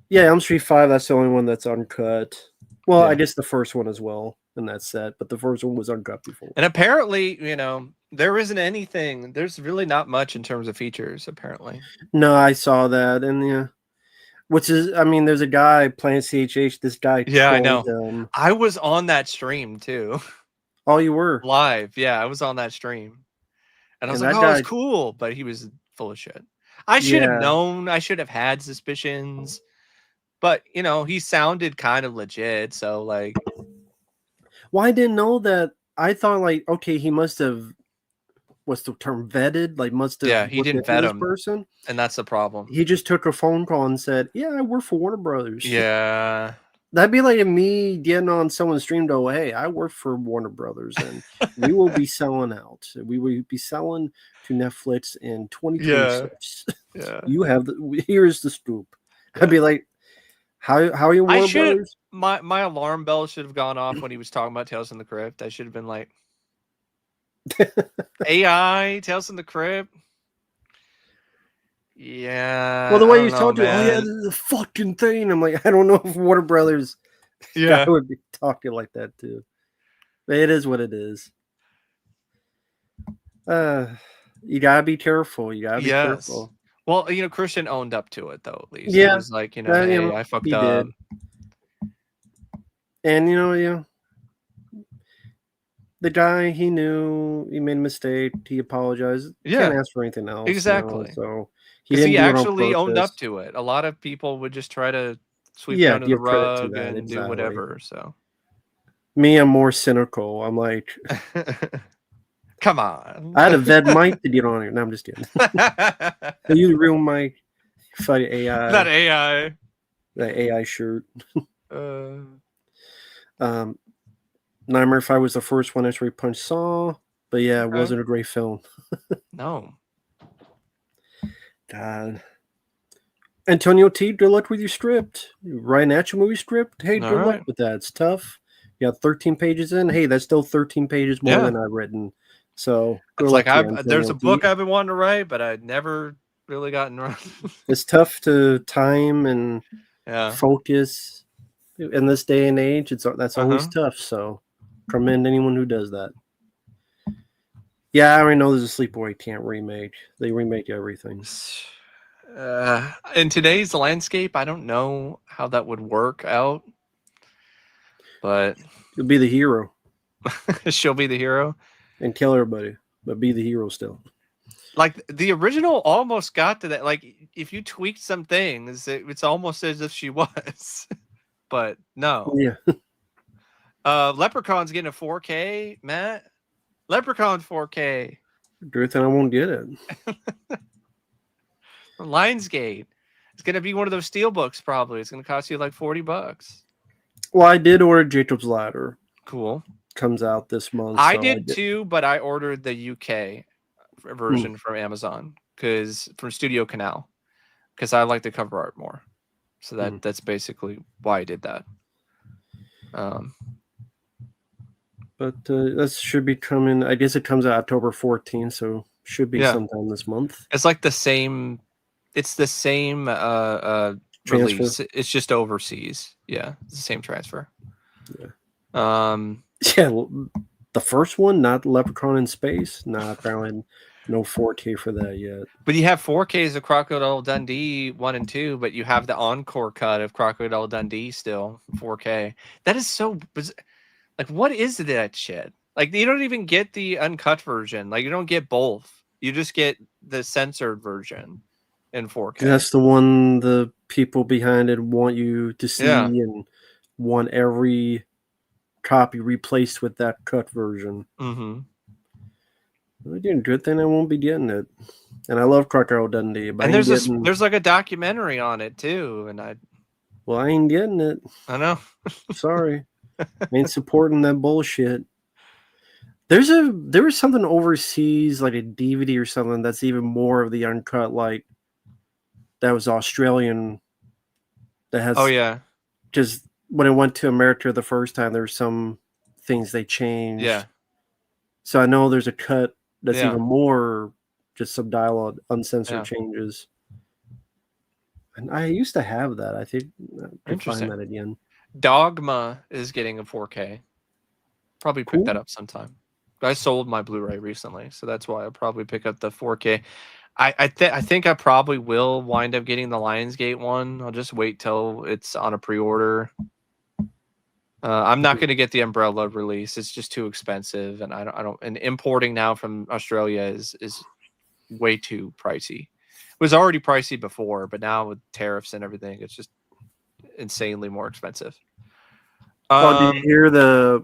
Yeah, Elm Street 5, that's the only one that's uncut. Well, I guess the first one as well in that set, but the first one was uncut before.
And apparently, there isn't anything. There's really not much in terms of features, apparently.
No, I saw that, and which is, I mean, there's a guy playing CHH. This guy,
I know. I was on that stream too.
Oh, you were
live? Yeah, I was on that stream, and I was like, "Oh, it's cool," but he was full of shit. I should have known. I should have had suspicions, but he sounded kind of legit. So like,
well, I didn't know that. I thought like, okay, he must have. What's the term? Vetted? Like, must have.
Yeah, he didn't vet him.
Person,
and that's the problem.
He just took a phone call and said, "Yeah, I work for Warner Brothers."
Yeah.
That'd be like me getting on someone's stream to, hey, I work for Warner Brothers and we will be selling out. We will be selling to Netflix in 2026.
Yeah.
You have here's the scoop. Yeah. I'd be like, how are you Warner Brothers?
My alarm bell should have gone off when he was talking about Tales from the Crypt. I should have been like, AI, Tales from the Crypt. Yeah.
Well, the way you told you, oh yeah, this is a fucking thing. I'm like, I don't know if Warner Brothers guy would be talking like that too. But it is what it is. You gotta be careful. You gotta be careful.
Well, Christian owned up to it though, at least.
Yeah.
He was like, hey, I fucked up.
Did. And the guy, he knew he made a mistake. He apologized. Can't
Yeah,
ask for anything else,
exactly.
So he
Because
didn't
he
do it on
actually owned up
purpose.
to it. A lot of people would just try to sweep it
Yeah,
under the
give credit to
rug
that,
and do
exactly.
whatever. So,
Me, I'm more cynical. I'm like,
come on.
I had a Ved mic to get on here. No, I'm just kidding. They use real mic. Fight AI.
That AI.
That AI shirt.
Uh,
Nightmare 5 was the first one after we punched Saw. But yeah, it
okay.
wasn't a great film.
No.
God. Antonio T, good luck with your script. Ryan Atcham movie script. Hey,
All
good luck
right.
with that. It's tough. You got 13 pages in. Hey, that's still 13 pages more than I've written. So good
It's
luck
like
to you,
there's
Antonio
a
T.
book I've been wanting to write, but I'd never really gotten around.
It's tough to time and
Yeah.
focus in this day and age. That's always
Uh-huh.
tough. So commend anyone who does that. Yeah, I already know there's a Sleepaway Camp remake. They remake everything.
In today's landscape, I don't know how that would work out, but
You'll be the hero
she'll be the hero.
and kill everybody, but be the hero still.
Like the original almost got to that. Like if you tweaked some things, it's almost as if she was, but no.
Yeah.
Leprechaun's getting a 4K, Matt. Leprechaun 4K.
Good thing I won't get it.
Lionsgate. It's gonna be one of those steel books. Probably. It's gonna cost you like $40.
Well, I did order Jacob's Ladder.
Cool.
Comes out this month.
I
so
did too, but I ordered the UK version from Amazon from Studio Canal because I like the cover art more. So that's basically why I did that.
But that should be coming. I guess it comes out October 14th, so should be sometime this month.
It's like the same. It's the same release. It's just overseas. Yeah, it's the same transfer.
Yeah. Yeah, the first one, not Leprechaun in Space. Nah, apparently no 4K for that yet.
But you have 4Ks of Crocodile Dundee 1 and 2, but you have the encore cut of Crocodile Dundee still 4K. That is so like, what is that shit? Like, you don't even get the uncut version. Like, you don't get both. You just get the censored version in 4K.
That's the one the people behind it want you to see and want every copy replaced with that cut version.
Mm-hmm.
Well, again, good thing I won't be getting it. And I love Crocodile Dundee. But
And there's like a documentary on it too. And I
ain't getting it.
I know.
Sorry. I ain't supporting that bullshit. There was something overseas, like a DVD or something, that's even more of the uncut, like that was Australian. That has because when it went to America the first time, there were some things they changed.
Yeah.
So I know there's a cut that's even more just some dialogue, uncensored changes. And I used to have that. I think I could find that again.
Dogma is getting a 4K. Probably pick that up sometime. I sold my Blu-ray recently, so that's why I'll probably pick up the 4K. I think I probably will wind up getting the Lionsgate one. I'll just wait till it's on a pre-order. I'm not going to get the Umbrella release. It's just too expensive, and I don't. And importing now from Australia is way too pricey. It was already pricey before, but now with tariffs and everything, it's just insanely more expensive.
Did you hear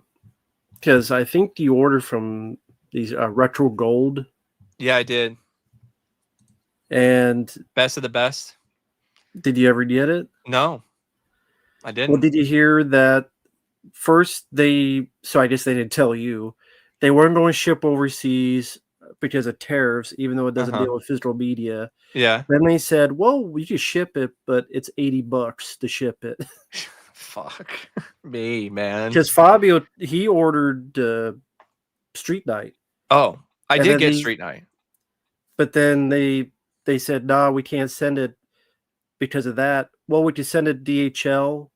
because I think you ordered from these Retro Gold.
Yeah, I did.
And
best of the best.
Did you ever get it?
No, I didn't.
Well, did you hear that first so I guess they didn't tell you, they weren't going to ship overseas because of tariffs, even though it doesn't deal with physical media.
Yeah.
Then they said, well, we can ship it, but it's $80 to ship it.
Fuck me, man.
Because Fabio, he ordered Street Night.
Oh, I did get Street Night.
But then they said, no, we can't send it because of that. Well, we could send it DHL,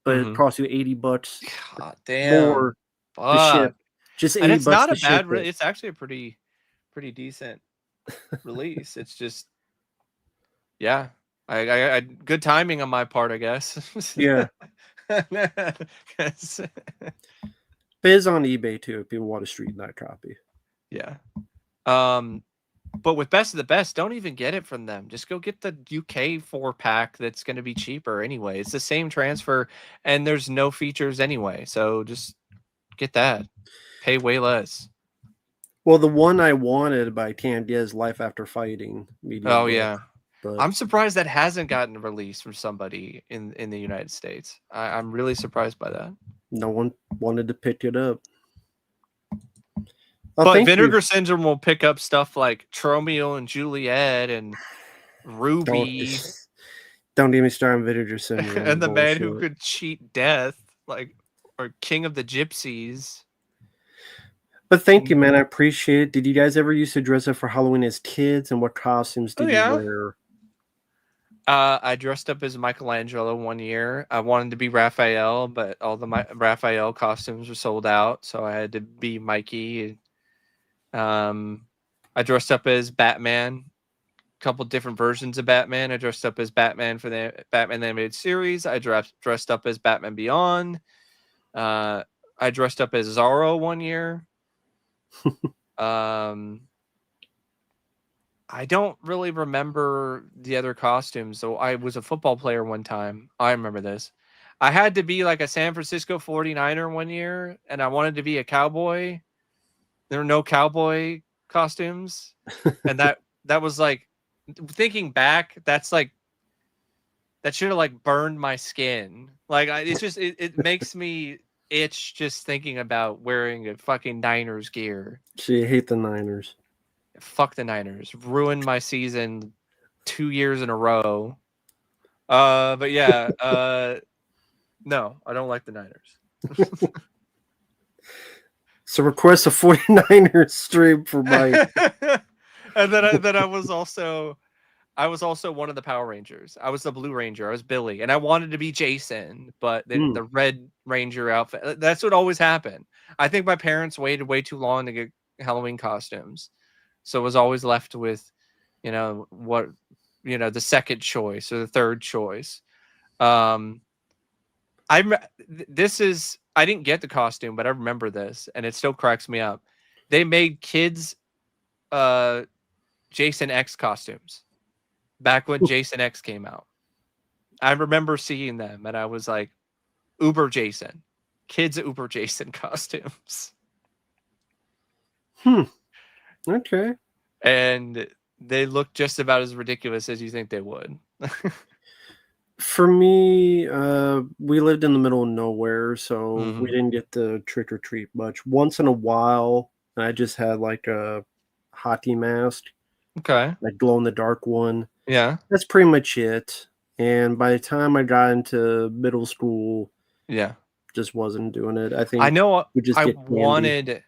but it costs you $80
God damn.
more to ship. Just $80
and it's not
to
a bad.
ship it.
It's actually a pretty decent release. It's just, yeah, I good timing on my part, I guess.
Yeah. But it's on eBay too if people want to stream that copy.
Yeah. But with Best of the Best, don't even get it from them. Just go get the UK 4-pack that's going to be cheaper anyway. It's the same transfer, and there's no features anyway. So just get that. Pay way less.
Well, the one I wanted by Candia is Life After Fighting.
Oh, yeah.
But
I'm surprised that hasn't gotten released from somebody in the United States. I'm really surprised by that.
no one wanted to pick it up.
But Vinegar Syndrome will pick up stuff like Romeo and Juliet and Ruby.
Don't get me started on Vinegar Syndrome.
And the man who could cheat death, or King of the Gypsies.
But thank you, man. I appreciate it. Did you guys ever used to dress up for Halloween as kids? And what costumes did you wear?
I dressed up as Michelangelo one year. I wanted to be Raphael, but all the Raphael costumes were sold out, so I had to be Mikey. I dressed up as Batman, a couple different versions of Batman. I dressed up as Batman for the Batman animated series. I dressed up as Batman Beyond. I dressed up as Zorro one year. I don't really remember the other costumes. So I was a football player one time. I remember this. I had to be like a San Francisco 49er one year, and I wanted to be a cowboy. There were no cowboy costumes. And that was like, thinking back, that's like, that should have like burned my skin. Like it's just, it makes me itch just thinking about wearing a fucking Niners gear.
So you hate the Niners.
Fuck the Niners. Ruined my season 2 years in a row. But yeah, no, I don't like the Niners.
So request a 49ers stream for Mike.
And then I was also one of the Power Rangers. I was the Blue Ranger. I was Billy, and I wanted to be Jason, but the Red Ranger outfit. That's what always happened. I think my parents waited way too long to get Halloween costumes, so it was always left with, the second choice or the third choice. I didn't get the costume, but I remember this, and it still cracks me up. They made kids Jason X costumes back when Jason X came out. I remember seeing them, and I was like, Uber Jason. Kids Uber Jason costumes.
Okay.
And they look just about as ridiculous as you think they would.
For me, we lived in the middle of nowhere, so we didn't get to trick or treat much. Once in a while, I just had like a hockey mask.
Okay.
Like glow in the dark one.
Yeah.
That's pretty much it. And by the time I got into middle school, just wasn't doing it. I think
I know
we just
I wanted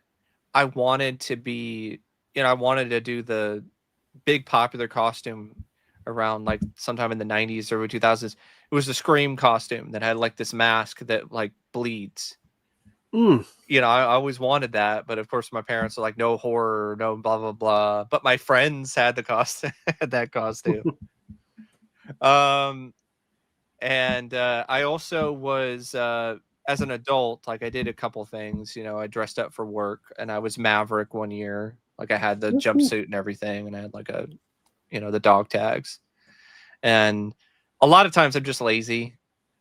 to be, I wanted to do the big popular costume around like sometime in the 90s, early 2000s. It was the Scream costume that had like this mask that like bleeds. I always wanted that, but of course my parents are like, no horror, no blah blah blah. But my friends had the that costume. And I also was as an adult, like I did a couple things. I dressed up for work, and I was Maverick one year. Like I had the jumpsuit and everything, and I had like the dog tags. And a lot of times I'm just lazy.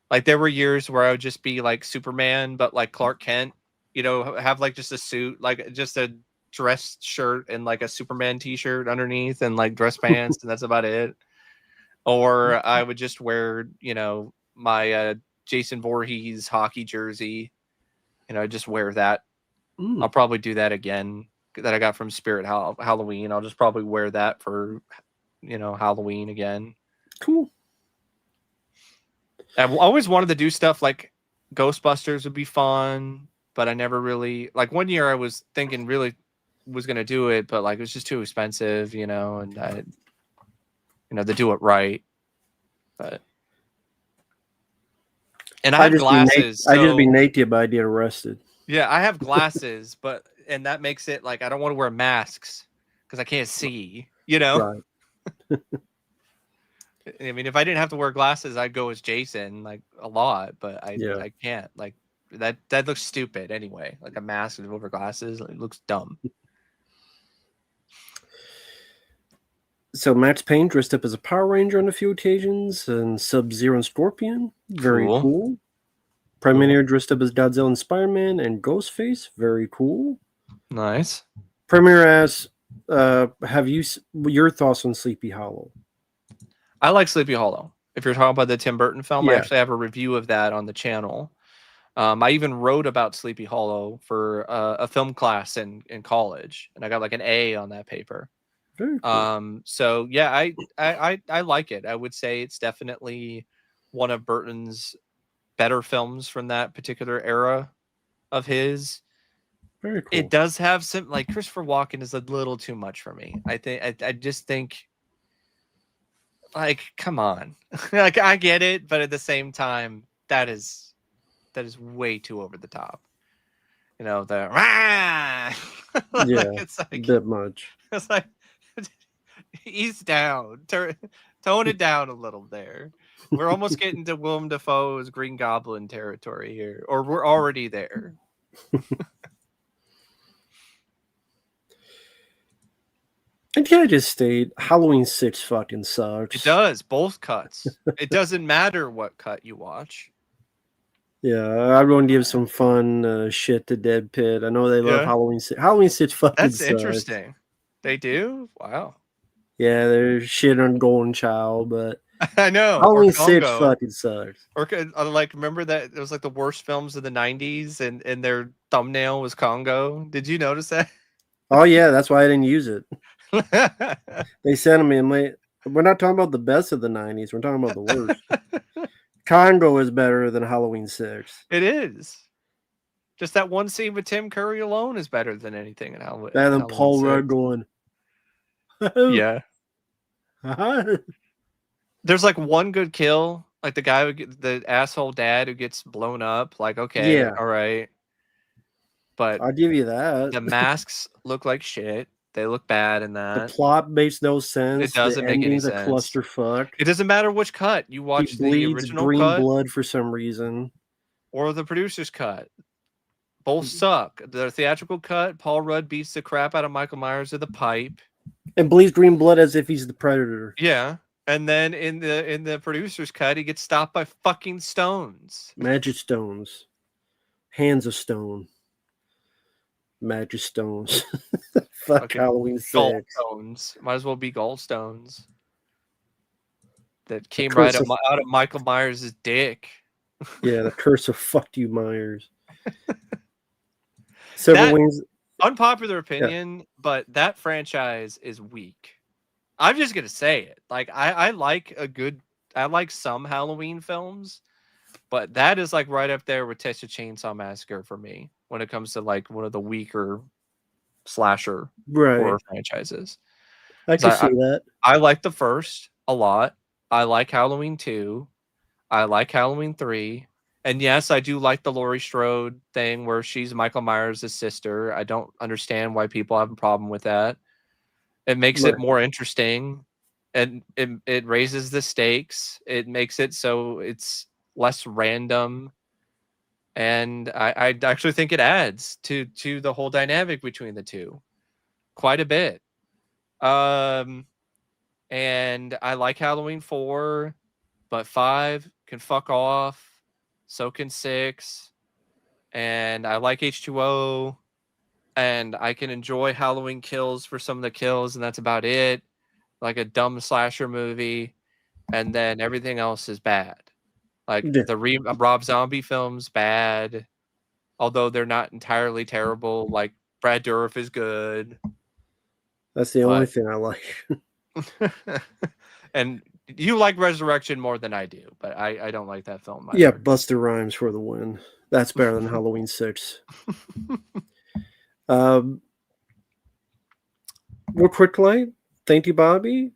Like there were years where I would just be like Superman, but like Clark Kent, have like just a suit, like just a dress shirt and like a Superman t-shirt underneath and like dress pants. And that's about it. Or I would just wear, my Jason Voorhees hockey jersey. Just wear that. I'll probably do that again, that I got from Spirit Halloween. I'll just probably wear that for, Halloween again.
Cool.
I've always wanted to do stuff like Ghostbusters would be fun, but I never really, like one year I was thinking really was going to do it, but like it was just too expensive, and I, to do it right. But, and I have glasses.
I just be naked, but I get arrested.
Yeah, I have glasses, and that makes it like I don't want to wear masks because I can't see,
Right.
I mean, if I didn't have to wear glasses, I'd go as Jason like a lot, but I can't. Like that looks stupid anyway. Like a mask over glasses, it looks dumb.
So Max Payne dressed up as a Power Ranger on a few occasions, and Sub-Zero and Scorpion. Very cool. Predator dressed up as Godzilla and Spider-Man, and Ghostface. Very cool.
Nice.
Premier asks, have you your thoughts on Sleepy Hollow?
I like Sleepy Hollow. If you're talking about the Tim Burton film, I
Yeah.
actually have a review of that on the channel. I even wrote about Sleepy Hollow for a film class in college, and I got like an A on that paper.
Very cool.
So yeah, I like it. I would say it's definitely one of Burton's better films from that particular era of his.
Very cool.
It does have some, like, Christopher Walken is a little too much for me. I just think, like, come on. Like, I get it, but at the same time, that is way too over the top. You know, the like,
yeah,
it's like,
a bit much.
It's like, ease down, tone it down a little there. We're almost getting to Willem Dafoe's Green Goblin territory here, or we're already there.
And can I just state, Halloween 6 fucking sucks.
It does, both cuts. It doesn't matter what cut you watch.
Yeah, I'm going to give some fun shit to Dead Pit. I know they love Halloween 6. Halloween 6 fucking
That's
sucks.
interesting. They do? Wow.
Yeah, they're shit on Golden Child, but
I know.
Halloween 6 fucking sucks.
Or like, remember that it was like the worst films of the 90s and their thumbnail was Congo? Did you notice that?
Oh yeah, that's why I didn't use it. They sent me, and we're not talking about the best of the 90s. We're talking about the worst. Congo is better than Halloween 6.
It is. Just that one scene with Tim Curry alone is better than anything in Halloween.
Better than Paul Rudd going.
Yeah. There's like one good kill, like the guy the asshole dad who gets blown up. Like, okay,
yeah,
all right. But
I'll give you that.
The masks look like shit. They look bad in that.
The plot makes no sense.
It doesn't make any sense.
A clusterfuck.
It doesn't matter which cut you watch. The original
green
cut,
blood for some reason,
or the producer's cut. Both suck. The theatrical cut, Paul Rudd beats the crap out of Michael Myers with a pipe,
and bleeds green blood as if he's the Predator.
Yeah, and then in the producer's cut, he gets stopped by fucking stones.
Magic stones, hands of stone. Magic stones. Fuck Halloween 6.
Gallstones. Might as well be gallstones. That came right out of Michael Myers' dick.
Yeah, the curse of fuck you, Myers. Several wings.
Unpopular opinion, but that franchise is weak. I'm just gonna say it. Like, I like some Halloween films, but that is like right up there with Texas Chainsaw Massacre for me when it comes to like one of the weaker slasher horror franchises.
I can see that.
I like the first a lot. I like Halloween 2. I like Halloween 3. And yes, I do like the Laurie Strode thing where she's Michael Myers' sister. I don't understand why people have a problem with that. It makes it more interesting, and it raises the stakes. It makes it so it's less random. And I actually think it adds to the whole dynamic between the two quite a bit. And I like Halloween 4, but 5 can fuck off. So can 6. And I like H2O. And I can enjoy Halloween Kills for some of the kills, and that's about it. Like a dumb slasher movie. And then everything else is bad. Like the Rob Zombie films, bad. Although they're not entirely terrible. Like Brad Dourif is good.
That's the only thing I like.
And you like Resurrection more than I do, but I don't like that film either.
Yeah, Buster Rhymes for the win. That's better than Halloween 6. Real quickly, thank you, Bobby.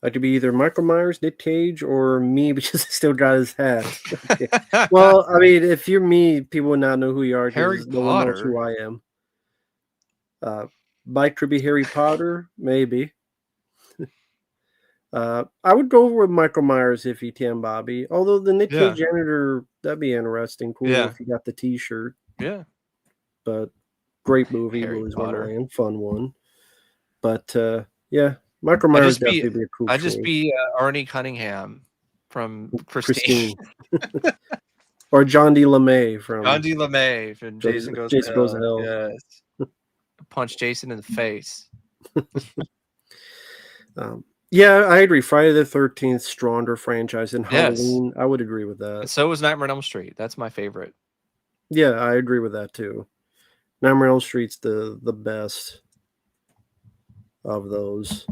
I could be either Michael Myers, Nick Cage, or me because I still got his hat. Okay. Well, I mean, if you're me, people would not know who you are because no one knows who I am. Mike could be Harry Potter, maybe. I would go with Michael Myers if he can, Bobby. Although the Nick
Yeah.
Cage janitor, that'd be interesting, cool
Yeah.
if he got the T-shirt.
Yeah.
But great movie,
Harry
Willy's
Potter.
Wonderland, fun one. But yeah, Michael
I
Myers
just be
definitely be a cool
I just
choice.
be Arnie Cunningham from Christine.
Christine or John D. LeMay
John
from
D. LeMay from Jason Goes to
Jason Goes to
Hell.
Hell.
Yes. Punch Jason in the face.
Yeah, I agree. Friday the 13th, stronger franchise than
Yes.
Halloween. I would agree with that.
And so was Nightmare on Elm Street. That's my favorite.
Yeah, I agree with that too. Nightmare on Elm Street's the best of those.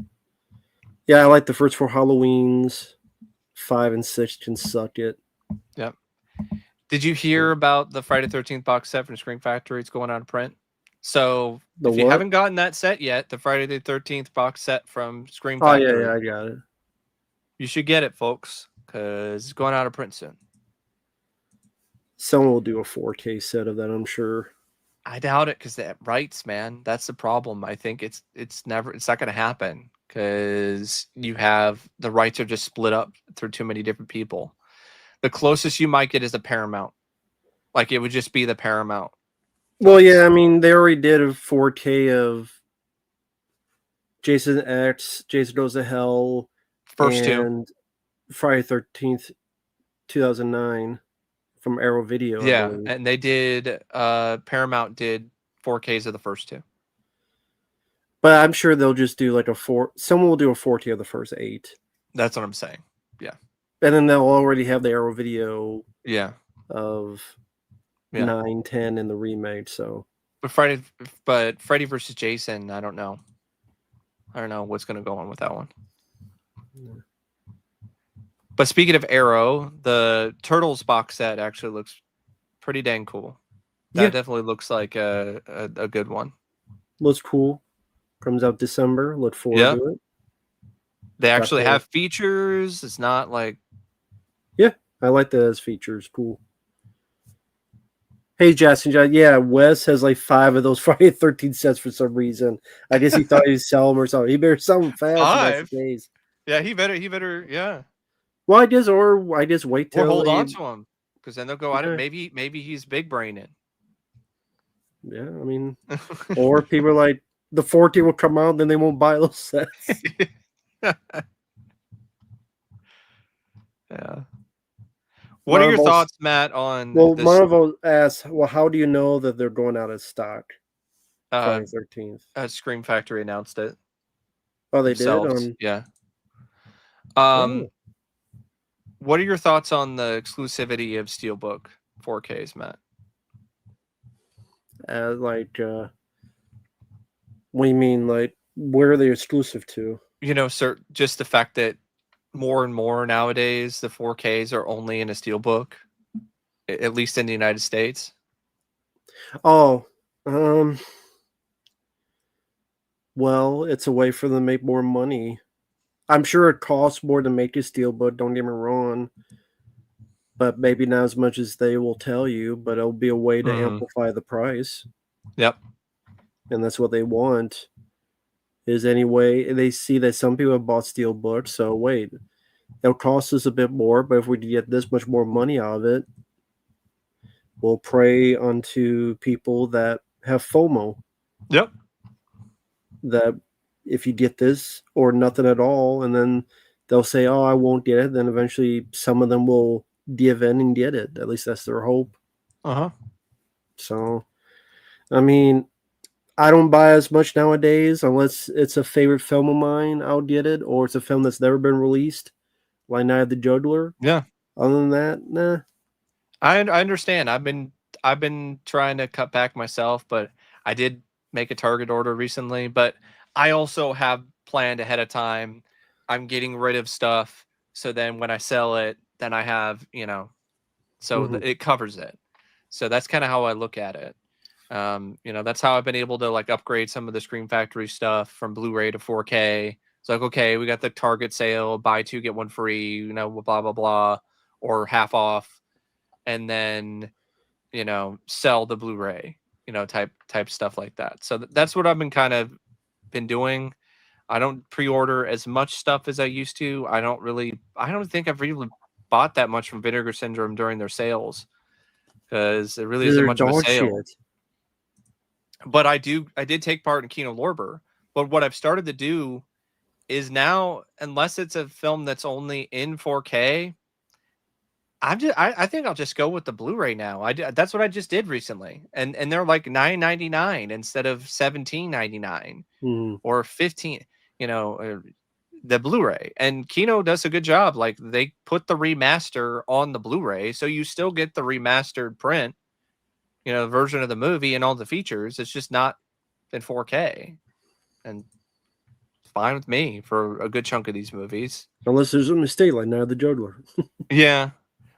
Yeah, I like the first 4 Halloweens. 5 and 6 can suck it.
Yep. Did you hear about the Friday 13th box set from Scream Factory? It's going out of print. So
The
if you
what?
haven't gotten that set yet, the Friday the 13th box set from Scream
Oh
Factory,
yeah, I got it.
you should get it, folks, because it's going out of print soon.
Someone will do a 4K set of that, I'm sure.
I doubt it because that rights, man. That's the problem. I think it's not going to happen because you have the rights are just split up through too many different people. The closest you might get is the Paramount. Like it would just be the Paramount.
Well, yeah, I mean they already did a 4K of Jason X, Jason Goes to Hell,
First two.
and Friday 13th, 2009 from Arrow Video. I
Yeah,
believe.
and they did Paramount did 4Ks of the first two.
But I'm sure they'll just do like someone will do a 4K of the first 8.
That's what I'm saying. Yeah.
And then they'll already have the Arrow Video
Yeah.
of
Yeah.
9, 10 in the remake, so
But Freddy versus Jason, I don't know. I don't know what's going to go on with that one.
Yeah.
But speaking of Arrow, the Turtles box set actually looks pretty dang cool. That definitely looks like a good one.
Looks cool. Comes out December. Look forward to it.
They actually have features. It's not like...
Yeah, I like that as features. Cool. Hey, Justin, yeah, Wes has like 5 of those Friday 13 sets for some reason. I guess he thought he'd sell them or something. He better sell them fast.
5?
If that's the case.
Yeah, he better, yeah.
Well, I just wait till...
Or hold on to him, because then they'll go out and maybe he's big braining.
Yeah, I mean, or people are like, the 4K will come out, then they won't buy those sets.
Yeah. What are your thoughts, Matt, on
this? Marvel asks, well, how do you know that they're going out of stock? Friday 13th.
Scream Factory announced it.
Oh, they did?
Yeah. What are your thoughts on the exclusivity of Steelbook 4Ks, Matt?
What do you mean? Like, where are they exclusive to?
You know, sir, just the fact that more and more nowadays the 4Ks are only in a Steelbook, at least in the United States.
Oh, well, it's a way for them to make more money. I'm sure it costs more to make a Steelbook, don't get me wrong. But maybe not as much as they will tell you, but it'll be a way to amplify the price.
Yep.
And that's what they want. Is anyway, they see that some people have bought Steelbooks, so wait, it'll cost us a bit more, but if we get this much more money out of it, we'll prey onto people that have FOMO.
Yep.
That if you get this or nothing at all, and then they'll say, oh, I won't get it, then eventually some of them will give in and get it. At least that's their hope. So, I mean, I don't buy as much nowadays unless it's a favorite film of mine. I'll get it, or it's a film that's never been released, like Night of the Juggler.
Yeah.
Other than that, nah.
I understand. I've been trying to cut back myself, but I did make a Target order recently. But I also have planned ahead of time. I'm getting rid of stuff, so then when I sell it, then I have so it covers it. So that's kind of how I look at it. That's how I've been able to like upgrade some of the Scream Factory stuff from Blu-ray to 4K. It's like, okay, we got the Target sale, buy 2 get 1 free, blah blah blah, or half off, and then sell the Blu-ray, type stuff like that. So that's what I've been doing. I don't pre-order as much stuff as I used to. I don't think I've really bought that much from Vinegar Syndrome during their sales because it really isn't
They're
much of a
dog
sale.
shit.
But I did take part in Kino Lorber. But what I've started to do is now, unless it's a film that's only in 4K, I think I'll just go with the Blu-ray now. That's what I just did recently, and they're like $9.99 instead of $17.99
Mm.
or 15. You know, the Blu-ray, and Kino does a good job. Like they put the remaster on the Blu-ray, so you still get the remastered print, version of the movie and all the features. It's just not in 4K, and it's fine with me for a good chunk of these movies.
Unless there's a mistake like Night of the Juggler.
Yeah.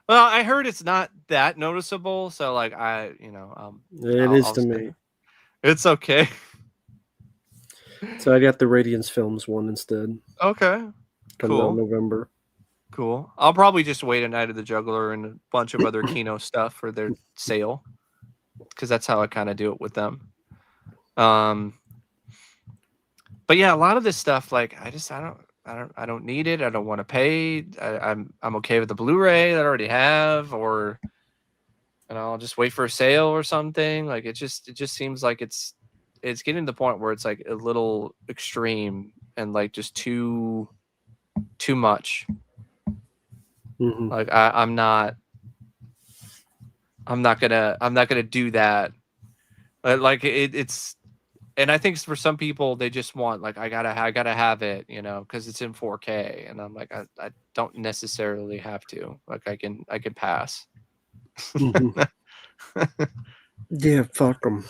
Well, I heard it's not that noticeable, so like
It is to me.
It's okay.
So I got the Radiance Films one instead.
Okay.
Comes out in November.
Cool. I'll probably just wait a Night of the Juggler and a bunch of other Kino stuff for their sale, because that's how I kind of do it with them. But yeah, a lot of this stuff, like I don't need it. I don't want to pay. I'm okay with the Blu-ray that I already have, or I'll just wait for a sale or something. Like it just seems like it's getting to the point where it's like a little extreme and like just too much.
Mm-hmm.
Like I'm not gonna do that. Like it's, and I think for some people they just want, like, I gotta have it, because it's in 4K, and I'm like, I don't necessarily have to. Like I can pass.
Mm-hmm. Yeah, fuck them.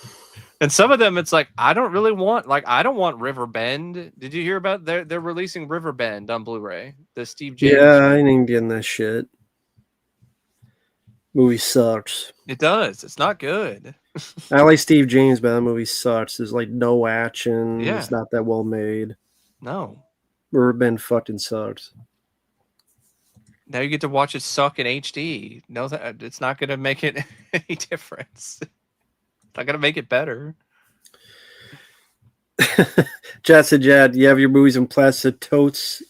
And some of them, it's like I don't want River Bend. Did you hear about they're releasing River Bend on Blu-ray? The Steve James.
Yeah, I ain't getting that shit. Movie sucks.
It does. It's not good.
I like Steve James, but that movie sucks. There's like no action.
Yeah.
It's not that well made.
No.
River Bend fucking sucks.
Now you get to watch it suck in HD. No, that it's not going to make it any difference. It's not going to make it better.
Jad said, Jad, you have your movies in plastic totes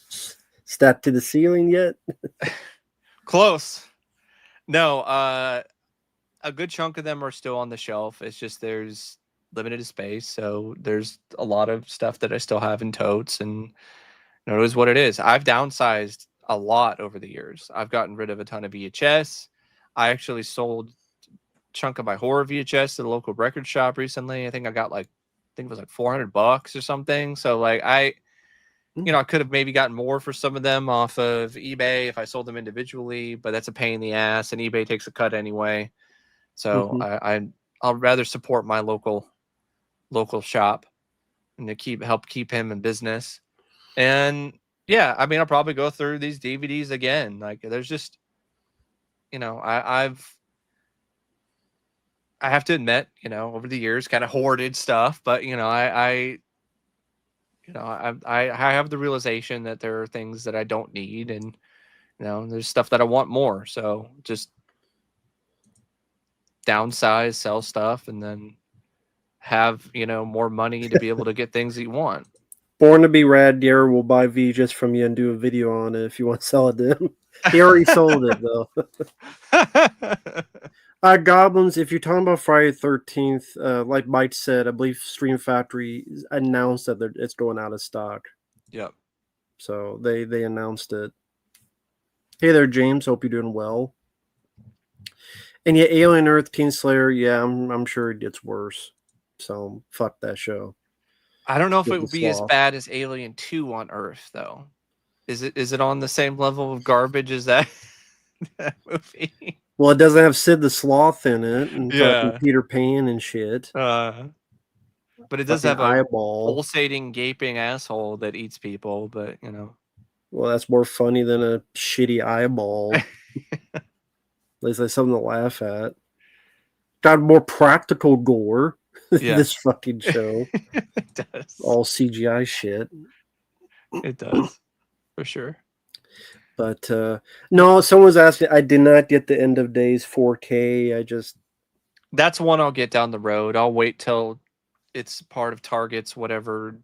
stacked to the ceiling yet?
Close. No, a good chunk of them are still on the shelf. It's just there's limited space, so there's a lot of stuff that I still have in totes, and it is what it is. I've downsized a lot over the years. I've gotten rid of a ton of VHS. I actually sold a chunk of my horror VHS to the local record shop recently. I think I got it was like $400 or something. So like I could have maybe gotten more for some of them off of eBay if I sold them individually, but that's a pain in the ass, and eBay takes a cut anyway. So I'll rather support my local shop and to help keep him in business. And yeah, I mean, I'll probably go through these DVDs again. Like there's just, I have to admit, over the years kind of hoarded stuff, but I have the realization that there are things that I don't need, and there's stuff that I want more. So just downsize, sell stuff, and then have more money to be able to get things that you want.
Born to be Rad Deer will buy VHS from you and do a video on it if you want to sell it to him. He already sold it though. Goblins, if you're talking about Friday the 13th, like Mike said, I believe Stream Factory announced that it's going out of stock.
Yep.
So they announced it. Hey there, James. Hope you're doing well. And yeah, Alien Earth Teen Slayer, yeah, I'm sure it gets worse. So fuck that show.
I don't know if it would be as bad as Alien 2 on Earth, though. Is it on the same level of garbage as that movie?
Well, it doesn't have Sid the Sloth in it, and fucking Peter Pan and shit.
But it does have a pulsating, gaping asshole that eats people. But
well, that's more funny than a shitty eyeball. At least that's something to laugh at. Got more practical gore. This fucking show.
It does.
All CGI shit.
It does. For sure.
But no, someone was asking. I did not get the End of Days 4K.
That's one I'll get down the road. I'll wait till it's part of Target's whatever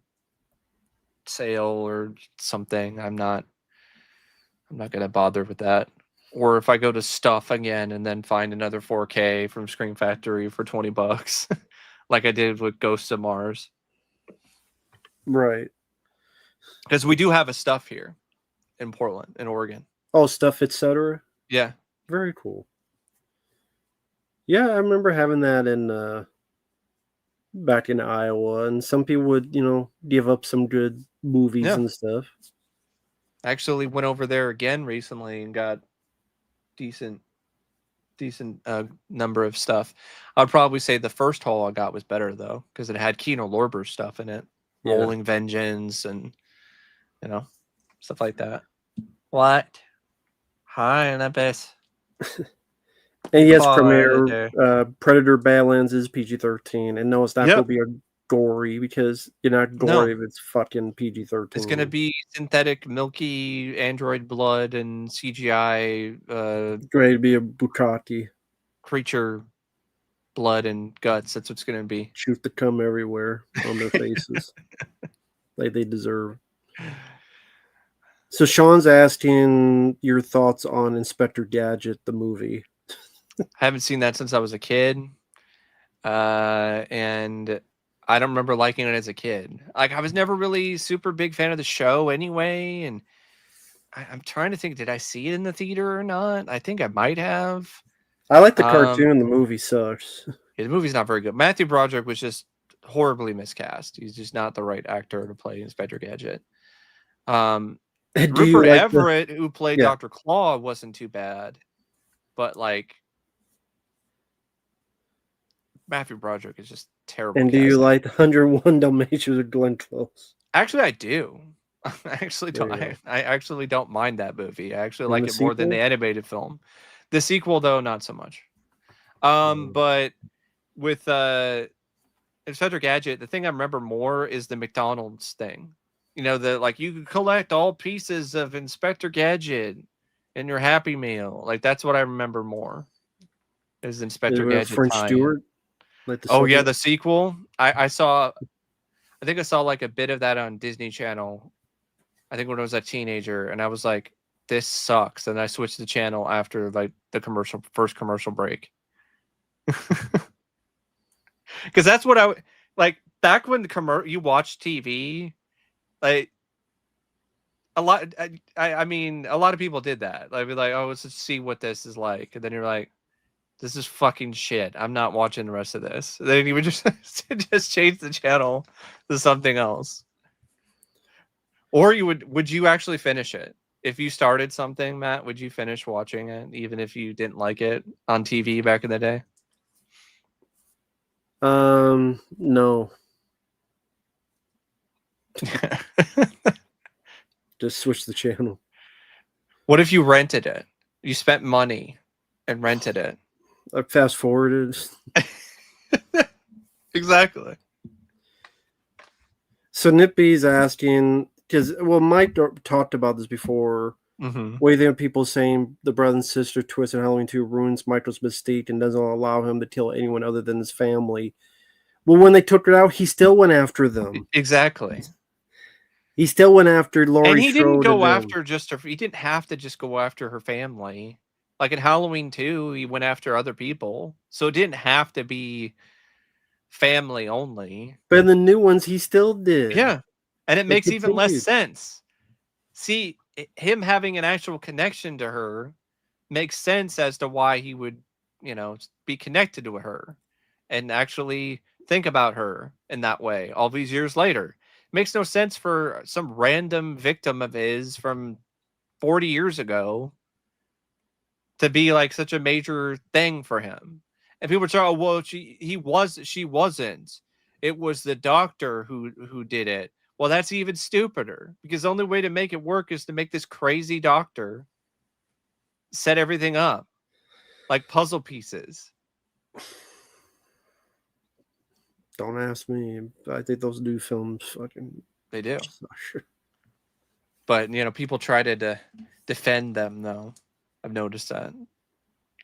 sale or something, I'm not gonna bother with that. Or if I go to Stuff again and then find another 4K from Screen Factory for $20, like I did with Ghosts of Mars,
Right.
because we do have a Stuff here in Portland, in Oregon.
Oh, Stuff, etc.
Yeah,
Very cool. Yeah, I remember having that in back in Iowa, and some people would, give up some good movies
Yeah.
and stuff.
I actually went over there again recently and got decent number of stuff. I'd probably say the first haul I got was better though, because it had Kino Lorber stuff in it,
Yeah.
Rolling Vengeance, and stuff like that. What? Hi, and abyss.
And yes,
Hi
Premiere,
there.
Predator Badlands is PG-13, and no, it's not
Yep.
going to be a gory, because you're not gory if it's fucking PG-13.
It's gonna be synthetic, milky android blood and CGI
Going to be a Bukkake.
creature blood and guts. That's what's gonna be.
Shoot the cum everywhere on their faces, like they deserve. So Sean's asking your thoughts on Inspector Gadget, the movie.
I haven't seen that since I was a kid, and I don't remember liking it as a kid. Like, I was never really super big fan of the show anyway, and I'm trying to think, did I see it in the theater or not? I think I might have.
I like the cartoon. The movie sucks.
Yeah, the movie's not very good. Matthew Broderick was just horribly miscast. He's just not the right actor to play Inspector Gadget. Rupert Everett, who played Dr. Claw, wasn't too bad, but like Matthew Broderick is just terrible.
And do you like 101 Dalmatians with Glenn Close?
Actually, I do. I actually don't mind that movie. I actually like it more than the animated film. The sequel, though, not so much. But with Inspector Gadget, the thing I remember more is the McDonald's thing. You collect all pieces of Inspector Gadget in your Happy Meal. Like, that's what I remember more. Is Inspector Gadget
French Stewart?
The sequel. I think I saw like a bit of that on Disney Channel. I think when I was a teenager, and I was like, "This sucks," and I switched the channel after like the first commercial break. Because that's what I like back when you watched TV, like a lot. I mean, a lot of people did that. Like, be like, "Oh, let's just see what this is like," and then you're like, "This is fucking shit. I'm not watching the rest of this." Then you would just change the channel to something else. Or would you actually finish it? If you started something, Matt, would you finish watching it even if you didn't like it on TV back in the day?
No. Just switch the channel.
What if you rented it? You spent money and rented it.
I fast forwarded.
Exactly.
So Nippy's asking, because Mike talked about this before.
Mm-hmm.
What do you think of people saying the brother and sister twist in Halloween 2 ruins Michael's mystique and doesn't allow him to kill anyone other than his family? Well, when they took it out, he still went after them.
Exactly.
He still went after Laurie.
And he didn't go after he didn't have to just go after her family. Like in Halloween 2, he went after other people. So it didn't have to be family only.
But in the new ones, he still did.
Yeah. And it makes even less sense. See, him having an actual connection to her makes sense as to why he would, be connected to her and actually think about her in that way all these years later. It makes no sense for some random victim of his from 40 years ago to be like such a major thing for him. And people say, "Oh, well, she wasn't. It was the doctor who did it." Well, that's even stupider, because the only way to make it work is to make this crazy doctor set everything up like puzzle pieces.
Don't ask me. I think those new films fucking...
They do. But, people try to defend them, though. I've noticed that.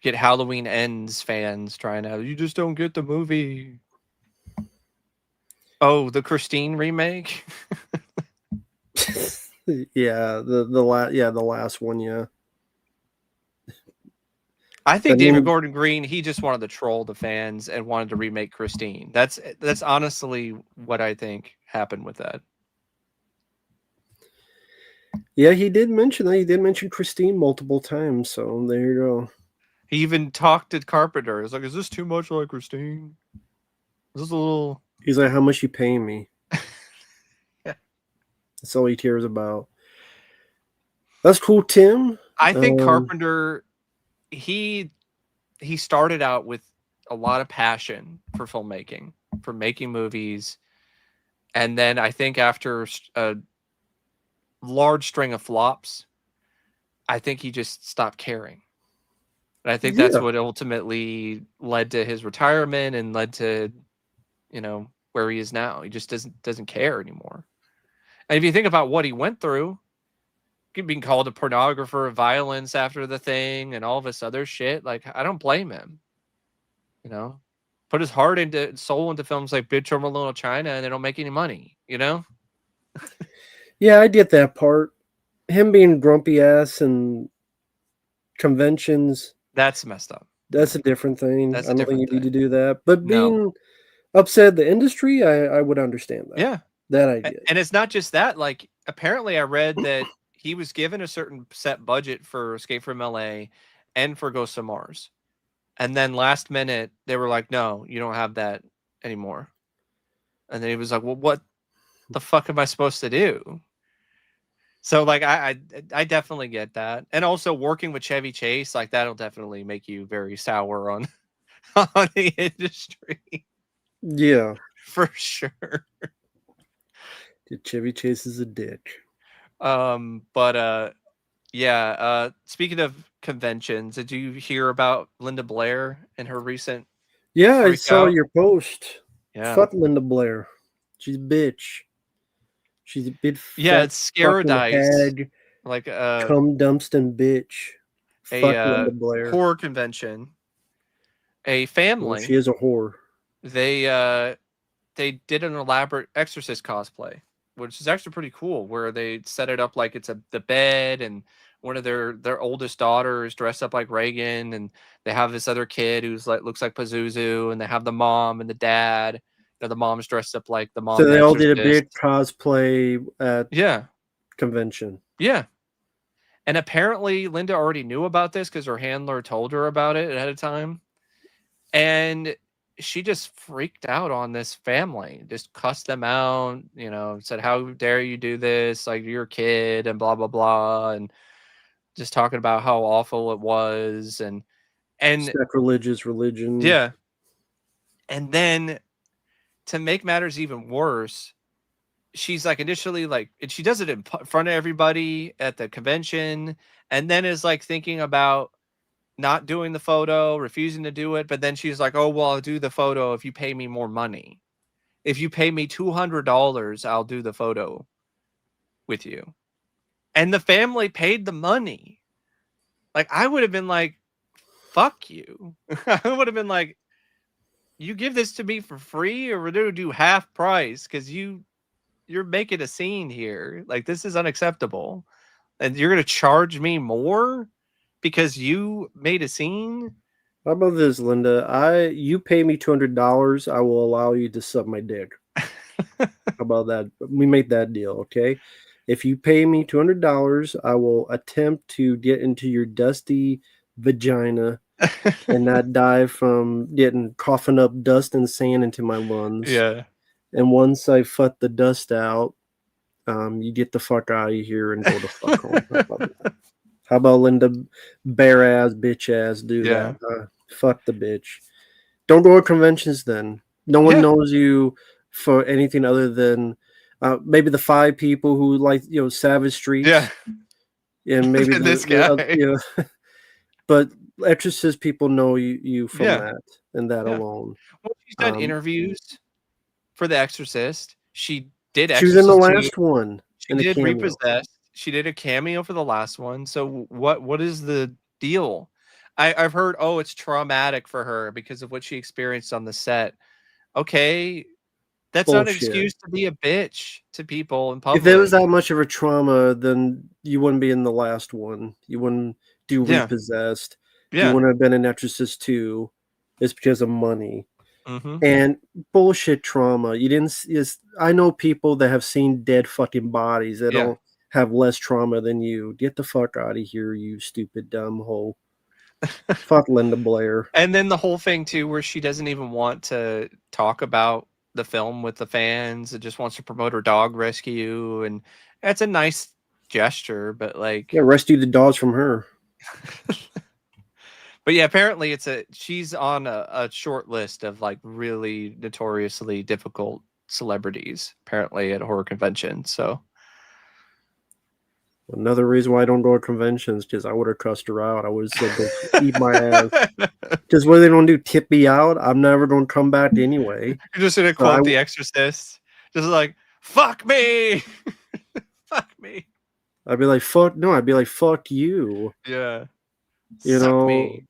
Get Halloween Ends fans trying to, you just don't get the movie. Oh, the Christine remake?
Yeah, the last one, yeah.
I think
And
David
then
Gordon Green, he just wanted to troll the fans and wanted to remake Christine. That's honestly what I think happened with that.
yeah, he did mention that. He did mention Christine multiple times, so there you go.
He even talked to Carpenter. He's like, "Is this too much like Christine? Is this a little?"
He's like, "How much you paying me?"
Yeah.
That's all he cares about. That's cool, Tim.
I think Carpenter, he started out with a lot of passion for filmmaking, for making movies, and then I think after a large string of flops, I think he just stopped caring. And I think that's
Yeah,
what ultimately led to his retirement and led to, where he is now. He just doesn't care anymore. And if you think about what he went through, being called a pornographer of violence after the thing and all this other shit, like, I don't blame him. Put his heart into soul into films like Big Trouble in Little China, and they don't make any money.
yeah, I get that part. Him being grumpy ass and conventions,
That's messed up.
that's a different thing.
That's
I
a
don't think you
different
need to
thing.
do that. But
No.
being upset at the industry, I would understand that.
Yeah.
That idea.
And it's not just that. Like, apparently, I read that he was given a certain set budget for Escape from LA and for Ghost of Mars. And then last minute, they were like, no, you don't have that anymore. And then he was like, well, what the fuck am I supposed to do? So, like, I definitely get that. And also working with Chevy Chase, like, that'll definitely make you very sour on, on the industry.
Yeah.
For sure.
Chevy Chase is a dick.
But yeah, speaking of conventions, did you hear about Linda Blair and her recent
Yeah, I
freak
saw
out?
your post.
Yeah.
Fuck Linda Blair. She's a bitch. She's a big
Yeah,
fat
it's
fucking
Scaradise,
hag,
like
cum dumpsting bitch.
a
Fuck Linda Blair.
horror convention. A
Well,
family,
she is a whore.
they did an elaborate Exorcist cosplay, which is actually pretty cool. Where they set it up like it's the bed, and one of their oldest daughters dressed up like Reagan, and they have this other kid who's like looks like Pazuzu, and they have the mom and the dad. The mom's dressed up like the mom
So
in The
they all did a
Exorcist.
big cosplay at
Yeah,
convention.
yeah. And apparently Linda already knew about this because her handler told her about it ahead of time. And she just freaked out on this family, just cussed them out, said, how dare you do this? Like, you're a kid and blah, blah, blah. And just talking about how awful it was. And
Sacrilegious religion.
yeah. And then to make matters even worse, she's like initially like, and she does it in front of everybody at the convention, and then is like thinking about not doing the photo, refusing to do it. But then she's like, oh, well, I'll do the photo if you pay me more money. If you pay me $200, I'll do the photo with you. And the family paid the money. Like, I would have been like, fuck you. I would have been like, you give this to me for free, or we're going to do half price because you're making a scene here. Like, this is unacceptable. And you're going to charge me more because you made a scene?
How about this, Linda? You pay me $200, I will allow you to suck my dick. How about that? We make that deal, okay? If you pay me $200, I will attempt to get into your dusty vagina and not die from getting coughing up dust and sand into my lungs.
Yeah.
And once I fuck the dust out, you get the fuck out of here and go the fuck home. How about that? How about Linda, bare ass, bitch ass, do
Yeah.
that? Fuck the bitch. Don't go to conventions then. No one
Yeah.
knows you for anything other than maybe the 5 people who like Savage Streets.
Yeah.
And maybe
This guy.
but Exorcist people know you from
Yeah.
that and that
Yeah.
alone.
Well, she's done interviews for The Exorcist. She did
She was in the
Exorcist 2.
last one.
She
In the
did
cameo.
Repossessed. She did a cameo for the last one. So what is the deal? I've heard, it's traumatic for her because of what she experienced on the set. Okay, That's not an
Bullshit.
excuse to be a bitch to people in
If there was
public.
that much of a trauma, then you wouldn't be in the last one. You wouldn't do
Yeah.
Repossessed. You
Yeah.
wouldn't have been in Exorcist 2. It's because of money.
Mm-hmm.
And bullshit trauma. You didn't. I know people that have seen dead fucking bodies that
Yeah.
don't have less trauma than you. Get the fuck out of here, you stupid dumb hoe. Fuck Linda Blair.
And then the whole thing too, where she doesn't even want to talk about the film with the fans, and just wants to promote her dog rescue, and that's a nice gesture, but like,
Yeah, rescue the dogs from her.
but yeah, apparently she's on a short list of like really notoriously difficult celebrities, apparently at horror conventions. So
Another reason why I don't go to conventions, because I would have cussed her out. I would have said, "Go eat my ass." Just what they don't do, tip me out. I'm never going to come back anyway.
You're just gonna
So
quote The Exorcist, just like "fuck me," fuck me.
I'd be like, "Fuck no!" I'd be like, "Fuck you."
Yeah,
You
suck
know,
me.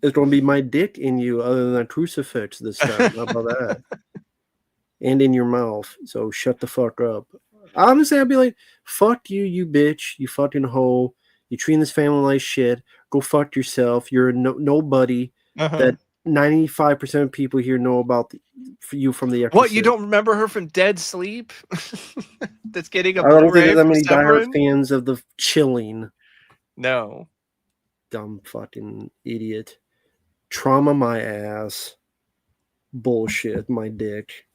it's going to be my dick in you, other than a crucifix this time. How about that? And in your mouth. So shut the fuck up. Honestly, I'd be like, "Fuck you, you bitch, you fucking hoe. You treating this family like shit. Go fuck yourself. You're a nobody
Uh-huh.
that 95% of people here know about you from The
What, you
Exorcist."
don't remember her from Dead Sleep? That's getting a
I don't think
Blu-ray
there's that
from
many diehard
Severin?
fans of The Chilling.
No.
Dumb fucking idiot. Trauma my ass. Bullshit, my dick.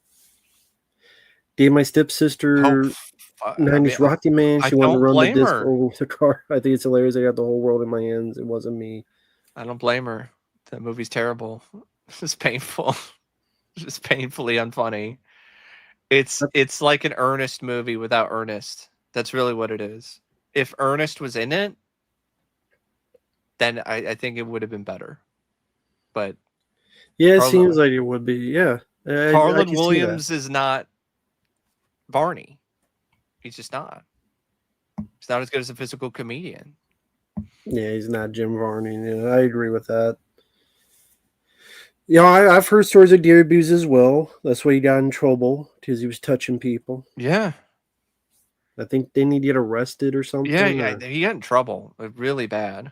Gave my
Oh,
stepsister
I mean,
90s Rocky Man.
I
She wanted to
don't
run the
blame
disc
her.
over with the car. I think it's hilarious. I got the whole world in my hands. It wasn't me.
I don't blame her. That movie's terrible. It's painful. It's painfully unfunny. It's like an Ernest movie without Ernest. That's really what it is. If Ernest was in it, then I think it would have been better. But
Yeah, it
Harlan,
seems like it would be. Yeah, I
Harlan
can see that.
Williams is not Barney. He's just not. He's not as good as a physical comedian.
Yeah, he's not Jim Varney. Yeah, I agree with that. Yeah, I've heard stories of deer abuse as well. That's why he got in trouble, because he was touching people.
Yeah.
I think didn't he get arrested or something?
Yeah, he got in trouble, like, really bad.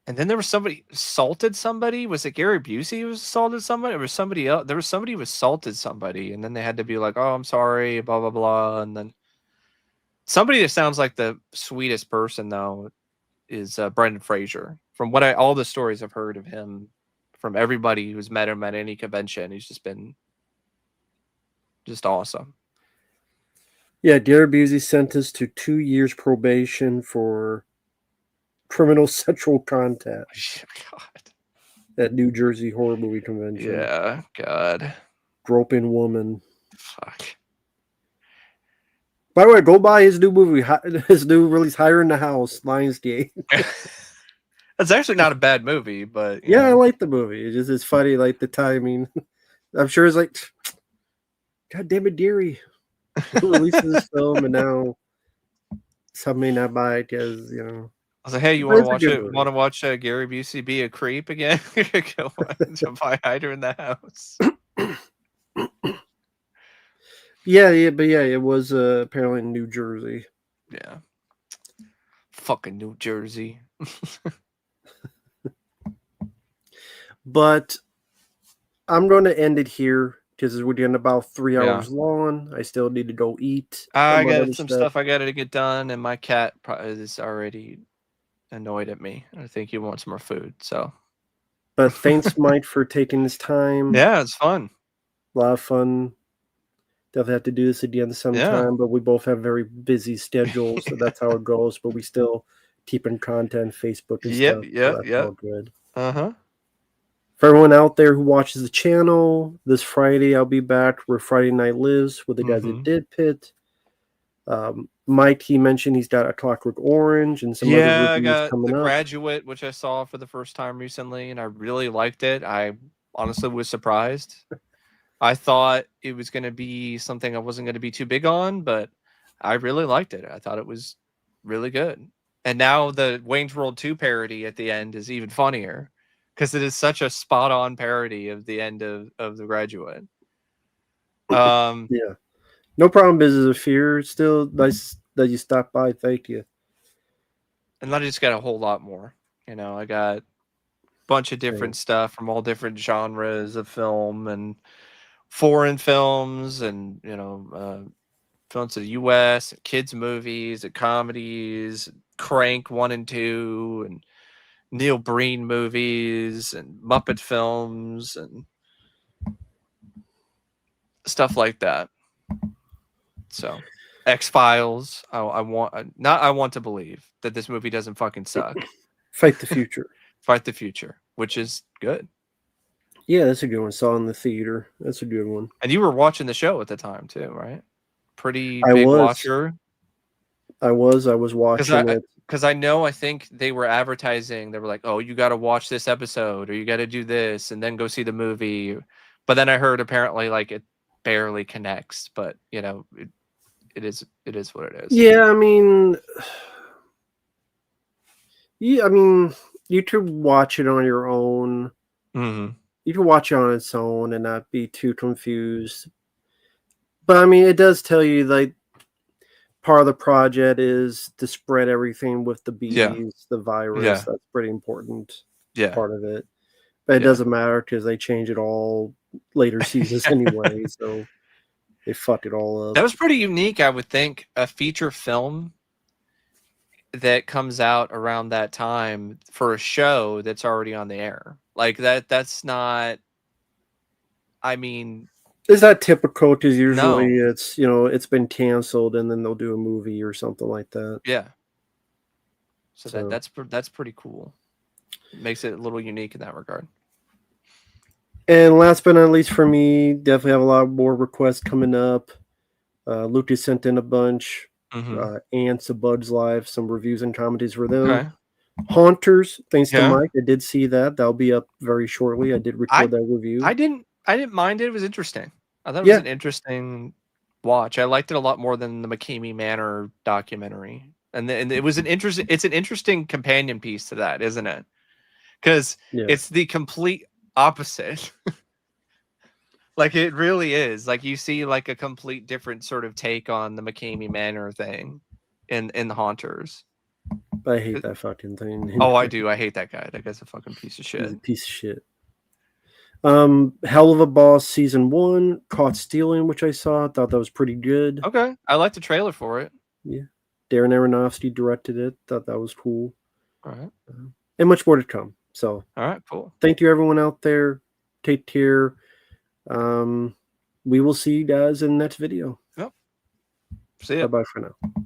And then there was somebody assaulted somebody. Was it Gary Busey who assaulted somebody? Or was somebody else? There was somebody who assaulted somebody, and then they had to be like, "Oh, I'm sorry," blah blah blah. And then somebody that sounds like the sweetest person though is Brendan Fraser. From what all the stories I've heard of him, from everybody who's met him at any convention, he's just been just awesome.
Yeah, Gary Busey sentenced to 2 years probation for criminal sexual contact
God.
at New Jersey Horror Movie Convention.
Yeah, God.
Groping woman.
Fuck.
By the way, go buy his new movie, his new release, Higher in the House, Lionsgate.
That's actually not a bad movie, but
Yeah, I like the movie. It's funny, like the timing. I'm sure it's like, God damn it, Deary. Releases this film, and now some may not buy it because, you know.
I was like, "Hey, you
But
want to
it's a
watch
good
it?
movie.
Want to watch Gary Busey be a creep again? Go on, buy Hider in the House."
Yeah, it was apparently in New Jersey.
Yeah, fucking New Jersey.
But I'm going to end it here because we're getting about 3
Yeah.
hours long. I still need to go eat.
I
among
got
other
some stuff I got to get done, and my cat is already annoyed at me. I think he wants more food. So,
But thanks, Mike, for taking this time.
yeah, it's fun.
A lot of fun. Definitely have to do this again sometime, but we both have very busy schedules, so that's how it goes. But we still keep in content, Facebook and stuff. So that's all good.
Uh-huh.
For everyone out there who watches the channel, this Friday I'll be back where Friday Night Lives with the guys that did Pit. Mike, he mentioned he's got A Clockwork Orange and some other reviews
I got
coming
The
up.
Graduate, which I saw for the first time recently, and I really liked it. I honestly was surprised. I thought it was going to be something I wasn't going to be too big on, but I really liked it. I thought it was really good. And now the Wayne's World 2 parody at the end is even funnier because it is such a spot-on parody of the end of The Graduate.
Yeah. No problem, Business of Fear. Still nice that you stopped by. Thank you.
and I just got a whole lot more. You know, I got a bunch of different stuff from all different genres of film and foreign films, and films of the U.S., kids movies, and comedies, Crank 1 and 2, and Neil Breen movies, and Muppet films, and stuff like that. So, X-Files. I want to believe that this movie doesn't fucking suck.
Fight the Future.
Fight the Future, which is good.
Yeah, that's a good one. Saw in the theater. That's a good one.
And you were watching the show at the time too, right? Pretty
I
big
was.
watcher.
I was watching it.
Because I know, I think they were advertising. They were like, "Oh, you got to watch this episode, or you got to do this, and then go see the movie." But then I heard apparently like it barely connects. But it is what it is.
Yeah, I mean, you could watch it on your own.
Mm-hmm.
You can watch it on its own and not be too confused. But I mean, it does tell you like part of the project is to spread everything with the bees, the virus.
Yeah.
That's pretty important.
Yeah.
Part of it. But it doesn't matter because they change it all later seasons anyway. So they fucked it all up.
That was pretty unique, I would think. A feature film that comes out around that time for a show that's already on the air. Like that's not, I mean,
is that typical? Because usually it's it's been canceled and then they'll do a movie or something like that.
Yeah. So that's pretty cool. It makes it a little unique in that regard.
And last but not least for me, definitely have a lot more requests coming up. Lucas sent in a bunch. Ants, A Bug's Life, some reviews and commentaries for them.
Okay.
Haunters, thanks to Mike. I did see that. That'll be up very shortly. I did record that review.
I didn't mind it. It was interesting. I thought it was an interesting watch. I liked it a lot more than the McKamey Manor documentary. And it's an interesting companion piece to that, isn't it? Because it's the complete opposite. Like it really is. Like you see like a complete different sort of take on the McKamey Manor thing in the Haunters.
I hate that fucking thing.
Oh, I do. I hate that guy. That guy's a fucking piece of shit.
He's a piece of shit. Hell of a Boss season 1, Caught Stealing, which I saw. Thought that was pretty good.
Okay. I liked the trailer for it.
Yeah. Darren Aronofsky directed it. Thought that was cool.
All right.
And much more to come. So
all right, cool.
Thank you everyone out there. Take care. We will see you guys in the next video.
Yep. See ya.
Bye-bye for now.